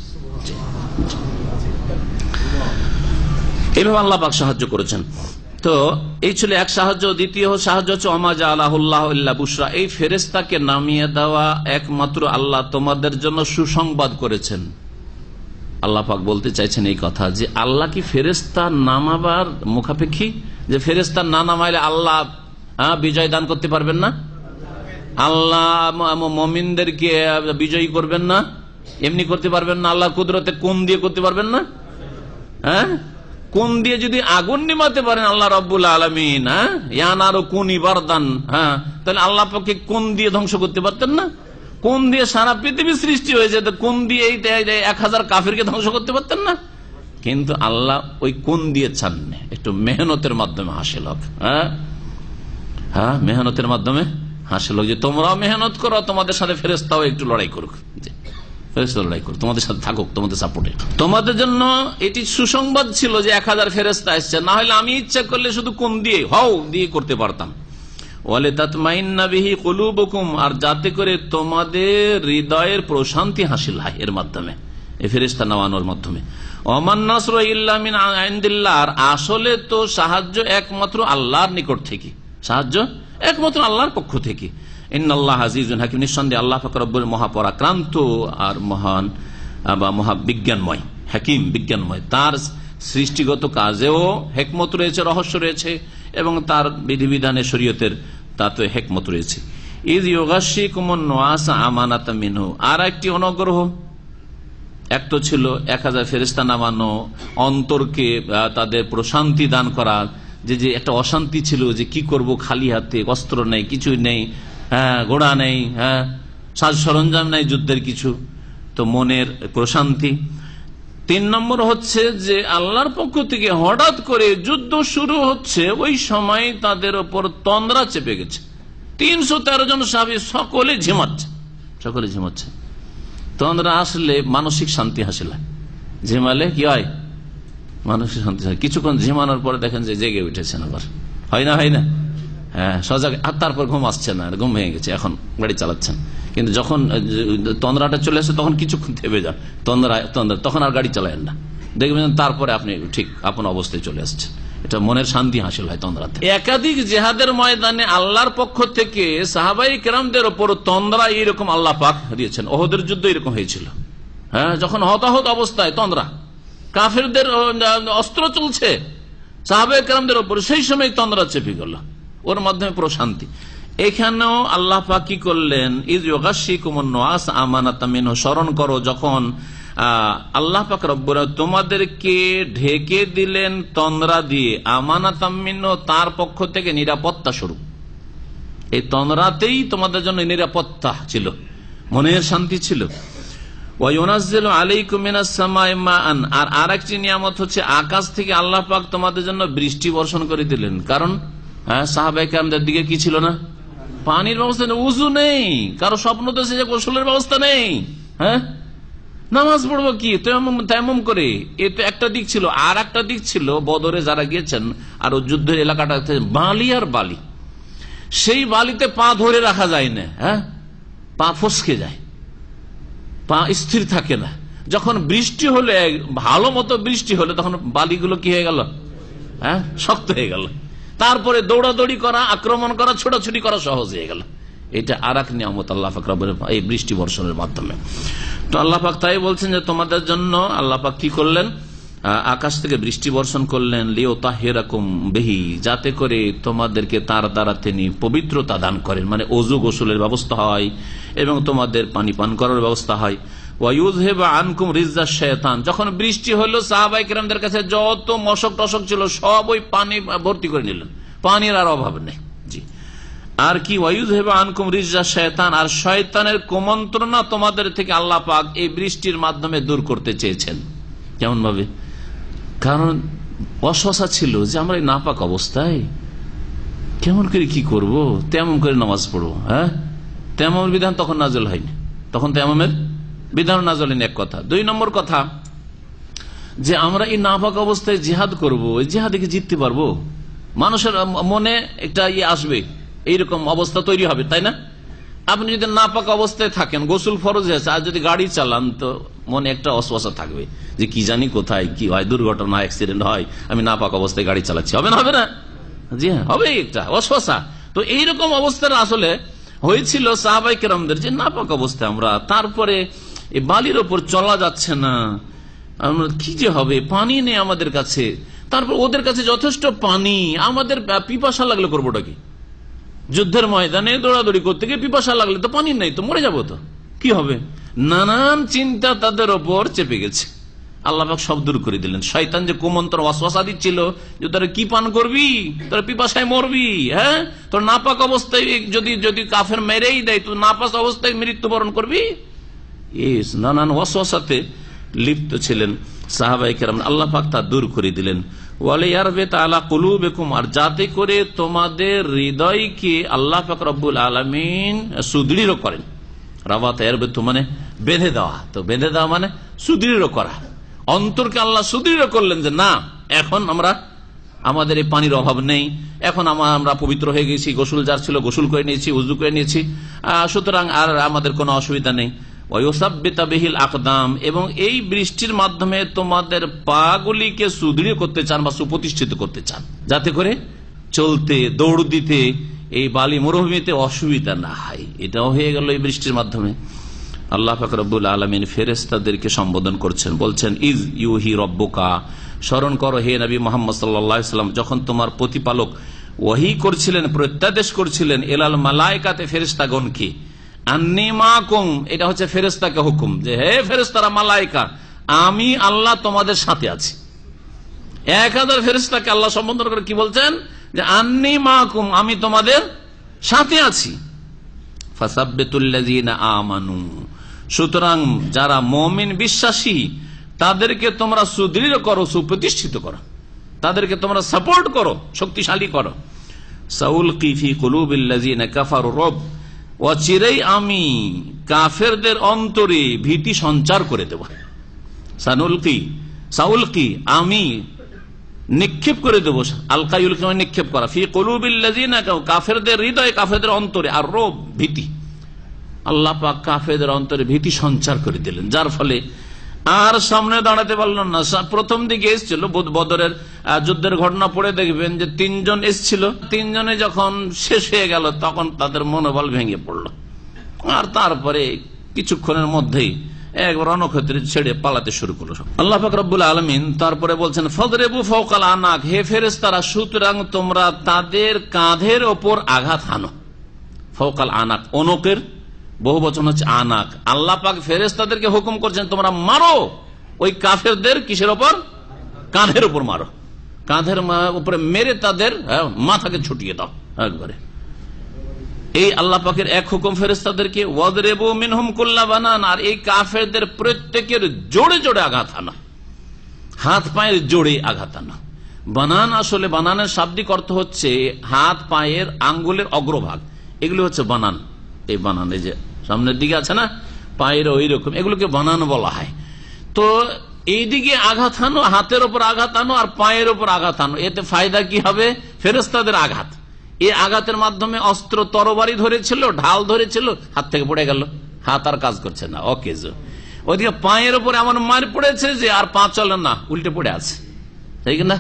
এইভাবে আল্লাহ পাক সাহায্য করেছেন। তো এই ছিল এক সাহায্য। দ্বিতীয় সাহায্য হচ্ছে ওমা জাআলাহুল্লাহু ইল্লা বুশরা, এই ফেরেশতাকে নামিয়ে দেওয়া একমাত্র আল্লাহ তোমাদের জন্য সুসংবাদ করেছেন। আল্লাহ পাক বলতে চাইছেন এই কথা যে আল্লাহ কি ফেরেশতা নামাবার মুখাপেক্ষী, যে ফেরেশতা না নামাইলে আল্লাহ বিজয় দান করতে পারবেন না, আল্লাহ মুমিনদেরকে বিজয়ী করবেন না, এমনি করতে পারবেন না, আল্লাহ কুদরতে কোন দিয়ে করতে পারবেন না? কোন দিয়ে যদি আগুন নিমাতে পারেন আল্লাহ রাব্বুল আলামিন, ইয়ানারু কুনি বারদান, তাহলে আল্লাহ পাককে কোন দিয়ে ধ্বংস করতে পারতেন না? কোন দিয়ে সারা পৃথিবী সৃষ্টি হয়েছে, কোন দিয়ে 1000 কাফিরকে ধ্বংস করতে পারতেন না? কিন্তু আল্লাহ ওই কোন দিয়ে চান না, একটু মেহনতের মাধ্যমে হাসিল হোক। মেহনতের মাধ্যমে হাসিল হোক, যে তোমরাও মেহনত করো, তোমাদের সাথে ফেরেশতাও একটু লড়াই করুক, লড়াই করো, তোমাদের সাথে থাকুক, তোমাদের সাপোর্টে। তোমাদের জন্য এটি সুসংবাদ ছিল যে 1000 ফেরেশতা এসছে, না হলে আমি ইচ্ছা করলে শুধু কোন দিয়ে হও দিয়ে করতে পারতাম। ওয়ালিতাতমাইন্না বিহি কুলুবুকুম, আর যাতে করে তোমাদের হৃদয়ের প্রশান্তি হাসিল হয় এর মাধ্যমে, এই ফেরেশতা নামানোর মাধ্যমে। ওমান নাসরু ইল্লা মিন ইনদিল্লাহ, আর আসলে তো সাহায্য একমাত্র আল্লাহর নিকট থেকে, সাহায্য একমাত্র আল্লাহর পক্ষ থেকে। ইন্নাল্লাহ আজিজুন হাকিম, নিঃসন্দেহে আল্লাহ পাক রব্বুল মহাপরাক্রান্ত আর মহান বা মহাবিজ্ঞানময়, হাকিম বিজ্ঞানময়। তার সৃষ্টিগত কাজেও হেকমত রয়েছে, রহস্য রয়েছে, এবং তার বিধিবিধানে শরীয়তের তাতে হেকমত রয়েছে। ইয ইউগাশশিকুমুন নুআসা আমানাতাম মিনহু, আর একটি অনুগ্রহ, এক তো ছিল 1000 ফেরেশতা নামানো, অন্তরকে তাদের প্রশান্তি দান করা, যে একটা অশান্তি ছিল যে কি করব, খালি হাতে, অস্ত্র নেই, কিছুই নেই, ঘোড়া নেই, সাজ সরঞ্জাম নেই যুদ্ধের কিছু, তো মনের প্রশান্তি। 3 নম্বর হচ্ছে যে আল্লাহর পক্ষ থেকে হঠাৎ করে যুদ্ধ শুরু হচ্ছে, ওই সময় তাদের ওপর তন্দ্রা চেপে গেছে, 313 জন সাহাবী সকলে ঝিমাচ্ছে। তন্দ্রা আসলে মানসিক শান্তি হাসিল হয়, ঝিমালে কি হয়, মানসিক শান্তি হয়। কিছুক্ষণ ঝিমানোর পরে দেখেন যে জেগে উঠেছেন, আবার হয় না, সজাগ, আর তারপর ঘুম আসছে না, ঘুম ভেঙে গেছে, এখন গাড়ি চালাচ্ছেন। কিন্তু যখন তন্দ্রাটা চলে আসে তখন কিছুক্ষণ থেমে যান, তন্দ্রা তখন আর গাড়ি চালায়েন না, দেখবেন তারপরে আপনি ঠিক আপন অবস্থায় চলে আসছেন। এটা মনের শান্তি হাসিল হয় তন্দ্রাতে। একাধিক জেহাদের ময়দানে আল্লাহর পক্ষ থেকে সাহাবাই কেরামদের ওপর তন্দ্রা এইরকম আল্লাহ পাক দিয়েছেন। ওহদের যুদ্ধ এরকম হয়েছিল, যখন হতাহত অবস্থায় তন্দ্রা, কাফেরদের অস্ত্র চলছে সাহাবাই কেরামদের ওপর, সেই সময় তন্দ্রা চেপে গেল, ওর মাধ্যমে প্রশান্তি। এখানেও আল্লাহ পাক কি করলেন, ইয ইউগাশশিকুমুন নুআস আমানাতাম মিনহু, স্মরণ করো যখন আল্লাহ পাক রব্বুল তোমাদেরকে ঢেকে দিলেন তন্দ্রা দিয়ে, আমানাতাম মিনহু, তার পক্ষ থেকে নিরাপত্তা স্বরূপ। এই তন্দ্রাতেই তোমাদের জন্য নিরাপত্তা ছিল, মনের শান্তি ছিল। ওয়া ইউনাজ্জিলু আলাইকুম মিনাস সামাই মাআন, আর আরেকটি নিয়ামত হচ্ছে আকাশ থেকে আল্লাহ পাক তোমাদের জন্য বৃষ্টি বর্ষণ করে দিলেন। কারণ সাহাবায়ে কেরামদের দিকে কি ছিল না, পানির ব্যবস্থা নেই, উযু নেই, কারো স্বপ্ন তো সে গোসলের ব্যবস্থা নেই, নামাজ পড়বো কি তায়াম্মুম করে, এ তো একটা দিক ছিল। আর একটা দিক ছিল, বদরে যারা গিয়েছেন আর যুদ্ধের এলাকাটা বালি আর বালি, সেই বালিতে পা ধরে রাখা যায় না, পা ফসকে যায়, পা স্থির থাকে না। যখন বৃষ্টি হলে, ভালো মতো বৃষ্টি হলে, তখন বালিগুলো কি হয়ে গেল? হ্যাঁ, শক্ত হয়ে গেল। তারপরে দৌড়াদৌড়ি করা, আক্রমণ করা, ছোটাছুটি করা সহজ হয়ে গেল। এটা আর এক নিয়ামত আল্লাহ পাক রব্বুল এই বৃষ্টি বর্ষণের মাধ্যমে। তো আল্লাহ পাক তাই বলছেন যে তোমাদের জন্য আল্লাহ পাক কি করলেন? আকাশ থেকে বৃষ্টি বর্ষণ করলেন, লিওতাহিরাকুম বিহি, যাতে করে তোমাদেরকে তার দ্বারা তিনি পবিত্রতা দান করেন, মানে ওযু গোসলের ব্যবস্থা হয় এবং তোমাদের পানি পান করার ব্যবস্থা হয়। ওয়ায়ুযহিবা আনকুম রিজ্জাশ শাইতান, যখন বৃষ্টি হলো সাহাবায়ে কেরামদের কাছে যত মশক টশক ছিল সব ওই পানি ভর্তি করে নিলেন, পানির আর অভাব নেই। জি, আর কি? ওয়ায়ুযহিবা আনকুম রিজ্জাশ শাইতান, আর শয়তানের কুমন্ত্রণা তোমাদের থেকে আল্লাহ পাক এই বৃষ্টির মাধ্যমে দূর করতে চেয়েছেন। কেমন ভাবে? কারণ অসহসা ছিল যে আমরা এই নাপাক অবস্থায় কেমন করে কি করব, তেমন করে নামাজ পড়বো। হ্যাঁ, তেমনের বিধান তখন নাজল হয়নি, তখন তেমনের বিধান নাজল হয়নি, এক কথা। 2 নম্বর কথা, যে আমরা এই নাপাক অবস্থায় জিহাদ করব, এই জিহাদে কি জিততে পারবো? মানুষের মনে একটা আসবে, এইরকম অবস্থা তৈরি হবে, তাই না? আপনি যদি নাপাক অবস্থায় থাকেন, গোসল ফরজ হয়েছে, আর যদি গাড়ি চালান তো মনে একটা অস্বস্তা থাকবে যে কি জানি কোথায় কি হয়, দুর্ঘটনা, অ্যাক্সিডেন্ট হয়, আমি নাপাক অবস্থায় গাড়ি চালাচ্ছি, হবে না? হবে না? জি হ্যাঁ, হবে একটা অস্বস্তা। তো এইরকম অবস্থার আসলে হয়েছিল সাহাবায়ে কেরামদের, যে নাপাক অবস্থায় আমরা, তারপরে এই বালির ওপর চলা যাচ্ছে না, আমরা কি যে হবে, পানি নেই আমাদের কাছে, তারপর ওদের কাছে যথেষ্ট পানি, আমাদের পিপাসা লাগলে করবোটা কি? যুদ্ধের ময়দানে দৌড়াদৌড়ি করতে গিয়ে পিপাসা লাগলে তো পানি নেই, তো মরে যাবো, তো কি হবে? নানান চিন্তা তাদের ওপর চেপে গেছে। আল্লাহ পাক সব দূর করে দিলেন। শয়তান যে কুমন্ত্র ওয়াসওয়াসা দিচ্ছিল যে তোরা কি পান করবি, তোরা পিপাসায় মরবি, হ্যাঁ, তোর নাপাক অবস্থায় যদি কাফের মেরেই দেয়, তো নাপাক অবস্থায় মৃত্যুবরণ করবি, নানান ওয়াসওয়াসাতে লিপ্ত ছিলেন সাহাবায়ে কেরাম। আল্লাহ পাক তা দূর করে দিলেন। ওয়ালিয়ারবিত আলা কুলুবিকুম, আর যাতে করে তোমাদের হৃদয়কে আল্লাহ পাক রব্বুল আলামিন সুদৃঢ় করেন। রাবাত ইয়ারবিত মানে বেঁধে দেওয়া, তো বেঁধে দেওয়া মানে সুদৃঢ় করা। অন্তরকে আল্লাহ সুদৃঢ় করলেন যে না, এখন আমাদের এই পানির অভাব নেই, এখন আমরা পবিত্র হয়ে গেছি, গোসল যার ছিল গোসল করে নিয়েছি, উযু করে নিয়েছি, সুতরাং আর আমাদের কোনো অসুবিধা নেই। ওয়ায়ুসাব্বিতা বিহিল আকদাম, এবং এই বৃষ্টির মাধ্যমে তোমাদের পাগুলিকে সুদৃঢ় করতে চান বা সুপ্রতিষ্ঠিত করতে চান, যাতে করে চলতে, দৌড় দিতে এই বালি মরুভূমিতে অসুবিধা না হয়। এটাও হয়ে গেল এই বৃষ্টির মাধ্যমে। আল্লাহ পাক রব্বুল আলামিন ফেরেশতাদেরকে সম্বোধন করছেন, বলছেন ইজ ইউহি রব্বুকা, স্মরণ করো হে নবী মুহাম্মদ সাল্লাল্লাহু আলাইহি ওয়াসাল্লাম, যখন তোমার প্রতিপালক ওহী করছিলেন, প্রত্যাদেশ করছিলেন এলাল মালায়েকাতে, ফেরেশতাগণকে, আন্নী মাকুম, এটা হচ্ছে ফেরেশতাকে হুকুম, যে হে ফেরেশতারা, মালায়েকা, আমি আল্লাহ তোমাদের সাথে আছি। 1000 ফেরেশতাকে আল্লাহ সম্বোধন করে কি বলছেন? যে আন্নী মাকুম, আমি তোমাদের সাথে আছি। ফাসাব্বিতুল্লাযীনা আমানু, সুতরাং যারা মুমিন বিশ্বাসী তাদেরকে তোমরা সুদৃঢ় করো, সুপ্রতিষ্ঠিত করো, তাদেরকে তোমরা সাপোর্ট করো, শক্তিশালী করো। সাউলকি ফি কুলুবিল্লাযীনা কাফারু রব, অচিরেই আমি কাফেরদের অন্তরে ভীতি সঞ্চার করে দেব। সাউলকি আমি নিক্ষেপ করে দেব, আলকায়ুলকি নিক্ষেপ করা, ফি কুলুবিল্লাযীনা, কাফেরদের হৃদয়ে, কাফেরদের অন্তরে, আর রব ভীতি, আল্লাহ পাক কাফেরদের অন্তরে ভীতি সঞ্চার করে দিলেন, যার ফলে আর সামনে দাঁড়াতে পারল না। প্রথম দিকে এসেছিল বদরের যুদ্ধের ঘটনা পড়ে দেখবেন যে 3 জন এসেছিল, 3 জনে যখন শেষ হয়ে গেল তখন তাদের মনোবল ভেঙে পড়ল, আর তারপরে কিছুক্ষণের মধ্যেই একবার রণক্ষেত্রে ছেড়ে পালাতে শুরু করলো। আল্লাহ পাক রব্বুল আলামিন তারপরে বলছেন ফাদরিবু ফাওকাল আনাক, হে ফেরেশতারা, সুতরাং তোমরা তাদের কাঁধের ওপর আঘাত হানো। ফাওকাল আনাক, অনকের বহু বচন হচ্ছে আনাক। আল্লাহ পাক ফেরেশতাদেরকে হুকুম করছেন তোমরা মারো ওই কাফেরদের, কিসের ওপর? কাঁধের উপর মারো, কাঁধের উপরে মেরে তাদের মাথাকে ছুটিয়ে দাও একবারে। এই আল্লাহ পাকের এক হুকুম ফেরেশতাদেরকে, ওয়াদরিবু মিনহুম কুল্লা বানান, আর এই কাফেরদের প্রত্যেকের জোরে জোরে আঘাত আনা, হাত পায়ের জোরে আঘাত আনা। বানান, আসলে বানানের শাব্দিক অর্থ হচ্ছে হাত পায়ের আঙ্গুলের অগ্রভাগ, এগুলো হচ্ছে বানান। এই বানান, এই যে সামনের দিকে আছে না পায়ের, ওই রকম, এগুলোকে বানান বলা হয়। তো এইদিকে আঘাত আনো, হাতের ওপর আঘাত আনো আর পায়ের ওপর আঘাত আনো, এতে ফায়দা কি হবে? ফেরেশতাদের আঘাত, এই আঘাতের মাধ্যমে অস্ত্র, তরবারি ধরেছিল, ঢাল ধরেছিল, হাত থেকে পড়ে গেল, হাত আর কাজ করছে না, অকেজ। ওইদিকে পায়ের উপরে এমন মার পড়েছে যে আর পা চলে না, উল্টে পড়ে আছে, তাই না?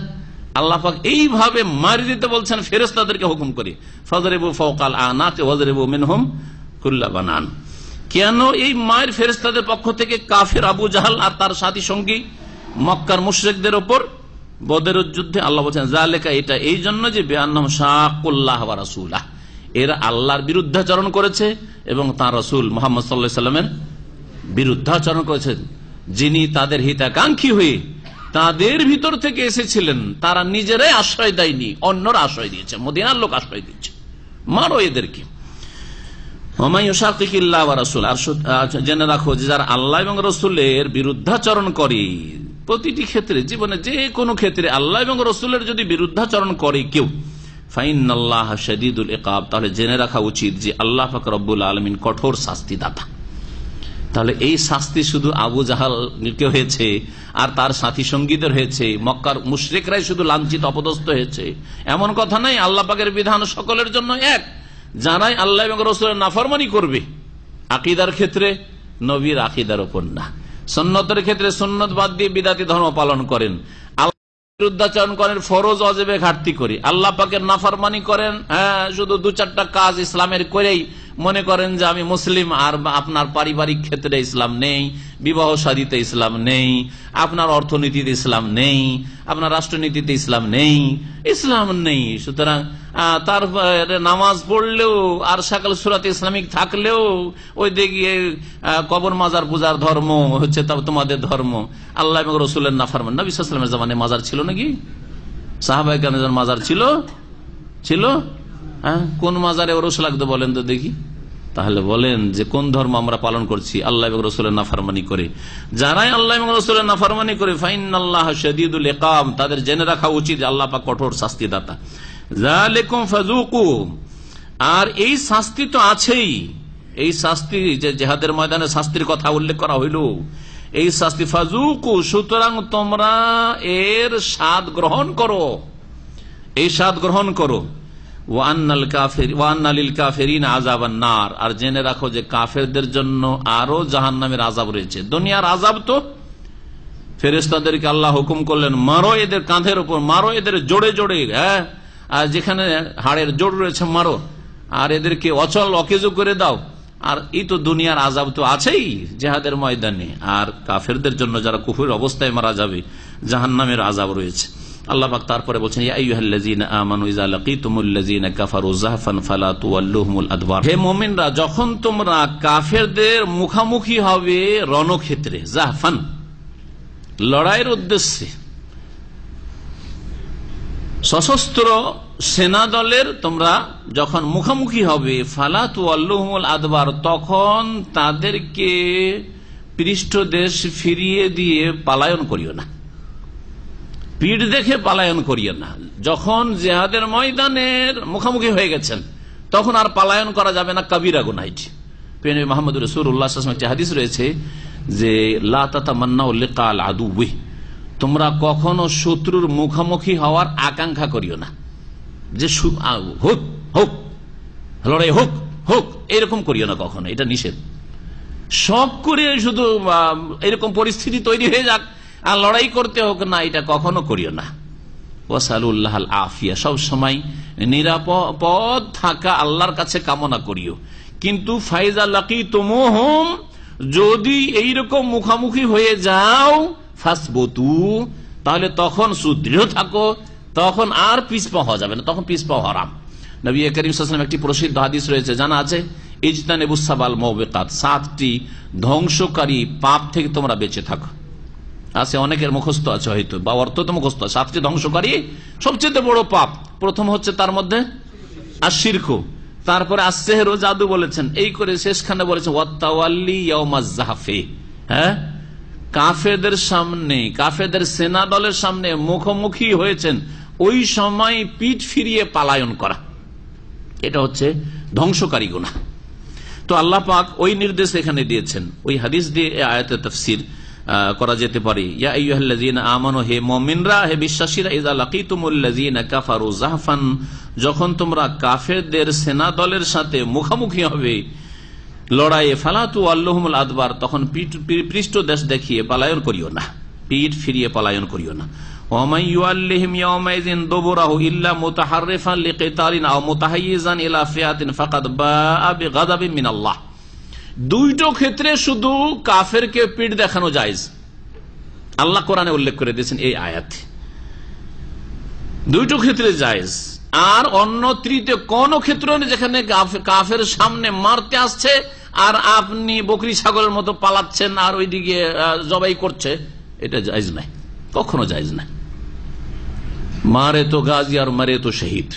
আল্লাহ পাক এইভাবে মারি দিতে বলছেন ফেরেশতাদেরকে হুকুম করে, ফাযরিবু ফাওকাল আনাকি ওয়াযরিবু মিনহুম কুল্লা বানান। কেন এই মায়ের ফেরেশতাদের পক্ষ থেকে কাফের আবু জাহাল আর তার সাথী সঙ্গী মক্কার মুশরিকদের উপর বদরের যুদ্ধে? আল্লাহ বলছেন যালিকা, এটা এই জন্য যে বিআন্নাহুম শাক্কুল্লাহ ওয়া রাসূলাহ, এরা আল্লাহর বিরুদ্ধাচরণ করেছে এবং তাঁর রাসূল মুহাম্মদ সাল্লাল্লাহু আলাইহি ওয়াসাল্লামের বিরুদ্ধাচরণ করেছে। যিনি তাদের হিতাকাঙ্ক্ষী হয়ে তাদের ভিতর থেকে এসেছিলেন, তারা নিজেরাই আশ্রয় দেয়নি, অন্যরা আশ্রয় দিয়েছে, মদিনার লোক আশ্রয় দিচ্ছে। মারো এদেরকে। আর জেনে রাখো যে যারা আল্লাহ এবং রসুলের বিরুদ্ধাচরণ করে, প্রতিটি ক্ষেত্রে, জীবনে যে কোনো ক্ষেত্রে আল্লাহ এবং রসুলের যদি বিরুদ্ধাচরণ করে কেউ, ফাইনাল্লাহ শাদীদুল ইকাব, তাহলে জেনে রাখা উচিত যে আল্লাহ পাক রব্বুল আলামিন কঠোর শাস্তিদাতা। তাহলে এই শাস্তি শুধু আবু জাহালকে হয়েছে আর তার সাথী সঙ্গীদের হয়েছে, মক্কার মুশরিকরাই শুধু লাঞ্ছিত অপদস্থ হয়েছে এমন কথা নাই। আল্লাহ পাকের বিধান সকলের জন্য এক। যারাই আল্লাহ এবং রাসূলের নাফরমানি করবে, আকীদার ক্ষেত্রে নবীর আকীদার উপর না, সুন্নতের ক্ষেত্রে সুন্নত বাদ দিয়ে বিদাতি ধর্ম পালন করেন, বিরুদ্ধাচরণ করেন, ফরজ ওয়াজিবে ঘাটতি করে, আল্লাহ পাকের নাফরমানি করেন, শুধু দু চারটা কাজ ইসলামের করেই মনে করেন যে আমি মুসলিম, আর আপনার পারিবারিক ক্ষেত্রে ইসলাম নেই, বিবাহ শাদীতে ইসলাম নেই, আপনার অর্থনীতিতে ইসলাম নেই, আপনার রাষ্ট্রনীতিতে ইসলাম নেই, ইসলাম নেই। সুতরাং তার নামাজ পড়লেও আর সকল সূরাতে ইসলামিক থাকলেও ওই দিকে কবর মাজার পূজার ধর্ম হচ্ছে তোমাদের ধর্ম। আল্লাহ এবং রসুলের নাফরমান। নবী সাল্লাল্লাহু আলাইহি ওয়াসাল্লামের জামানায় মাজার ছিল নাকি? সাহাবায়ে কেরামের মাজার ছিল? ছিল? কোন মাজারে ওরস লাগতো বলেন তো দেখি। তাহলে বলেন যে কোন ধর্ম আমরা পালন করছি? আল্লাহ এবং রসুলের নাফরমানি করে। যারাই আল্লাহ এবং রসুলের নাফরমানি করে, ফাইনাল্লাহ শাদীদুল ইকাব, তাদের জেনে রাখা উচিত আল্লাহ পাক কঠোর শাস্তিদাতা। যালিকুম ফাযুকু, আর এই শাস্তি তো আছেই, এই শাস্তি যে জিহাদের ময়দানে শাস্তির কথা উল্লেখ করা হইল, এই শাস্তি ফাযুকু, সুতরাং তোমরা এর স্বাদ গ্রহণ করো, এই স্বাদ গ্রহণ করো। আর জেনে রাখো যে কাফেরদের জন্য আরো জাহান্নামের আযাব রয়েছে। দুনিয়ার আযাব তো ফেরেশতাদেরকে আল্লাহ হুকুম করলেন, মারো এদের কাঁধের উপর, মারো এদের জোড়ে জোড়ে, আর যেখানে হাড়ের জোড় রয়েছে মারো, আর এদেরকে অচল অকেজো করে দাও। আর এই তো দুনিয়ার আযাব তো আছেই জিহাদের ময়দানে। আর কাফেরদের জন্য যারা কুফরের অবস্থায় মারা যাবে, জাহান্নামের আযাব রয়েছে। আল্লাহ পাক তারপরে বলছেন, ইয়া আইয়ুহাল্লাযীনা আমানু ইযা লাকীতুমুল্লাযীনা কাফারু যাহফান ফালা তুওয়াল্লুহুমুল আদবার। হে মুমিনরা, যখন তোমরা কাফেরদের মুখামুখি হবে রণক্ষেত্রে, যাহফান লড়াইয়ের উদ্দেশ্যে, সশস্ত্র সেনা দলের তোমরা যখন মুখামুখি হবে, ফালা তুওয়াল্লুহুমুল আদবার, তখন তাদেরকে পৃষ্ঠদেশ ফিরিয়ে দিয়ে পালায়ন করিও না, পিঠ দেখে পালায়ন করিও না। যখন জিহাদের ময়দানের মুখোমুখি হয়ে গেছেন তখন আর পালায়ন করা যাবে না, কবিরা গুনাহ। প্রিয় মুহাম্মদ রাসূলুল্লাহ সাল্লাল্লাহু আলাইহি ওয়াসাল্লাম একটি হাদিস রয়েছে যে লা তাতামান্নাউ লিকাল আদুওয়ি, তোমরা কখনো শত্রুর মুখোমুখি হওয়ার আকাঙ্ক্ষা করিও না, যে হোক হোক লড়াই হোক হোক এরকম করিও না কখনো, এটা নিষেধ। শখ করে শুধু এরকম পরিস্থিতি তৈরি হয়ে যাক আর লড়াই করতে হোক না, এটা কখনো করিও না। ওয়াসালুল্লাহ আল আফিয়া, সব সময় নিরাপদ থাকা আল্লাহর কাছে কামনা করিও। কিন্তু ফাইজা লাকিতুমুহুম, যদি এইরকম মুখামুখি হয়ে যাও, ফাসবুতু, তাহলে তখন সুদৃঢ় থাকো, তখন আর পিছপা হওয়া যাবে না, তখন পিছপা হারাম। নবী করিম সাল্লাল্লাহু আলাইহি ওয়াসাল্লাম একটি প্রসিদ্ধ হাদিস রয়েছে, জানা আছে, ইজতানিবুস সাবাল মুবিকাত, 7টি ধ্বংসকারী পাপ থেকে তোমরা বেঁচে থাকো। আছে অনেকের মুখস্থ আছে হয়তো, বা অর্থ তো মুখস্থ। 7টি ধ্বংসকারী সবচেয়ে বড় পাপ, প্রথম হচ্ছে তার মধ্যে আশিরকু, তারপরে আসসেহরু, জাদু বলেছেন, এই করে শেষখানে বলেছেন ওয়াতাওয়াল্লি ইয়াউমাজ যাহফে, কাফেরদের সামনে, কাফেরদের সেনা দলের সামনে মুখোমুখি হয়েছেন, ওই সময় পিঠ ফিরিয়ে পালায়ন করা, এটা হচ্ছে ধ্বংসকারী গুনাহ। তো আল্লাহ পাক ওই নির্দেশ এখানে দিয়েছেন। ওই হাদিস দিয়ে আয়াতের তাফসীর করা যেতে পারে, ইয়া আইয়ুহাল্লাযীনা আমানু, হে মুমিনরা, হে বিশ্বাসীরা, ইযা লাকীতুমুল্লাযীনা কাফারু যাহফান, যখন তোমরা কাফেরদের সেনা দলের সাথে মুখোমুখি হবে, লড়াইয়ে ফালাতু আল্লাহুমুল আদবার, তখন পৃষ্ঠ দেশ দেখিয়ে পলায়ন করিও না, পিঠ ফিরিয়ে পলায়ন করিও না। ওয়ামান ইউআল্লিহিম ইয়াওমাইযিন দুবুরাহু ইল্লা মুতাহাররিফান লিকিতালিন আও মুতাহাইয়িজান ইলা ফিয়াতিন ফাকাদ বাআ বিগাযাবিন মিনাল্লাহ। দুইটো ক্ষেত্রে শুধু কাফেরকে পিঠ দেখানো জায়েজ, আল্লাহ কোরআনে উল্লেখ করে দিয়েছেন এই আয়াতে, দুইটো ক্ষেত্রে জায়েজ। আর অন্য তৃতীয় কোন ক্ষেত্র নেই যেখানে কাফের সামনে মারতে আসছে আর আপনি বকরি ছাগলের মতো পালাচ্ছেন আর ওইদিকে জবাই করছে, এটা জায়েজ নাই, কখনো জায়েজ নাই। মারে তো গাজী আর মারে তো শহীদ,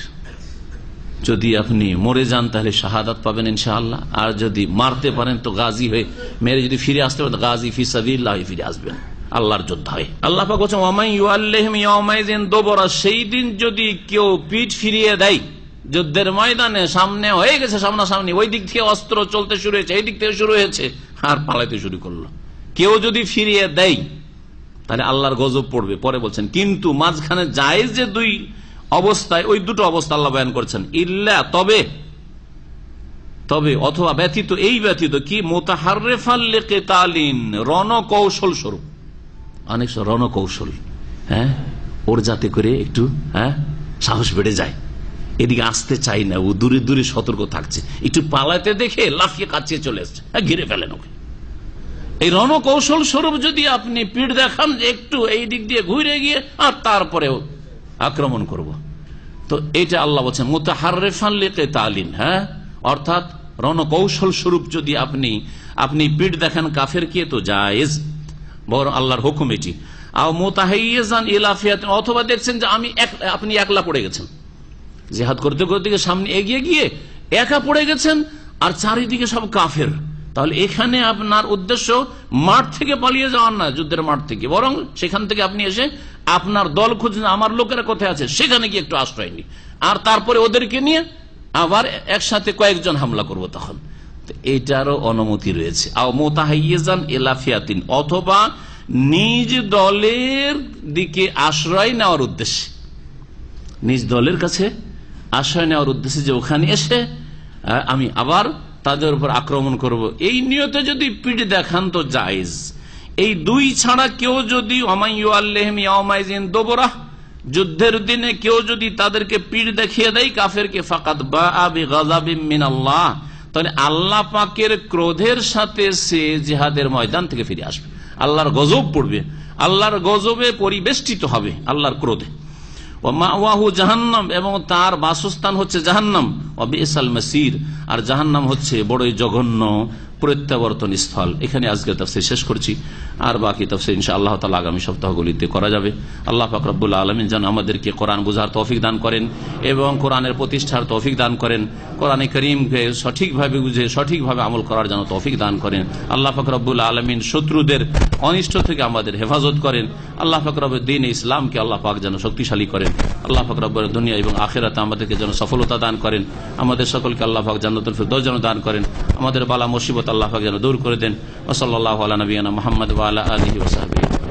যদি আপনি মরে যান তাহলে শাহাদাত পাবেন ইনশাআল্লাহ, আর যদি মারতে পারেন তো গাজী হয়ে মেরে যদি ফিরে আসতে পারেন গাজী ফি সাবিলিল্লাহ ফিরে আসবেন, আল্লাহর যোদ্ধা হয়ে। আল্লাহ পাক বলেন ওয়ামান ইউআল্লিহিম ইয়াওমাইযিন দুবুরা, সেই দিন যদি কেউ পিঠ ফিরিয়ে দেয়, যুদ্ধের ময়দানে সামনে হয়ে গেছে সামনাসামনি, ওই দিক থেকে অস্ত্র চলতে শুরু হয়েছে, এই দিক থেকে শুরু হয়েছে, আর পালাইতে শুরু করলো, কেউ যদি ফিরিয়ে দেয় তাহলে আল্লাহর গজব পড়বে। পরে বলছেন কিন্তু মাঝখানে জায়েজ যে দুই অবস্থায়, ওই দুটো অবস্থা আল্লাহ বয়ান করছেন, ইল্লা তবে অথবা ব্যতীত, এই ব্যতীত কি মুতাহাররিফান লিকিতালিন, রণকৌশল স্বরূপ, অনেক রণকৌশল, হ্যাঁ, ওর যাতে করে একটু সাহস বেড়ে যায়, এদিকে আসতে চাই না, ও দূরে দূরে সতর্ক থাকছে, একটু পালাতে দেখে লাফিয়ে কাছিয়ে চলে আসছে, ঘিরে ফেলেন ওকে। এই রণকৌশল স্বরূপ যদি আপনি পিঠ দেখান যে একটু এই দিক দিয়ে ঘুরে গিয়ে আর তারপরেও আক্রমণ করব, তো এটা আল্লাহ বলছেন মুতাহাররিফান লিকিতালিন, হ্যাঁ, অর্থাৎ রণকৌশল স্বরূপ যদি আপনি পিঠ দেখান কাফের কে, তো জায়েজ, বড় আল্লাহর হুকুম এটি। আর মুতাহাইয়িজান ইলা ফিয়াতিন, অথবা দেখছেন যে আপনি একলা পড়ে গেছেন, জিহাদ করতে করতে সামনে এগিয়ে গিয়ে একা পড়ে গেছেন আর চারিদিকে সব কাফের, তাহলে এখানে আপনার উদ্দেশ্য মাঠ থেকে পালিয়ে যাওয়ার না, যুদ্ধের মাঠ থেকে, বরং সেখান থেকে আপনি এসে আপনার দল খুঁজছেন, আমার লোকেরা কোথায় আছে, সেখানে গিয়ে একটু আশ্রয় নি, আর তারপরে ওদেরকে নিয়ে আবার একসাথে কয়েকজন হামলা করব, তখন এইটারও অনুমতি রয়েছে। আও মুতাহাইয়িজান ইলা ফিয়াতিন, অথবা নিজ দলের দিকে আশ্রয় নেওয়ার উদ্দেশ্যে, নিজ দলের কাছে আশ্রয় নেওয়ার উদ্দেশ্যে, যে ওখানে এসে আমি আবার তাদের উপর আক্রমণ করব, এই নিয়তে যদি পিঠ দেখান তো জায়েজ। এই দুই ছাড়া কেউ যদি ওয়ামান ইউআল্লিহিম ইয়াওমাইযিন দুবুরা, যুদ্ধের দিনে কেউ যদি তাদেরকে পিঠ দেখিয়ে দেয় কাফেরকে, ফাকাদ বাআ বিগাযাবিন মিনাল্লাহ, তাহলে আল্লাহ পাকের ক্রোধের সাথে সে জিহাদের ময়দান থেকে ফিরে আসবে, আল্লাহর গজব পড়বে, আল্লাহর গজবে পরিবেষ্টিত হবে, আল্লাহর ক্রোধে। ওয়া মাওয়াহু জাহান্নাম, এবং তার বাসস্থান হচ্ছে জাহান্নাম। ওয়া বিসাল মাসির, আর জাহান্নাম হচ্ছে বড়ই জঘন্য প্রত্যাবর্তন স্থল। এখানে আজকে তাফসীর শেষ করছি, আর বাকি তাফসীর ইনশাআল্লাহ তাআলা আগামী সপ্তাহগুলিতে করা যাবে। আল্লাহ পাক রব্বুল আলামিন যেন আমাদেরকে কোরআন বুঝার তৌফিক দান করেন এবং কোরআনের প্রতিষ্ঠার তৌফিক দান করেন, কোরআনে কারীমকে সঠিকভাবে বুঝে সঠিকভাবে আমল করার জন্য তৌফিক দান করেন। আল্লাহ পাক রব্বুল আলামিন শত্রুদের অনিষ্ট থেকে আমাদের হেফাজত করেন। আল্লাহ পাক রব্বুল দ্বীন ইসলামকে আল্লাহ পাক যেন শক্তিশালী করেন। আল্লাহ পাক রব্বুল দুনিয়া এবং আখিরাতে আমাদেরকে যেন সফলতা দান করেন। আমাদের সকলকে আল্লাহ পাক জান্নাতুল ফিরদাউস যেন দান করেন। আমাদের বালা মুসিবত আল্লাহ পাক যেন দূর করে দেন। ওয়া সাল্লাল্লাহু আলা নবিয়িনা মুহাম্মদ ওয়া আলা আলিহি ওয়া সাহবিহি।